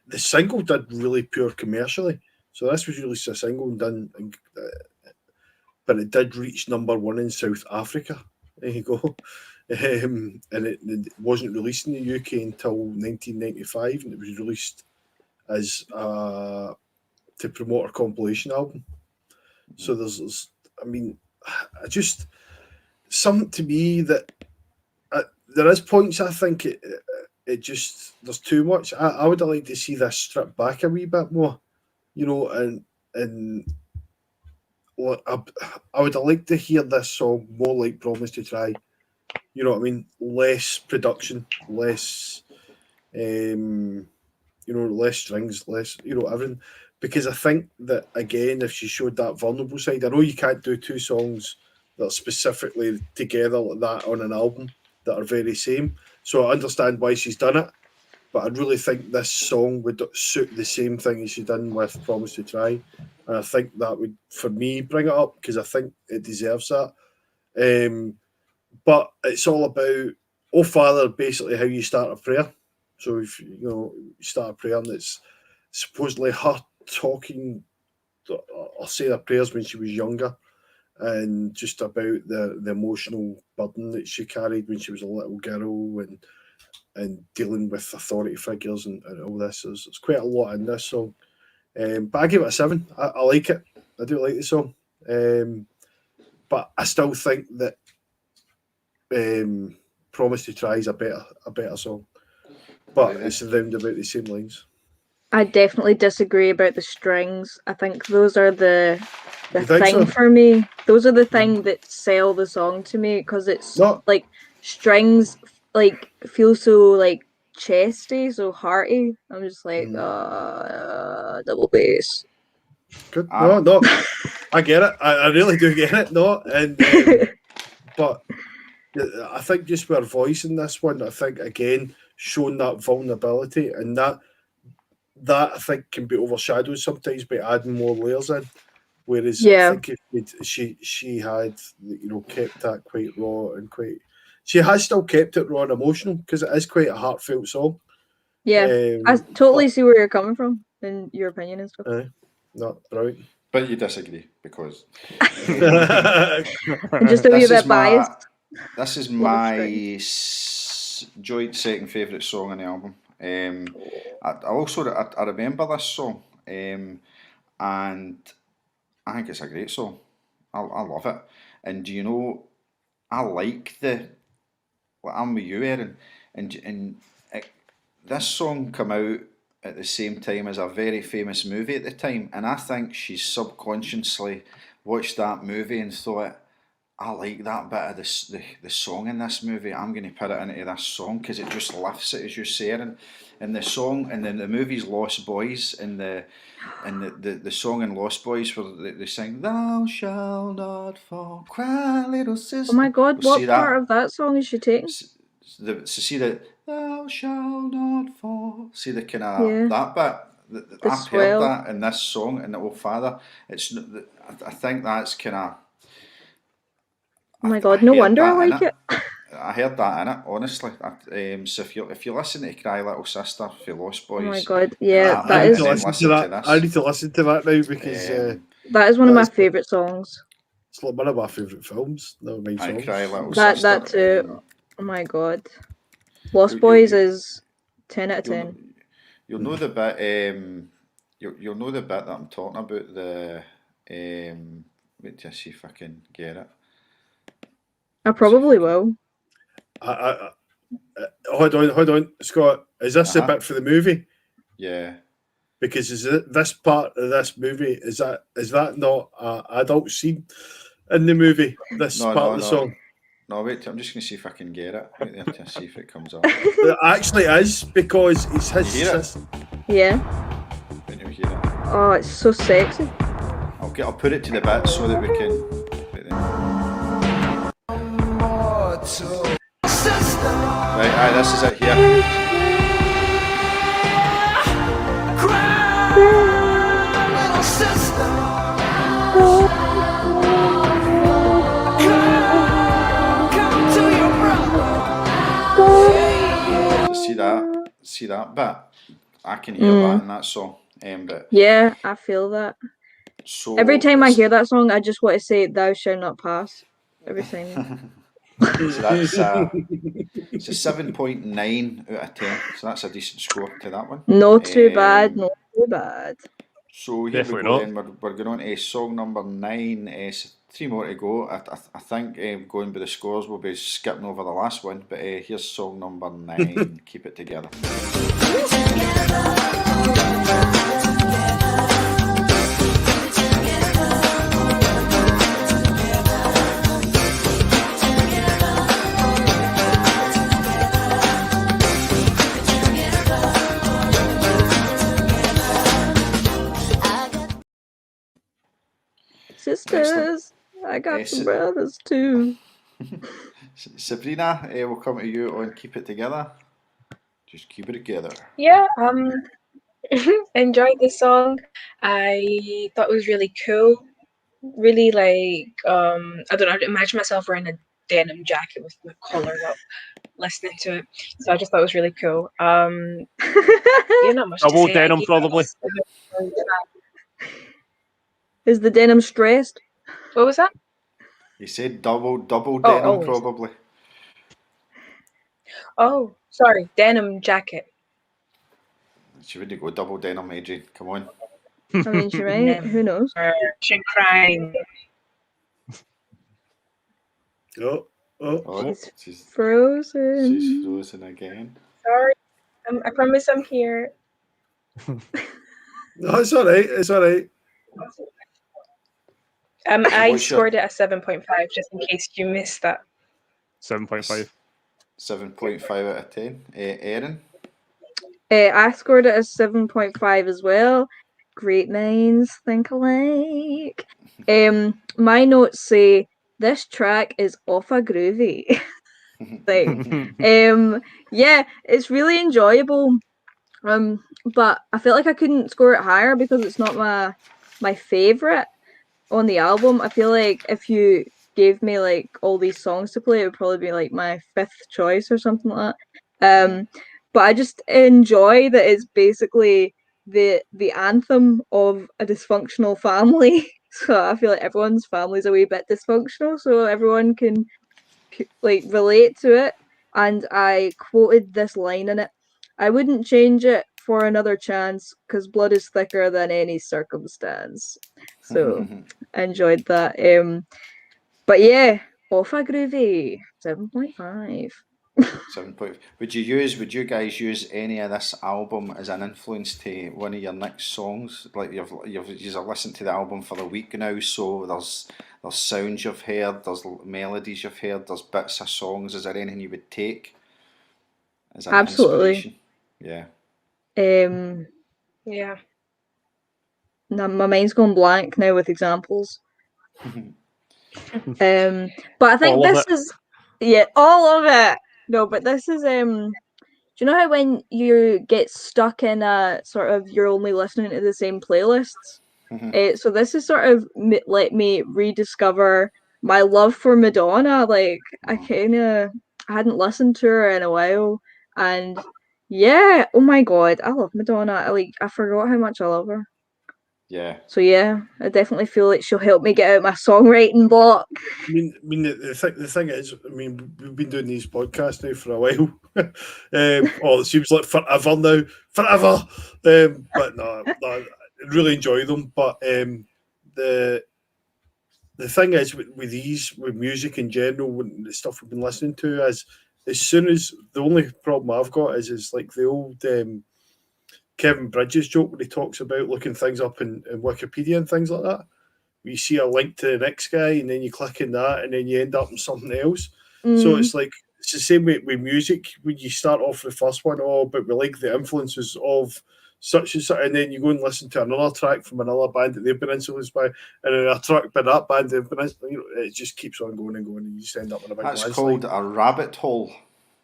The single did really poor commercially, so this was released as a single and done, but it did reach #1 in South Africa. There you go. And it wasn't released in the UK until 1995, and it was released as to promote a compilation album. So there's I mean, I just something to me that there is points. I think it just there's too much. I would have liked to see this stripped back a wee bit more, and I would have liked to hear this song more like Promise to Try. You know what I mean? Less production, less, less strings, less, everything. Because I think that, again, if she showed that vulnerable side, I know you can't do two songs that are specifically together like that on an album that are very same. So I understand why she's done it. But I really think this song would suit the same thing as she done with Promise to Try. And I think that would, for me, bring it up because I think it deserves that. But it's all about, oh Father, basically how you start a prayer. So if you start a prayer and it's supposedly her talking or saying her prayers when she was younger, and just about the emotional burden that she carried when she was a little girl and dealing with authority figures and all this. There's quite a lot in this song. But I give it a 7. I like it. I do like the song. But I still think that Promise to Try is a better song. But it's around about the same lines. I definitely disagree about the strings. I think those are the thing so? for me. Those are the thing that sell the song to me because it's like strings like feel so like chesty, so hearty. I'm just like double bass. Good. No, I get it. I really do get it. No, and but I think just with her voice in this one, I think again showing that vulnerability and that I think can be overshadowed sometimes by adding more layers in. Whereas I think she had kept that quite raw and quite. She has still kept it raw and emotional because it is quite a heartfelt song. Yeah, I totally see where you're coming from and your opinion and stuff. Not brilliant. But you disagree because I'm just a wee bit biased. This is my joint second favourite song on the album. I remember this song, and I think it's a great song. I love it. And do you know, I like I'm with you, Erin, and this song came out at the same time as a very famous movie at the time, and I think she subconsciously watched that movie and thought, I like that bit of the song in this movie. I'm going to put it into this song because it just lifts it, as you say, and the song, and then the movie's Lost Boys, and the song in Lost Boys where they sing "Thou shalt not fall, cry little sister." Oh my god, Well, what see part that? of that song is she taking? See the "Thou shalt not fall." See the kind of Yeah. that bit. The I've swell. heard that in this song in the Old Father. I think that's kind of. Oh my god, no heard wonder I that in like it. I heard that in it, honestly. So if you listen to Cry Little Sister for Lost Oh Boys, my god, yeah, I that need is to listen to that. this. I need to listen to that now because that is one of my that's- favourite songs. it's like one of my favourite films. Never mind I songs. Cry Little That Sister. too. Oh my god, Lost you- Boys you- is 10 out of You'll, 10. you'll know the bit. You'll know the bit that I'm talking about. Wait till I see if I can get it. I probably will. Hold on, Scott. Is this a Uh-huh. bit for the movie? Yeah. Because this part of this movie is that not an adult scene in the movie? This part of the song. No, wait. I'm just gonna see if I can get it. Wait there to see if it comes up. It actually is because it's his. You hear it? Yeah. When you hear it. Oh, it's so sexy. I'll put it to the bit so that we can. Wait there. Right, aye, this is it here. So see that bit. I can hear that in that song. But Yeah, I feel that. so Every time I it's- hear that song, I just want to say "Thou shalt not pass." Every time. So that's it's a 7.9 out of 10. So that's a decent score to that one. No too bad, no too bad. So here Definitely we go not. then. We're going on to song number 9. Three more to go. I think going by the scores we'll be skipping over the last one. But here's song number 9. Keep it together. Sisters, I got Yes. some brothers too. Sabrina, we'll come to you on Keep It Together. Just keep it together. Yeah, enjoyed this song. I thought it was really cool. Really I don't know, I'd imagine myself wearing a denim jacket with my collar up, listening to it. So I just thought it was really cool. Yeah, not much to Double say. denim, I gave it probably. a 7.5. Is the denim stressed? What was that? You said double Oh, denim, always. probably. Oh, sorry, denim jacket. She wouldn't go double denim, Adrian. Come on. I mean, she might. Who knows? She crying. Oh, Oh, she's Frozen. frozen again. Sorry, I promise I'm here. no, it's all right. It's all right. I What's your- scored it a 7.5 just in case you missed that. 7.5. 7.5 out of 10. Erin? I scored it as 7.5 as well. Great minds think alike. My notes say this track is off a groovy thing. Yeah, it's really enjoyable. But I feel like I couldn't score it higher because it's not my favorite on the album. I feel like if you gave me like all these songs to play, it would probably be like my 5th choice or something like that. But I just enjoy that it's basically the anthem of a dysfunctional family. So I feel like everyone's family's a wee bit dysfunctional, so everyone can like relate to it. and I quoted this line in it. I wouldn't change it for another chance, 'cause blood is thicker than any circumstance. So I enjoyed that. But yeah, Offa Groovy, 7.5. 7 point. Would you guys use any of this album as an influence to one of your next songs? Like you've listened to the album for a week now, so there's sounds you've heard, there's melodies you've heard, there's bits of songs. Is there anything you would take as an Absolutely. inspiration? Yeah. Yeah. Now my mind's gone blank now with examples. But I think All of this it. is all of it. No, but this is do you know how when you get stuck in a sort of you're only listening to the same playlists? So this is sort of let me rediscover my love for Madonna. Like I hadn't listened to her in a while, and yeah, oh my god, I love Madonna. I forgot how much I love her. Yeah. So yeah, I definitely feel like she'll help me get out my songwriting block. The thing is, we've been doing these podcasts now for a while. It seems like forever now, forever. But no, I really enjoy them. But the thing is with music in general, the stuff we've been listening to, as soon as the only problem I've got is like the old Kevin Bridges joke where he talks about looking things up in Wikipedia and things like that. You see a link to the next guy and then you click in that and then you end up in something else. So it's like it's the same with music. When you start off with the first one, but we like the influences of such and such, and then you go and listen to another track from another band that they've been influenced by, and then a track by that band they've been it just keeps on going and going, and you just end up in a big That's landslide. called a rabbit hole.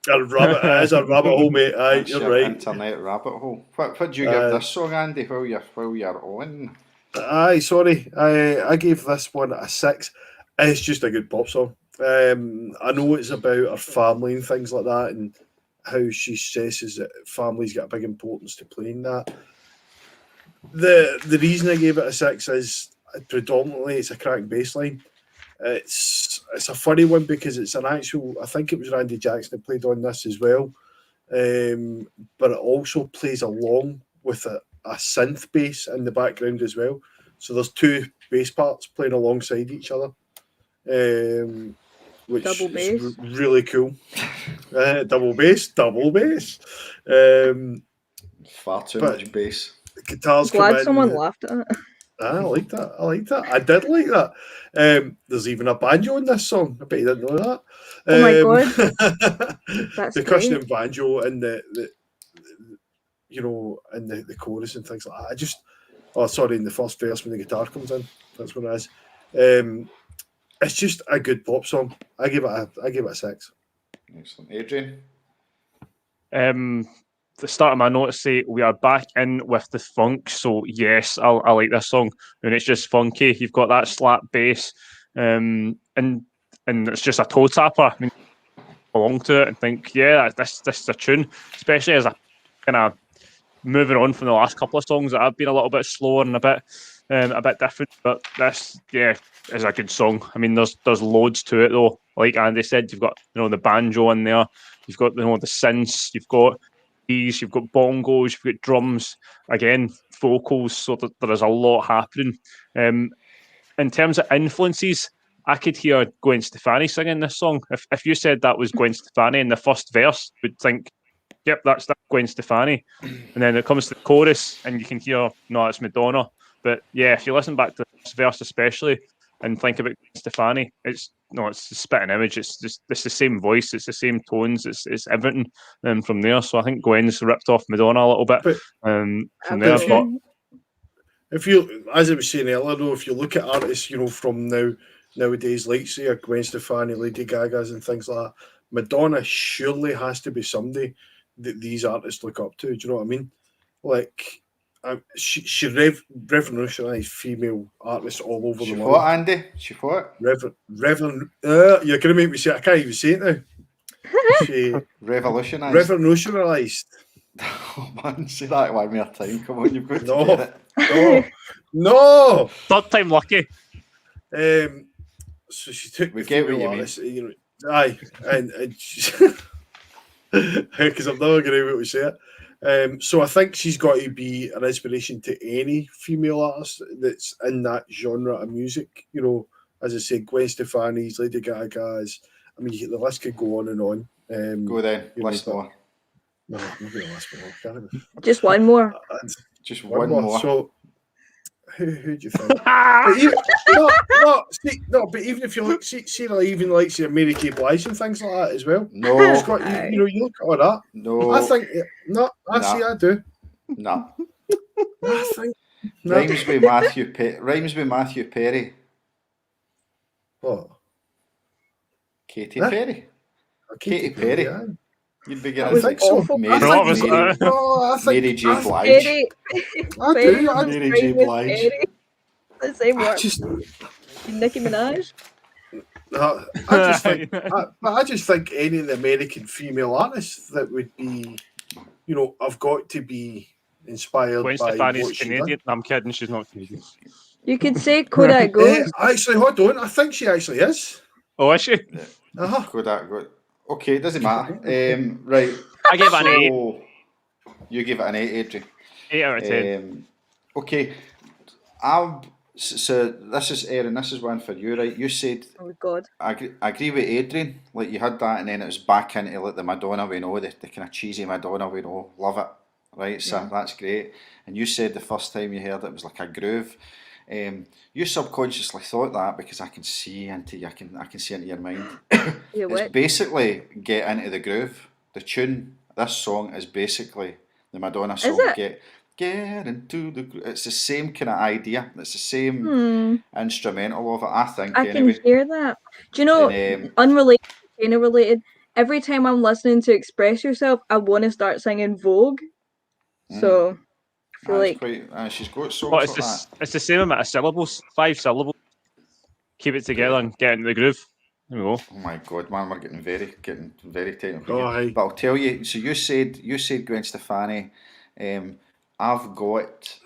It is a rabbit hole, mate. Aye, That's you're your right. internet rabbit hole. What do you give this song, Andy? While you're on. Aye, sorry. I gave this one a 6. It's just a good pop song. I know it's about her family and things like that, and how she stresses that family's got a big importance to playing that. The reason I gave it a 6 is predominantly it's a crack bass line. It's a funny one because it's an actual. I think it was Randy Jackson that played on this as well, but it also plays along with a synth bass in the background as well. So there's two bass parts playing alongside each other, which Double is bass. really cool. Double bass. Far too But- much bass. The guitars come Glad in. someone laughed at it. I like that. I did like that. There's even a banjo in this song. I bet you didn't know that. Oh my God. That's percussion great. and banjo and the and the chorus and things like that. In the first verse when the guitar comes in, that's what it is. It's just a good pop song. I give it a 6. Excellent. Adrian? The start of my notes say we are back in with the funk. So yes, I like this song, and it's just funky. You've got that slap bass, and it's just a toe tapper. I mean, along to it and think, yeah, this is a tune, especially as a kind of moving on from the last couple of songs that have been a little bit slower and a bit different. But this, is a good song. I mean, there's loads to it though. Like Andy said, you've got the banjo in there, you've got the synths, you've got keys, you've got bongos, you've got drums, again vocals. So there is a lot happening. In terms of influences, I could hear Gwen Stefani singing this song. If you said that was Gwen Stefani in the first verse, you'd think, yep, that's Gwen Stefani. And then it comes to the chorus and you can hear, no, it's Madonna. But yeah, if you listen back to this verse especially and think about Gwen Stefani, it's a spitting image. It's the same voice, it's the same tones, it's everything from there. So I think Gwen's ripped off Madonna a little bit from there. But if you, as I was saying earlier, though, if you look at artists, from nowadays, like say Gwen Stefani, Lady Gaga's, and things like that, Madonna surely has to be somebody that these artists look up to. Do you know what I mean? Like, she revolutionised female artists all over the world. What, Andy? She what? You're going to make me say it. I can't even say it now. She Revolutionised. Revolutionised. Oh man, say that one more time. Come on, you've got to get it. No. Third time lucky. So she took We get what you mean. artists, aye, and because I'm never going to be able to say it. So I think she's got to be an inspiration to any female artist that's in that genre of music. You know, as I said, Gwen Stefani's, Lady Gaga's. I mean, the list could go on and on. Go then, you know, list but- more. No, I'm not going to list more. Can't I? Just one more. Just One one more. more. So, who do you think? But even, but even if you look, see, like, even like say Mary J. Blige and things like that as well. No, It's got you know, you look at all that. no. I think no. I Nah. see. I do. Nah. I think no. Rhymes with Matthew Perry. What? Katy Huh? Perry. Katy Perry. yeah. You'd be That getting was think so. awful. Mary, No, it was, Mary, No, I think Mary J. I- Blige. Perry. I Perry do. was Mary great J. with Blige. Perry. The same I word. just, Nicki Minaj. I just think any of the American female artists that would be, you know, have got to be inspired Gwen by Stefani's what she Canadian. No, I'm kidding. She's not Canadian. You could say Kodak done. Ghost. Actually, hold on. I think she actually is. Oh, is she? Uh-huh. Kodak. Okay, it doesn't matter. Right. I gave it an 8. So, you give it an 8, Adrian. 8 out of 10. Okay. So this is Erin. This is one for you, right? You said Oh God. I agree with Adrian. Like you had that, and then it was back into like the Madonna we know, the kind of cheesy Madonna we know. Love it, right? So that's great. And you said the first time you heard it was like a groove. You subconsciously thought that because I can see into you. I can see into your mind. You It's what? basically get into the groove. The tune. This song is basically the Madonna song. it? Get into the groove. It's the same kind of idea. It's the same instrumental of it. I think. I can Anyway. hear that. Do you know, And, unrelated, kind of related, every time I'm listening to Express Yourself, I want to start singing Vogue. So, I feel That's like, quite. She's got songs But like that. it's the same amount of syllables. 5 syllables. Keep it together and get into the groove. There we go. Oh my god, man, we're getting very technical. Oh, here. aye. But I'll tell you. So you said Gwen Stefani. I've got.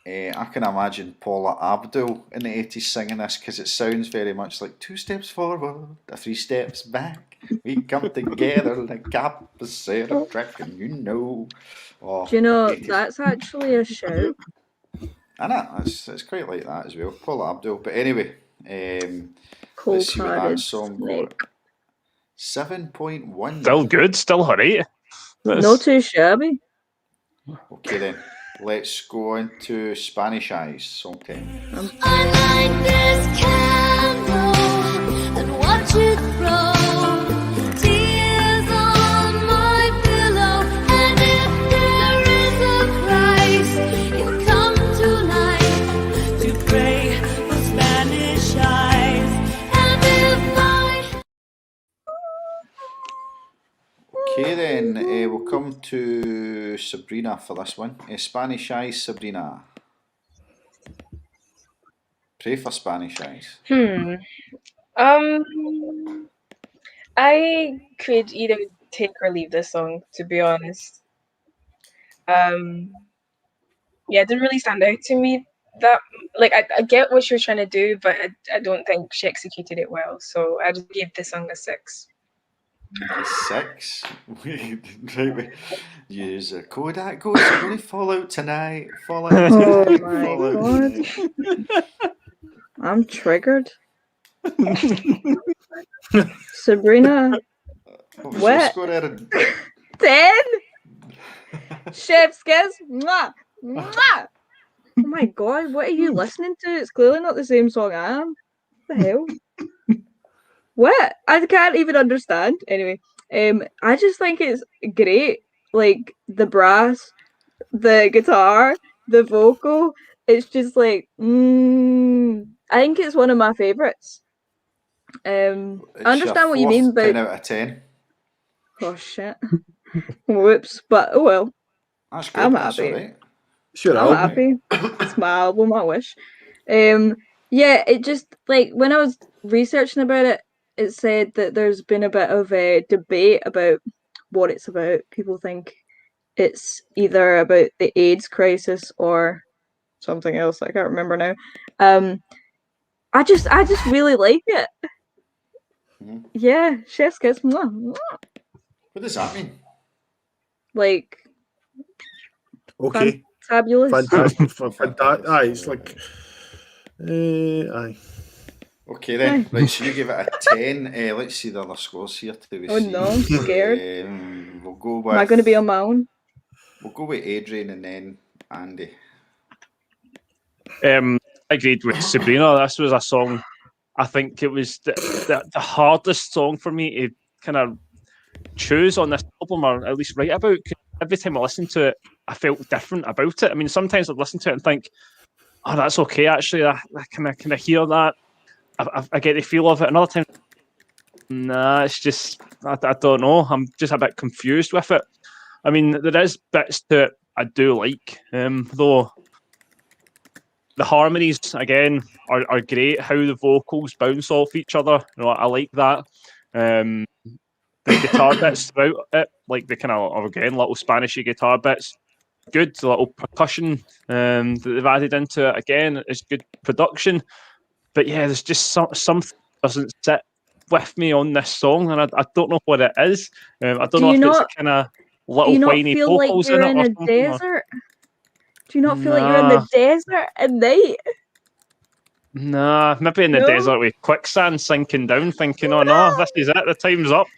I can imagine Paula Abdul in the 80s singing this because it sounds very much like 2 steps forward, 3 steps back. We come together like opposite attraction, you know. Oh, do you know, 80s. that's actually a shout. I know, it's quite like that as well. Paula Abdul. But anyway, let's see what that Cold-hearted song snake. got. 7.1. Still good. Still alright. Not too shabby. Okay then, let's go on to Spanish Eyes, song 10. I light this candle and watch it throw tears on my pillow. And if there is a Christ, he'll come tonight to pray for Spanish eyes. And if I Okay then, we'll come to Sabrina for this one. Spanish Eyes, Sabrina. Pray for Spanish Eyes. I could either take or leave this song, to be honest. Yeah, it didn't really stand out to me. That like I get what she was trying to do, but I don't think she executed it well. So I just gave this song a 6. 6. Use a Kodak goes really fall out tonight. Fall out Oh tonight. my Fall out God. tonight. I'm triggered. Sabrina, What was your What? score, Erin? 10? Chef's kiss? Mwah! Mwah! Oh my God, what are you listening to? It's clearly not the same song I am. What the hell? What? I can't even understand. Anyway, I just think it's great. Like the brass, the guitar, the vocal. It's just like, I think it's one of my favorites. I It's understand your what you fourth mean about. 10 out of 10. Oh shit. Whoops. But oh well. That's good. I'm That's happy. alright. Sure, I'm happy. It's my album, I wish. Yeah, it just like when I was researching about it, it said that there's been a bit of a debate about what it's about. People think it's either about the AIDS crisis or something else. I can't remember now. I just really like it. Mhm. Yeah, chef's kiss. Mwah, mwah. What does that mean? Like Okay. fabulous. Fantastic. Aye, it's like. Aye. Okay then, right, so you give it a 10. Let's see the other scores here till we Oh see. no, I'm scared. We'll go Am I with going to be on my own? we'll go with Adrian and then Andy. I agreed with Sabrina. This was a song. I think it was the hardest song for me to kind of choose on this album, or at least write about. 'Cause every time I listened to it, I felt different about it. I mean, sometimes I'd listen to it and think, "Oh, that's okay." Actually, I kind of hear that. I get the feel of it. Another time, nah, it's just I don't know. I'm just a bit confused with it. I mean, there is bits to it I do like, though. The harmonies again are great. How the vocals bounce off each other, I like that. The guitar bits throughout it, like the kind of again little Spanishy guitar bits, good. The little percussion that they've added into it again is good production. But yeah, there's just something doesn't sit with me on this song, and I don't know what it is. I don't know if it's the kind of Do little you not whiny feel like vocals you're in it in or a something. desert? Do you not feel like you're in the Nah. desert at night? Nah, maybe in the No? desert with quicksand sinking down, thinking, "Oh no, this is it. The time's up."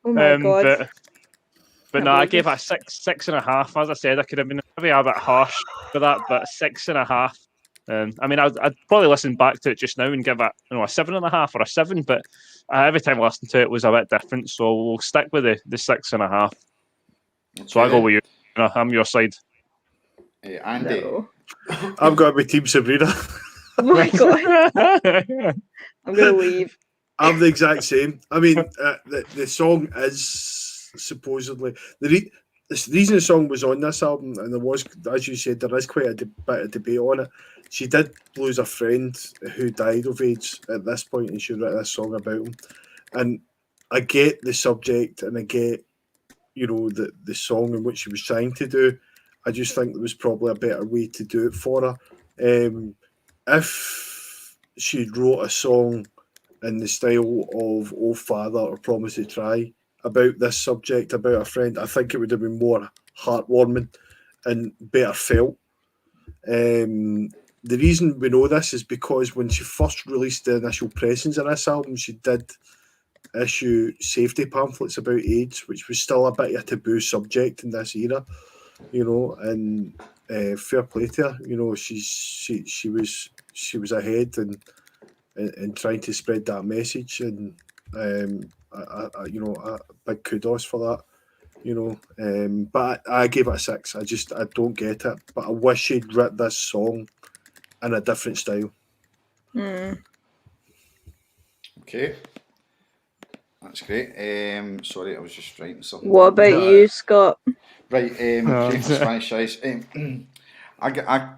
Oh my god. But Can't no, I believe gave it this. a 6.5. As I said, I could have been maybe a bit harsh for that, but 6.5. I mean, I'd probably listen back to it just now and give it, a 7.5 or a 7. But every time I listened to it was a bit different, so we'll stick with the 6.5. So I go with you. I'm your side. Andy. No. I've got to be Team Sabrina. Oh my god. I'm going to leave. I'm the exact same. I mean, the song is supposedly the reason the song was on this album, and there was, as you said, there is quite a bit of debate on it. She did lose a friend who died of AIDS at this point, and she wrote this song about him. And I get the subject, and I get, the song and what she was trying to do. I just think there was probably a better way to do it for her. If she wrote a song in the style of "Oh Father" or "Promise to Try" about this subject, about a friend, I think it would have been more heartwarming and better felt. The reason we know this is because when she first released the initial pressings of this album, she did issue safety pamphlets about AIDS, which was still a bit of a taboo subject in this era, and fair play to her. She was ahead and trying to spread that message, and a big kudos for that. But I gave it a 6. I don't get it, but I wish she'd written this song in a different style. Okay. That's great. Sorry, I was just writing something. What about you, Scott? Right, James Spanish Eyes. I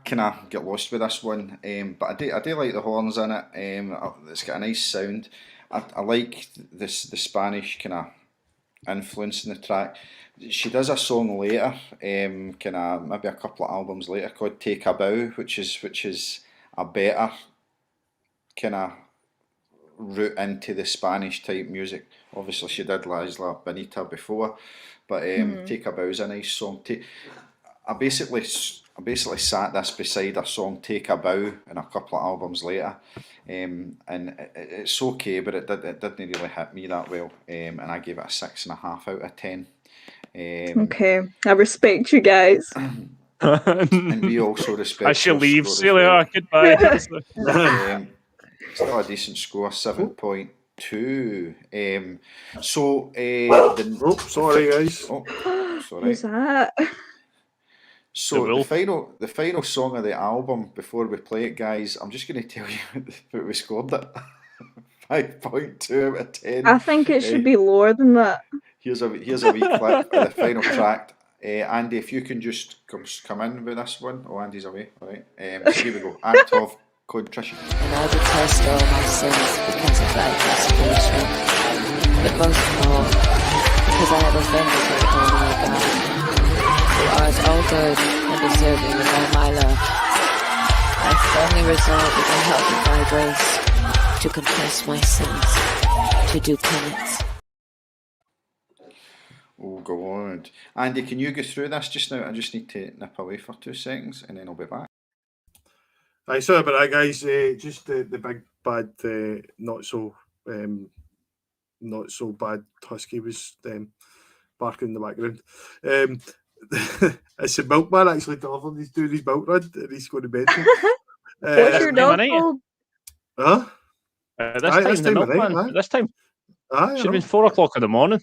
kind of get lost with this one, but I do like the horns in it. It's got a nice sound. I like the Spanish kind of influence in the track. She does a song later, kind of maybe a couple of albums later, called "Take a Bow," which is a better kind of route into the Spanish type music. Obviously, she did La Isla Bonita before, but "Take a Bow" is a nice song. I basically sat this beside a song "Take a Bow" and a couple of albums later, and it's okay, but it didn't really hit me that well, and I gave it a 6.5 out of 10. Okay, I respect you guys. And we also respect. I shall your leave. score See as you well. later. Goodbye. Still a decent score, 7.2. Sorry guys. Sorry. Who's that? So the final song of the album, before we play it, guys, I'm just going to tell you what we scored it. 5.2 out of 10. I think it should be lower than that. Here's a wee clip of the final track. Andy, if you can just come in with this one. Oh, Andy's away. All right. So here we go. Act of contrition. And I detest all my sins because of thy desperation. But most of all, because I have offended the holy God, who art all good and deserving of all my love. I firmly resolve with the help of thy grace to confess my sins, to do penance. Oh God. Andy, can you go through this just now? I just need to nip away for 2 seconds and then I'll be back. Aye, sorry about that, guys. Just the big bad, not so bad husky was barking in the background. It's the milkman actually delivering. He's doing his milk run and he's going to mental. What's your time of dog night? called? Huh? At this Aye, time, this the time of night, milkman. aye. At this time, Aye, should have been 4 o'clock in the morning.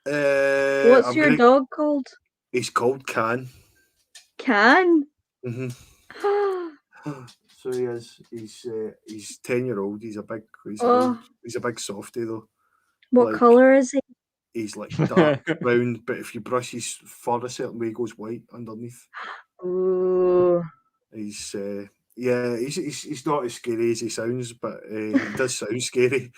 What's your dog called? He's called Can. Can? hmm So he is. He's 10-year-old. He's a big. Oh. He's a big softie though. What Like, colour is he? He's like dark brown, but if you brush his fur a certain way, he goes white underneath. Ooh. He's he's not as scary as he sounds, but he does sound scary.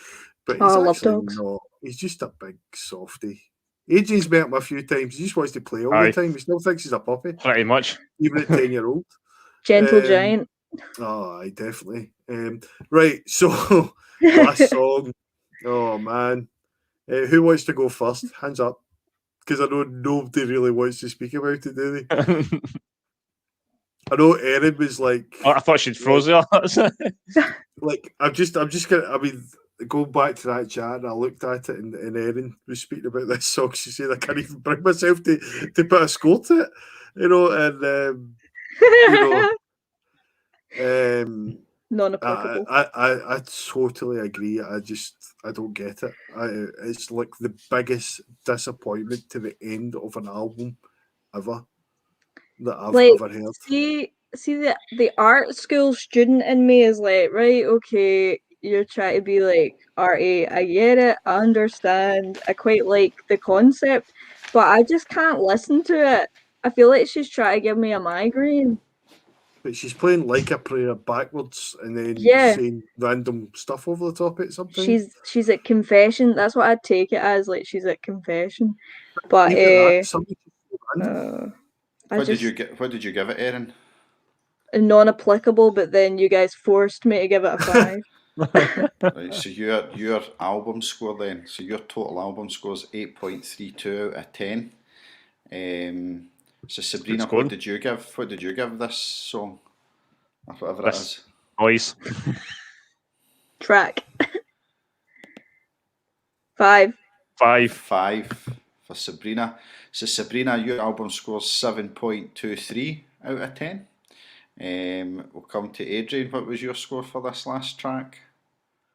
But he's Oh, I love actually dogs. not. He's just a big softie. Adrian's met him a few times. He just wants to play all Aye. the time. He still thinks he's a puppy, Pretty much. even at 10-year-old. Gentle giant. Oh, aye, definitely. Right, so last song. Oh man, who wants to go first? Hands up, because I know nobody really wants to speak about it, do they? I know Erin was like, Oh, I thought she'd froze her. like I'm just gonna. I mean, going back to that chat, and I looked at it, and Erin was speaking about this song. She said, "I can't even bring myself to put a score to it," and Non-applicable. I totally agree. I don't get it. It's like the biggest disappointment to the end of an album ever that I've ever heard. See the art school student in me is like, right, okay, you're trying to be like arty. I get it. I understand. I quite like the concept, but I just can't listen to it. I feel like she's trying to give me a migraine. But she's playing Like a Prayer backwards and then Yeah. saying random stuff over the top of it sometimes. She's at confession. That's what I'd take it as. Like she's at confession. But Even that, something so random. I What just did you give it, Erin? non-applicable. But then you guys forced me to give it a 5. Right, so your album score then, so your total album score is 8.32 out of 10. So Sabrina, score. what did you give this song? Or whatever it This is. noise. Track. 5. 5. 5 for Sabrina. So Sabrina, your album score's 7.23 out of 10. We'll come to Adrian. What was your score for this last track?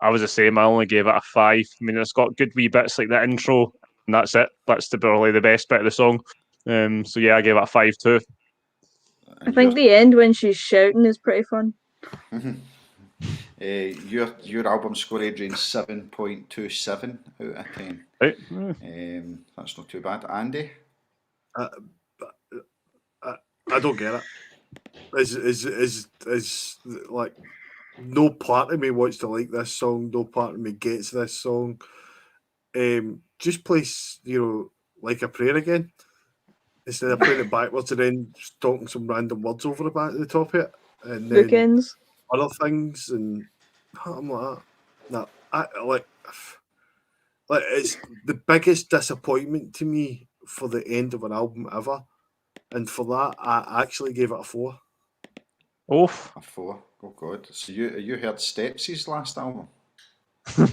I was the same. I only gave it a 5. I mean, it's got good wee bits like the intro, and that's it. That's probably the best bit of the song. So yeah, I gave it a 5 too. I think the end when she's shouting is pretty fun. Your album score, Adrian, 7.27 out of 10. Right. That's not too bad. Andy? I don't get it. Is like no part of me wants to like this song. No part of me gets this song. Just play Like a Prayer again instead of playing it backwards and then just talking some random words over the top of it, and then Bookends. other things, and I'm like, no, I like it's the biggest disappointment to me for the end of an album ever, and for that I actually gave it a 4. Oof. A 4. Oh God. So you heard Steps' last album? No.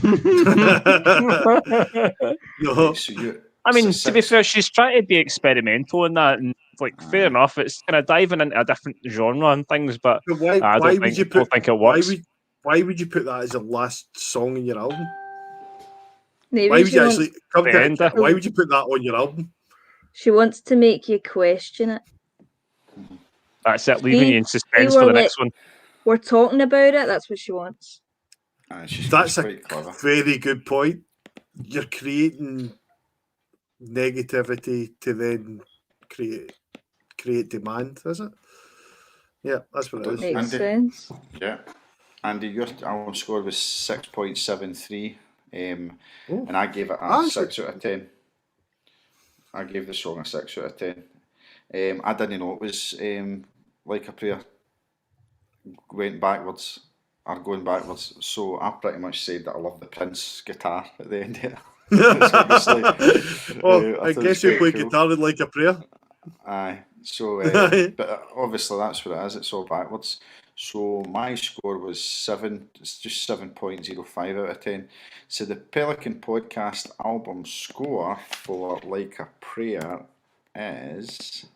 Right, so you. I mean, so to be 6 fair, she's trying to be experimental in that, and like, fair enough. It's kind of diving into a different genre and things, but I don't think it works. Why would you put that as the last song in your album? Maybe Why would she you wants, actually come The to end. it? Why would you put that on your album? she wants to make you question it. That's it, leaving See- you in suspense see, for we're the next one. We're talking about it. That's what she wants. That's a quite clever. very good point. You're creating negativity to then create demand, is it? Yeah, that's what it is. Makes Andy? sense. Yeah. Andy, your album score was 6.73, and I gave it a 6 out of 10. I gave the song a 6 out of 10. I didn't know it was Like a Prayer went backwards or going backwards, so I pretty much said that I love the Prince guitar at the end of it. It's gonna be slight. Oh, I thought guess it you was play quite cool. guitar in like a prayer. Aye. So, Aye. but obviously that's what it is. It's all backwards. So my score was 7. It's just 7.05 out of 10. So the Pelikan podcast album score for Like a Prayer is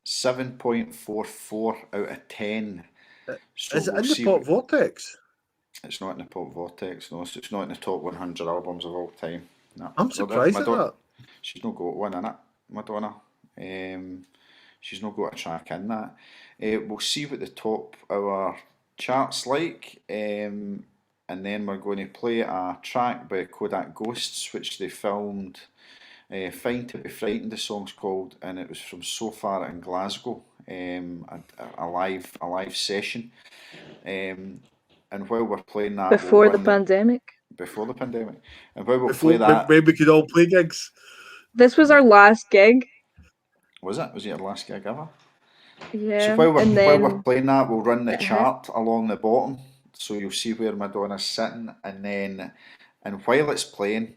7.44 out of 10. So Is it we'll in the see. pop vortex? It's not in the pop vortex. No, so it's not in the top 100 albums of all time. No. I'm surprised at that. She's not got one in it, Madonna. She's not got a track in that. We'll see what the top of our charts like, and then we're going to play a track by KODAK Ghosts, which they filmed. Fine to Be Frightened, the song's called, and it was from So Far in Glasgow, a live session. And while we're playing that, Before the pandemic. before the pandemic, and while we'll Before play that, when we could all play gigs. This was our last gig. was it your last gig ever? Yeah. So while and we're then playing that, we'll run the Uh-huh. chart along the bottom, so you'll see where Madonna's sitting, and while it's playing,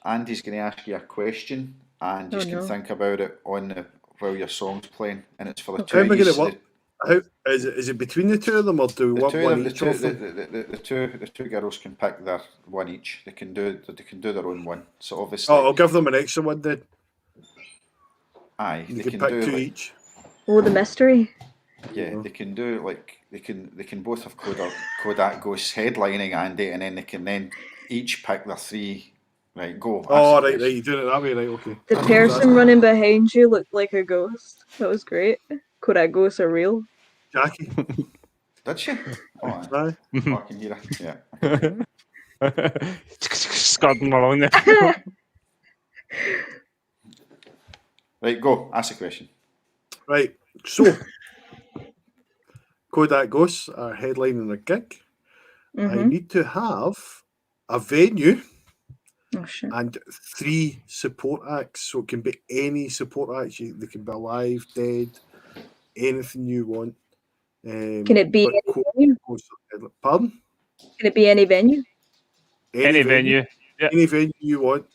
Andy's going to ask you a question, and you Oh, can no. think about it while your song's playing, and it's for the How two am I of you. going to work? How is it between the two of them, or do we The want two one of them, each of them? the two girls can pick their one each. They can do their own one. So obviously, Oh, I'll give them an extra one then. aye, You they can can pick do two like, each. Oh, the mystery. yeah, they can do like they can both have Kodak Ghosts headlining Andy, and then they can each pick their three. Right, go. Oh, ask the right, question. you're doing it that way, right? Okay. The person running behind you looked like a ghost. That was great. KODAK ghosts are real. Jackie. Did she? Oh, aye. Aye. Oh, I can hear her. Yeah. Scudding along there. Right, go. Ask the question. Right. So, KODAK Ghosts are headlining a gig. I Mm-hmm. need to have a venue Oh shit. and 3 support acts. So it can be any support acts. They can be alive, dead, anything you want. Can it be but any venue? Pardon? Can it be any venue? Any venue. Yeah. Any venue you want.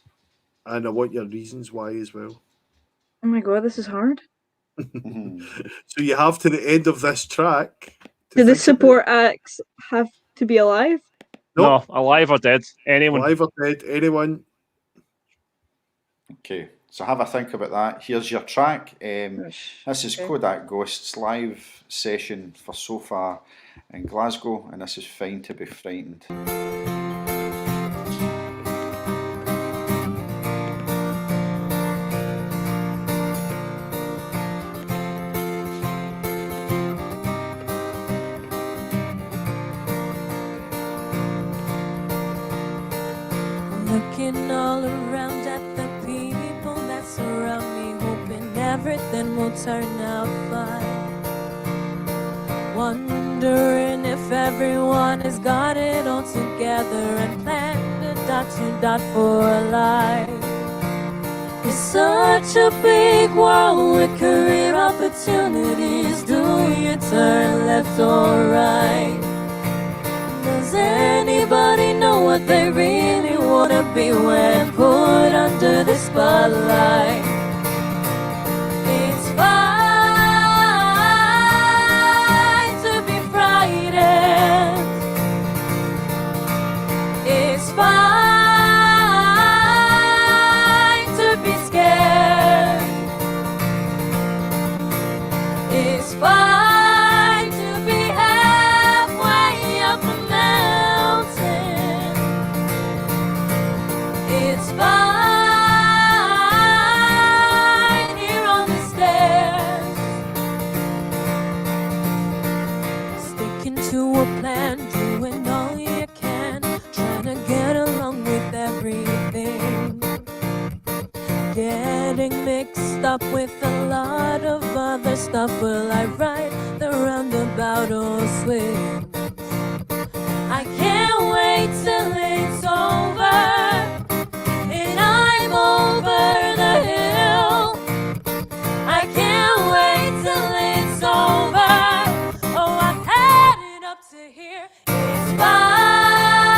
And I want your reasons why as well. Oh my god, this is hard. So you have to the end of this track. to Do the think about support acts have to be alive? Nope. No, alive or dead. Anyone. Alive or dead, anyone. Okay, so have a think about that. Here's your track. Oh, This is okay. KODAK Ghosts live session for So Far in Glasgow, and this is Fine to Be Frightened. Looking all around at the people that surround me, hoping everything will turn out fine. Wondering if everyone has got it all together and planned a dot to dot for a life. It's such a big world with career opportunities. Do you turn left or right? Does anybody know what they really wanna be when put under the spotlight? It's fine to be frightened. It's fine to be scared. It's fine to be halfway up the mountain. It's fine here on the stairs. Sticking to a plan, doing all you can, trying to get along with everything. Getting mixed up with a lot of other stuff. Will I ride the roundabout or swing? I can't wait till it's over and I'm over the hill. I can't wait till it's over. Oh, I've had it up to here. It's fine.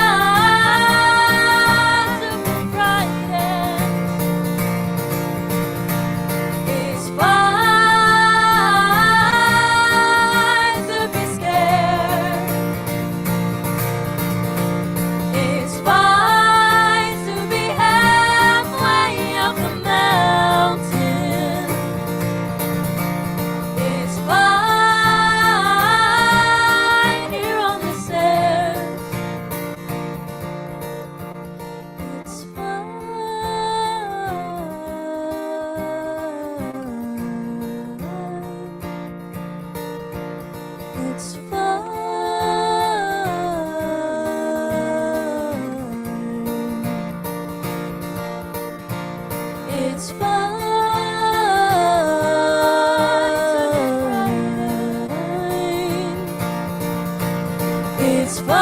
It's fine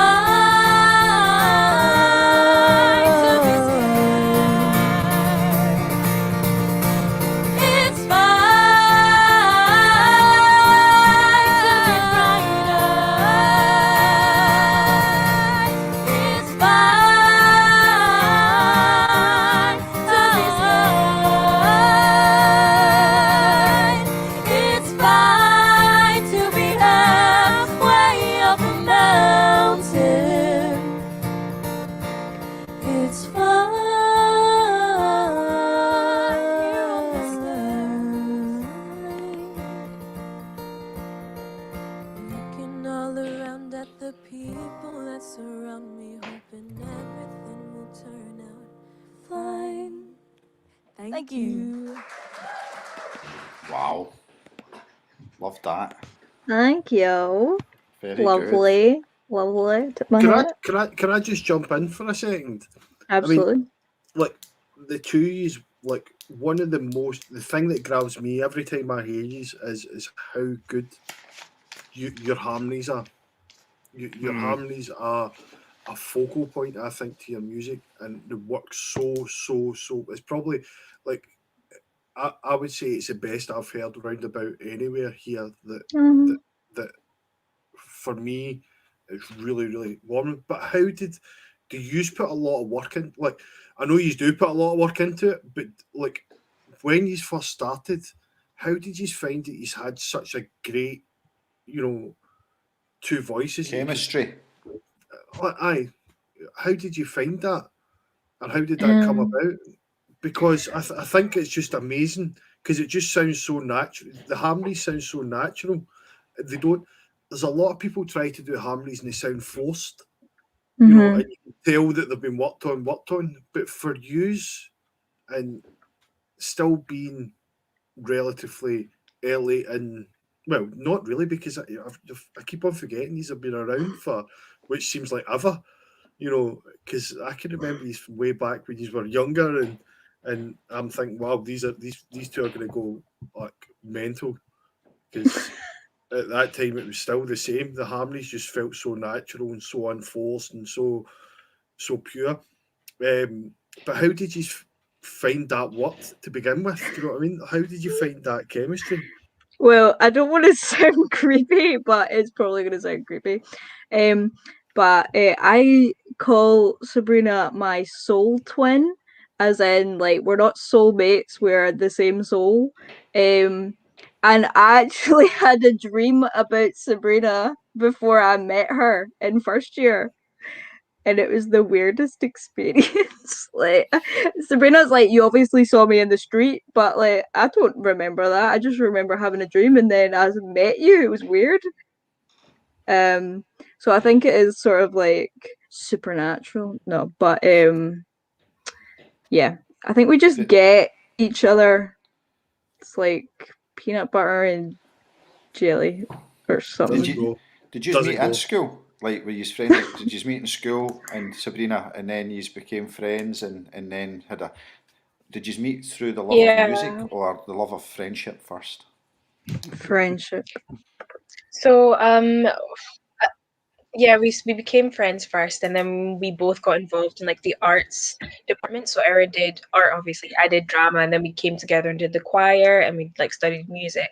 to be sad. It's fine to be bright-eyed. It's fine to be sad. It's fine to be halfway up a mountain. It's fine. Looking all around at the people that surround me, hoping everything will turn out fine. Thank you. Wow. Love that. Thank you. Very good. Lovely. Lovely. Took my Can I, hat. can I just jump in for a second? Absolutely. Like the two is like one of the thing that grabs me every time I hear you is how good your harmonies are. Your harmonies are a focal point, I think, to your music, and they work so. It's probably like I would say it's the best I've heard round about anywhere here. That for me, it's really warm. But how do you put a lot of work in? Like, I know you do put a lot of work into it, but like when you first started, how did you find that you had such a great, two voices? Chemistry. Aye. How did you find that? And how did that come about? Because I think it's just amazing because it just sounds so natural. The harmonies sound so natural. They don't. There's a lot of people try to do harmonies and they sound forced. You know, and you can tell that they've been worked on. But for yous and still being relatively early in, well, not really because I keep on forgetting these have been around for, which seems like ever. You know, because I can remember these from way back when you were younger, and I'm thinking, wow, these two are going to go like mental because at that time it was still the same. The harmonies just felt so natural and so unforced and so pure. But how did you find that worked to begin with? Do you know what I mean? How did you find that chemistry? Well, I don't want to sound creepy, but it's probably going to sound creepy. But I call Sabrina my soul twin, as in like we're not soulmates, we're the same soul. And I actually had a dream about Sabrina before I met her in first year. And it was the weirdest experience. Like Sabrina's like, you obviously saw me in the street, but like I don't remember that. I just remember having a dream and then I met you. It was weird. So I think it is sort of like supernatural. No, but yeah. I think we just get each other. It's like peanut butter and jelly or something. Did you meet in school? Like, were you friends? Did you meet in school and Sabrina, and then you became friends, and then had a? Did you meet through the love of music or the love of friendship first? Friendship. So yeah, we became friends first, and then we both got involved in like the arts department. So Erin did art, obviously. I did drama, and then we came together and did the choir, and we like studied music.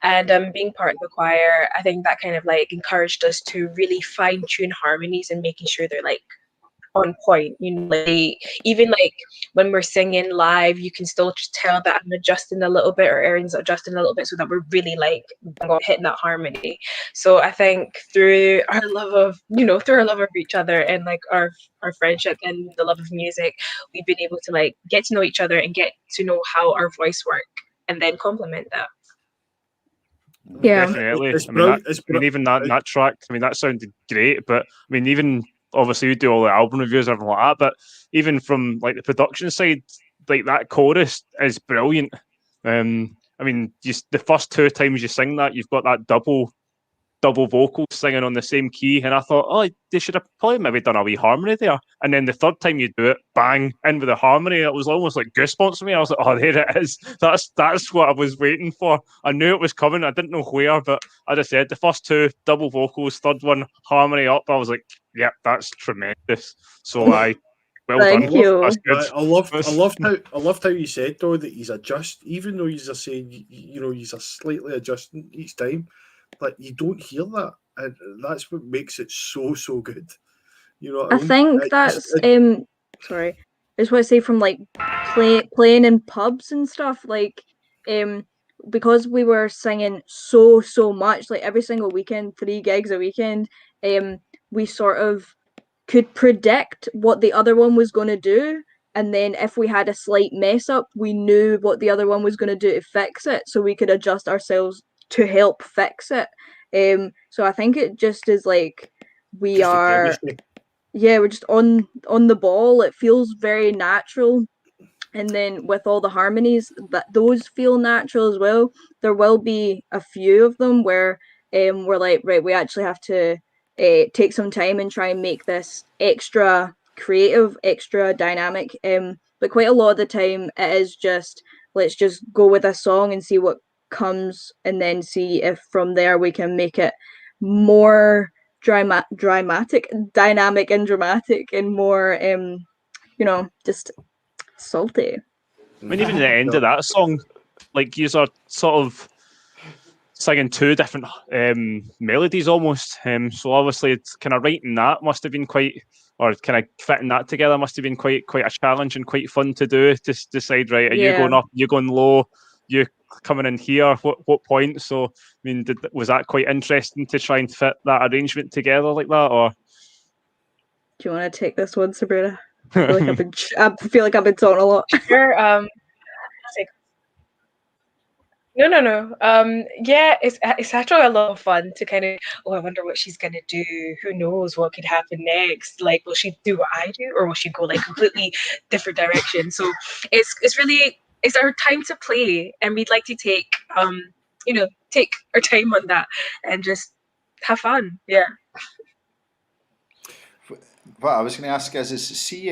And being part of the choir, I think that kind of like encouraged us to really fine tune harmonies and making sure they're like on point. You know, like even like when we're singing live, you can still just tell that I'm adjusting a little bit or Erin's adjusting a little bit so that we're really like hitting that harmony. So I think through our love of, through our love of each other and like our friendship and the love of music, we've been able to like get to know each other and get to know how our voice work and then complement that. Yeah, definitely. Even that track, that sounded great, but even obviously we do all the album reviews and everything like that, but even from like the production side, like that chorus is brilliant. Just the first two times you sing that, you've got that double double vocals singing on the same key, and I thought, oh, they should have probably maybe done a wee harmony there. And then the third time you do it, bang, in with the harmony. It was almost like goosebumps for me. I was like, oh, there it is. That's what I was waiting for. I knew it was coming. I didn't know where, but as I said, the first two double vocals, third one harmony up. I was like, yeah, that's tremendous. So well Thank done. you. That's good. I loved how you said though that he's even though he's saying he's slightly adjusting each time, but you don't hear that, and that's what makes it so good. You know what I I mean? think that's sorry. I just want to say from like playing in pubs and stuff, like because we were singing so much, like every single weekend, 3 gigs a weekend, we sort of could predict what the other one was going to do, and then if we had a slight mess up, we knew what the other one was going to do to fix it, so we could adjust ourselves to help fix it. So I think it just is like we Just the are chemistry. yeah, we're just on the ball. It feels very natural. And then with all the harmonies, that those feel natural as well. There will be a few of them where we're like, right, we actually have to take some time and try and make this extra creative, extra dynamic. But quite a lot of the time it is just let's just go with a song and see what comes, and then see if from there we can make it more dramatic, dynamic and dramatic, and more just salty. I mean, even the end of that song, like you are sort of singing two different melodies almost. So obviously, it's kind of writing that must have been quite, or kind of fitting that together must have been quite a challenge and quite fun to do. To decide, right, are you going up, you going low, you coming in here, what point? So I mean, was that quite interesting to try and fit that arrangement together like that, or? Do you want to take this one, Sabrina? I feel like I've been talking a lot. Sure. No. Yeah, it's actually a lot of fun to kind of, I wonder what she's gonna do. Who knows what could happen next? Like, will she do what I do, or will she go like completely different direction? So it's really it's our time to play, and we'd like to take take our time on that and just have fun. Yeah. What I was going to ask is see,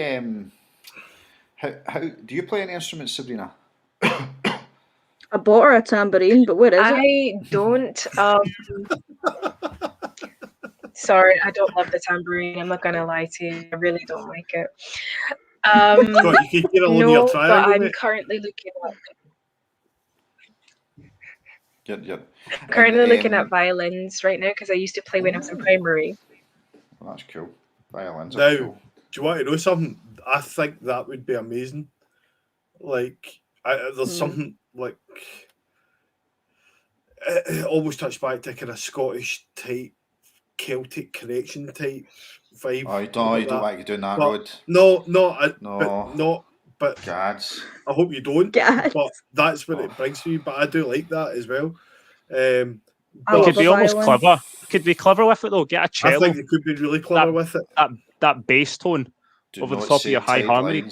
how do you play any instruments, Sabrina? I bought her a tambourine, but where is it? I don't. Sorry, I don't love the tambourine. I'm not gonna lie to you. I really don't like it. God, you could get a load of your No, but triangle, I'm mate. currently looking at Yeah. looking at violins right now because I used to play when I was in primary. Well, that's cool. Violins Now, are cool. do you want to know something? I think that would be amazing. Like, there's something like it almost touched back to kind of Scottish type, Celtic connection type vibe. Oh, you don't like doing that road. But Gads. I hope you don't. Gads. But that's what it brings to me. But I do like that as well. It could be almost clever. Could be clever with it though. Get a cello. I think it could be really clever with it. That bass tone over the top of your high harmony.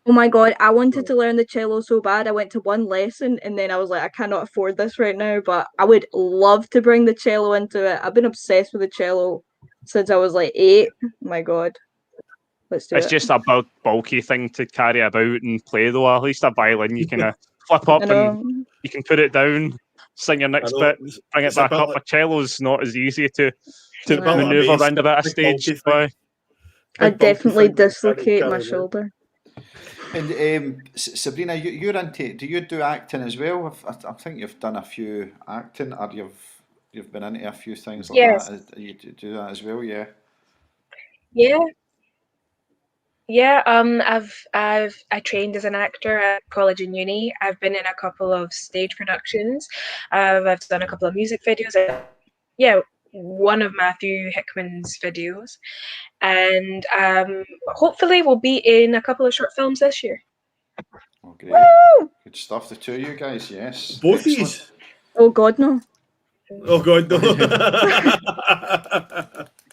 Oh my god, I wanted to learn the cello so bad. I went to one lesson and then I was like, I cannot afford this right now, but I would love to bring the cello into it. I've been obsessed with the cello since I was like 8. Oh my god. Let's do it. It's just a bulky thing to carry about and play though. At least a violin you can flip up and you can put it down, sing your next bit, bring it back up. A cello's not as easy to manoeuvre around a bit of stage. I definitely dislocate my shoulder. And Sabrina, you're into. Do you do acting as well? I think you've done a few acting, or you've been into a few things like that. You do that as well, yeah. Yeah. I trained as an actor at college and uni. I've been in a couple of stage productions. I've done a couple of music videos. One of Matthew Hickman's videos, and hopefully we'll be in a couple of short films this year. Oh, great. Woo! Good stuff, the two of you guys, yes. Both of these? Oh God, no. Oh God, no.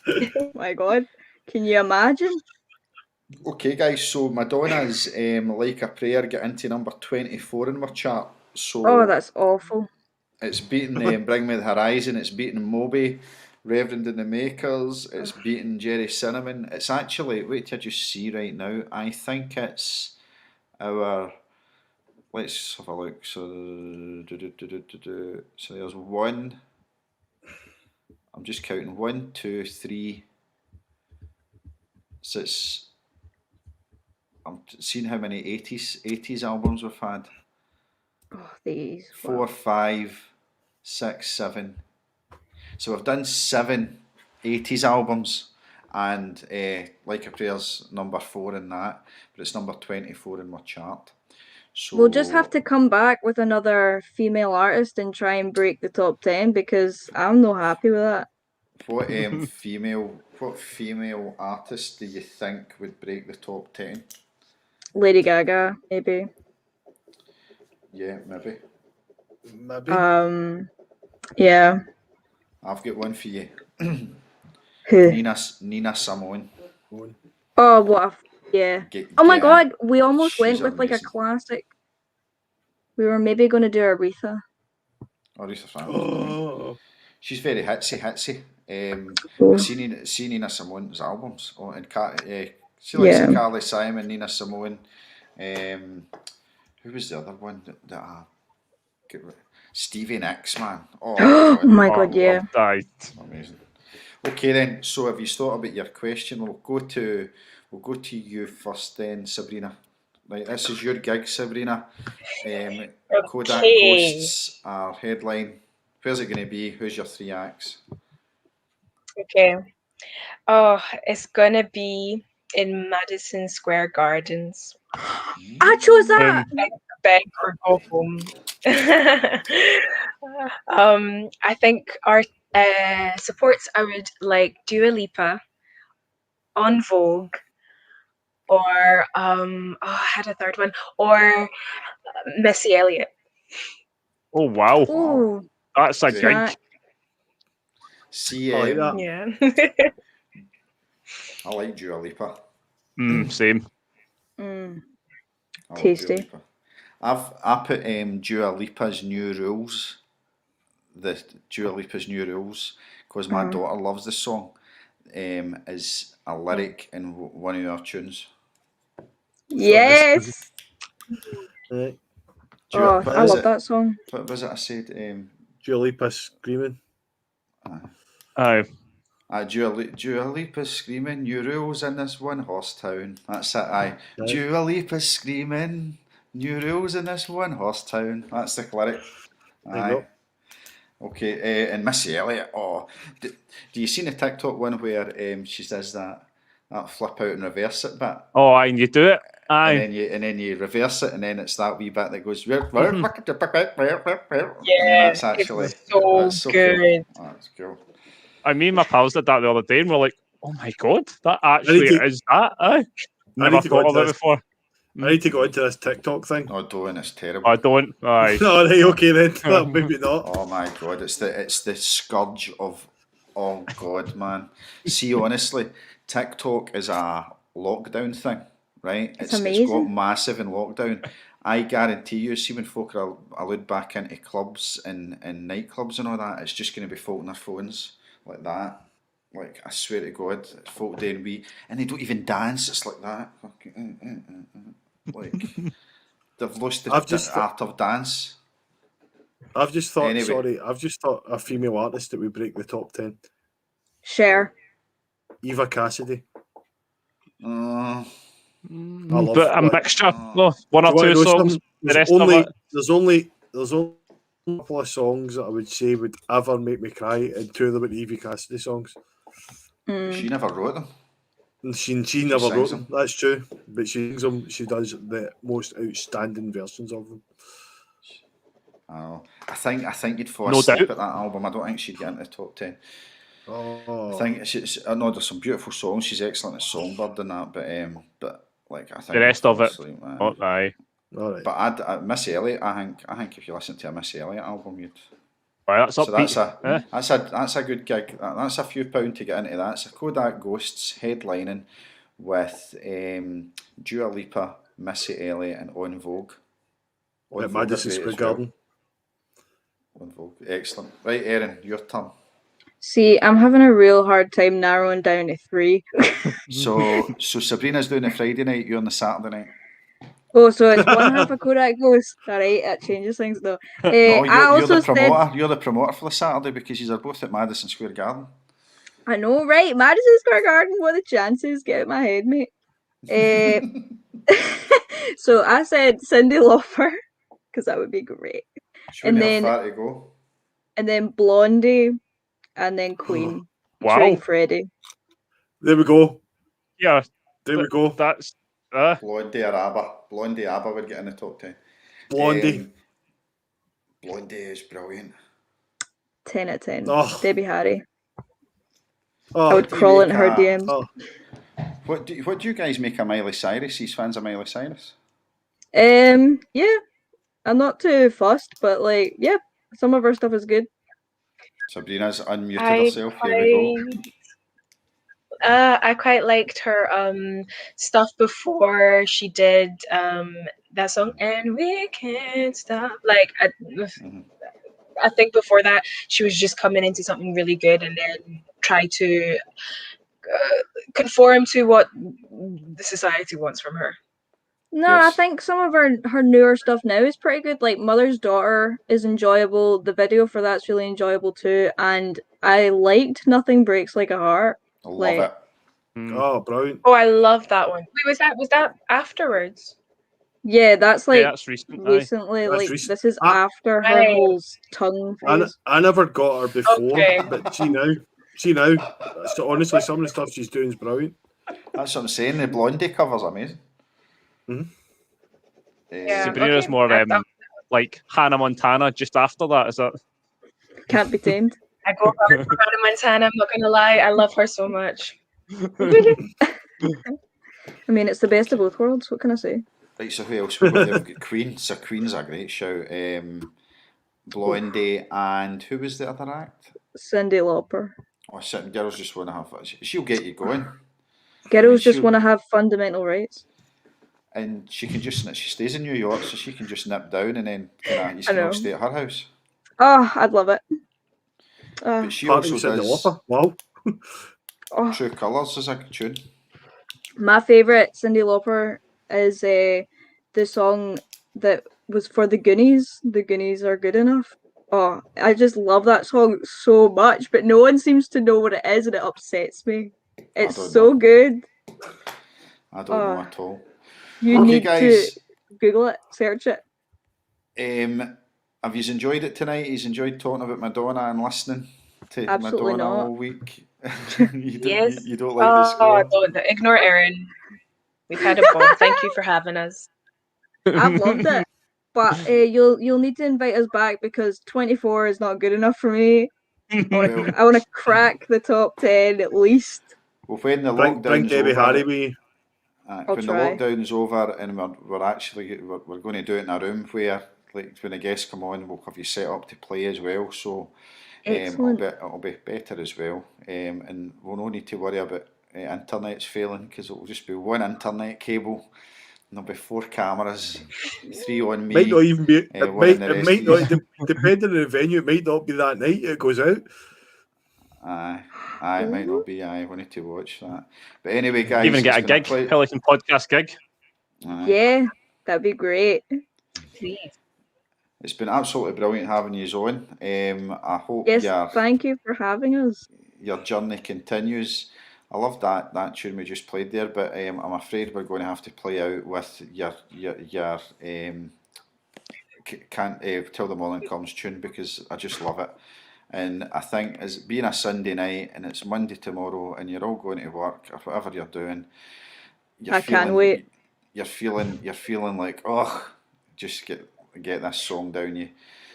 Oh my God, can you imagine? Okay guys, so Madonna's Like a Prayer get into number 24 in our chart. So oh, that's awful. It's beating Bring Me the Horizon, it's beating Moby, Reverend and the Makers. It's beating Jerry Cinnamon. It's actually, wait till you see right now. I think it's our. Let's have a look. So, so there's one. I'm just counting 1, 2, 3. So it's. I'm seeing how many 80s albums we've had. Oh, these. 4, 5, 6, 7. So we've done 7 80s albums, and Like a Prayer's number 4 in that, but it's number 24 in my chart. So We'll just have to come back with another female artist and try and break the top 10 because I'm not happy with that. What female artist do you think would break the top 10? Lady Gaga, maybe. Yeah, maybe. Maybe. Yeah. I've got one for you. Who? Nina Simone. Oh, what a yeah. Oh my God, we almost went with like a amazing. classic. We were maybe going to do Aretha. Aretha Franklin. Oh, She's very hitsy. Oh. See Nina Simone's albums. Oh, and she likes Yeah. Carly Simon, Nina Simone. Who was the other one that Stevie Nicks, man. Oh, Oh God. my God, yeah. Amazing. Okay then, so have you thought about your question? We'll go to you first then, Sabrina. Right, this is your gig, Sabrina. Kodak Ghosts are headline. Where's it going to be? Who's your 3 acts? Okay. Oh, it's gonna be in Madison Square Gardens. I chose that. Beg or go home. I think our supports, I would like Dua Lipa, On Vogue, or I had a third one, or Missy Elliott. Oh wow, Ooh. that's a Great. gig. That- See, I like that. Yeah. I like Dua Lipa. Same. Mm. I love Tasty. Dua Lipa. I put Dua Lipa's New Rules. The Dua Lipa's New Rules, because my daughter loves the song. Is a lyric in one of our tunes. Yes. Right. Oh, What I is love it? that song. What was it I said? Dua Lipa screaming. Aye. Dua Lipa's screaming, new rules in this one horse town. That's it, aye. Right. Dua Lipa's screaming, new rules in this one horse town. That's the lyric. There you Aye. go. Okay, and Missy Elliott. Oh, do you see the TikTok one where she says that flip out and reverse it bit? Oh, and you do it. Aye. And then you reverse it, and then it's that wee bit that goes. Yeah, that's actually it's so good. Cool. Oh, that's cool. I mean, my pals did that the other day, and we're like, "Oh my God, that actually is that." Aye. Never need to go thought of into it this. before. I need to go into this TikTok thing. Oh, don't, it's terrible. I don't. Aye. All right, okay then. Well, maybe not. Oh my God, it's the scourge of. Oh God, man. See, honestly, TikTok is a lockdown thing, right? It's got amazing. massive in lockdown. I guarantee you, see when folk are allowed back into clubs and nightclubs and all that, it's just going to be folk on their phones like that. Like, I swear to God, it's folk doing and they don't even dance. It's like that. Like, they've lost the art of dance. I've just thought. Anyway. Sorry, I've just thought a female artist that would break the top 10. Share. Eva Cassidy. Uh, love But a like- mixture. No, one or Do you two wanna know songs. something? The rest of it. There's only a couple of songs that I would say would ever make me cry, and 2 of them are Eva Cassidy songs. She never wrote them. And she never sings wrote them. That's true, but she sings them. She does the most outstanding versions of them. Oh, I think you'd fall No asleep doubt. at that album. I don't think she'd get into the top 10. Oh, I think I know there's some beautiful songs. She's excellent at Songbird and that, but like I think The rest you'd of fall it. asleep, man. Oh, aye. all right. But Missy Elliott, I think if you listen to a Missy Elliott album, you'd. Well, that's So upbeat. that's a good gig. That's a few pound to get into that. It's a Kodak Ghosts headlining with Dua Lipa, Missy Elliott, and On Vogue. On At Vogue are Madison great Square as well. Garden. On Vogue, excellent. Right, Erin, your turn. See, I'm having a real hard time narrowing down to 3. So Sabrina's doing the Friday night, you're on the Saturday night. Oh, so it's one half a Kodak Ghost. Alright, that changes things though. No, I you're the also said, promoter. You're the promoter for the Saturday because you're both at Madison Square Garden. I know, right? Madison Square Garden, what are the chances? Get out my head, mate. Uh, so I said Cyndi Lauper, because that would be great. She wouldn't have And then far to go. and then Blondie, and then Queen. Wow. Cheering Freddie. There we go. Yeah, There we go. that's Blondie or ABBA. Blondie, ABBA would get in the top 10. Blondie. Blondie is brilliant. 10 out of 10. Oh. Debbie Harry. Oh, I would do you crawl make into her a- DMs. oh. What do you guys make of Miley Cyrus? These fans of Miley Cyrus? Yeah. I'm not too fussed, but like, yeah, some of her stuff is good. Sabrina's unmuted I herself. Here we go. I quite liked her stuff before she did that song "And We Can't Stop." Like I think before that she was just coming into something really good, and then try to conform to what the society wants from her. No, I Yes. think some of her newer stuff now is pretty good. Like Mother's Daughter is enjoyable. The video for that's really enjoyable too. And I liked Nothing Breaks Like a Heart. I love Like, it. Oh, brilliant. Oh, I love that one. Wait, was that afterwards? yeah, that's like yeah, that's recent. Aye. recently. That's Like recent. this is Ah, after her right. whole tongue phase. I never got her before, Okay. but see now. So honestly, some of the stuff she's doing is brilliant. That's what I'm saying. The Blondie cover's amazing. Mhm. Yeah. Sabrina's okay. more I thought- like Hannah Montana just after that. Is that? Can't be tamed. I go hard for Hannah Montana. I'm not gonna lie, I love her so much. I mean, it's the best of both worlds. What can I say? Right, so who else we got there? We've got Queen. So Queen's a great shout. Blondie and who was the other act? Cyndi Lauper. Oh, certain girls just want to have. She'll get you going, Girls just she'll- want to have fundamental rights. and she can just. She stays in New York, so she can just nip down and then you I can all know. stay at her house. Oh, I'd love it. But she Party also with Cyndi does Lauper. Wow. Oh, True Colours is a tune. my favorite Cyndi Lauper is the song that was for the Goonies. The Goonies Are Good Enough. Oh, I just love that song so much, but no one seems to know what it is, and it upsets me. It's don't so know. good. I don't know at all. You Okay, need guys. to Google it, search it. Have you enjoyed it tonight? You've enjoyed talking about Madonna and listening to Absolutely Madonna not. all week? Yes. You don't like the score? Don't ignore Erin. We've had a ball. Thank you for having us. I've loved it, but you'll need to invite us back because 24 is not good enough for me. Well, I want to crack the top 10 at least. well, when the Bring lockdown's Debbie over, Harry with I'll when try. the lockdown's over, and we're going to do it in a room where, like, when the guests come on, we'll have you set up to play as well. So Excellent. it'll be better as well, and we'll no need to worry about internet's failing because it'll just be one internet cable. And there'll be 4 cameras, 3 on me. might not even be. It one might, in the it rest might of not. Depending on the venue, it might not be that night it goes out. Aye, it might not be. I wanted to watch that. But anyway, guys, Even get a it's been gig, ple- Pelikan podcast gig. Aye. Yeah, that'd be great. Please. It's been absolutely brilliant having you on. I hope Yes, your thank you for having us. journey continues. I love that tune we just played there, but I'm afraid we're going to have to play out with your can't till the morning comes tune because I just love it. And I think as being a Sunday night and it's Monday tomorrow and you're all going to work or whatever you're doing, I can't wait. You're feeling like, oh, just get this song down you.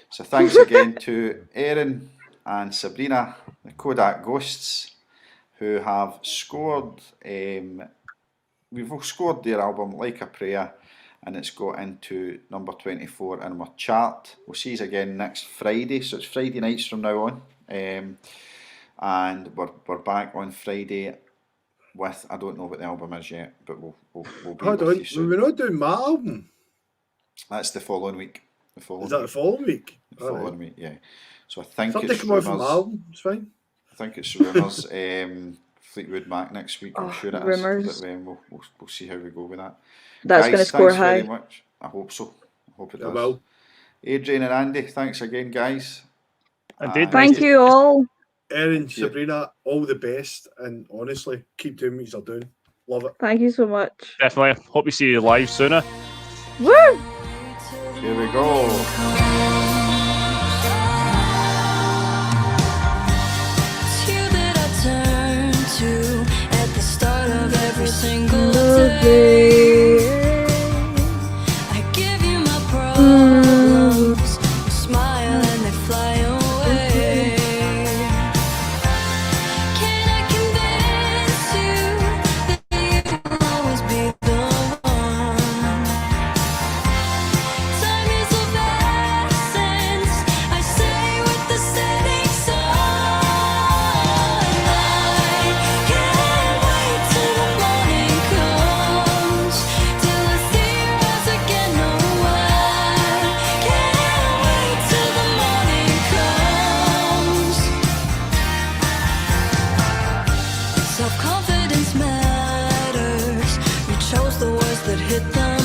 So thanks again to Erin and Sabrina, the Kodak Ghosts, who have scored. We've scored their album Like a Prayer, and it's got into number 24 in our chart. We'll see you again next Friday, so it's Friday nights from now on, and we're back on Friday with, I don't know what the album is yet, but we'll be Hold with on, you soon. we're not doing my album. That's the following week. Is that the following week? The following week, yeah. So I think Something it's come out from my rumours. album. It's fine. think it's rumours. Fleetwood Mac next week. I'm Oh, sure it is. rumours. But we'll see how we go with that. That's Guys, going to score thanks very high. much. I hope so. I hope it I does. will. Adrian and Andy, thanks again, guys. Indeed, Nice Thank you all. Erin, Thank you. Sabrina, all the best, and honestly, keep doing what you're doing. Love it. Thank you so much. Definitely. Hope we see you live sooner. Woo! Here we go. It's you that I turn to at the start of every single day. I give you my problems, you smile and they fly away. Can I convince you that you will always be the one? Time is of essence, I say with the setting sun. I can't wait till the morning comes, till I see your eyes again. No, I can't wait till the morning comes. Self-confidence matters. You chose the words that hit the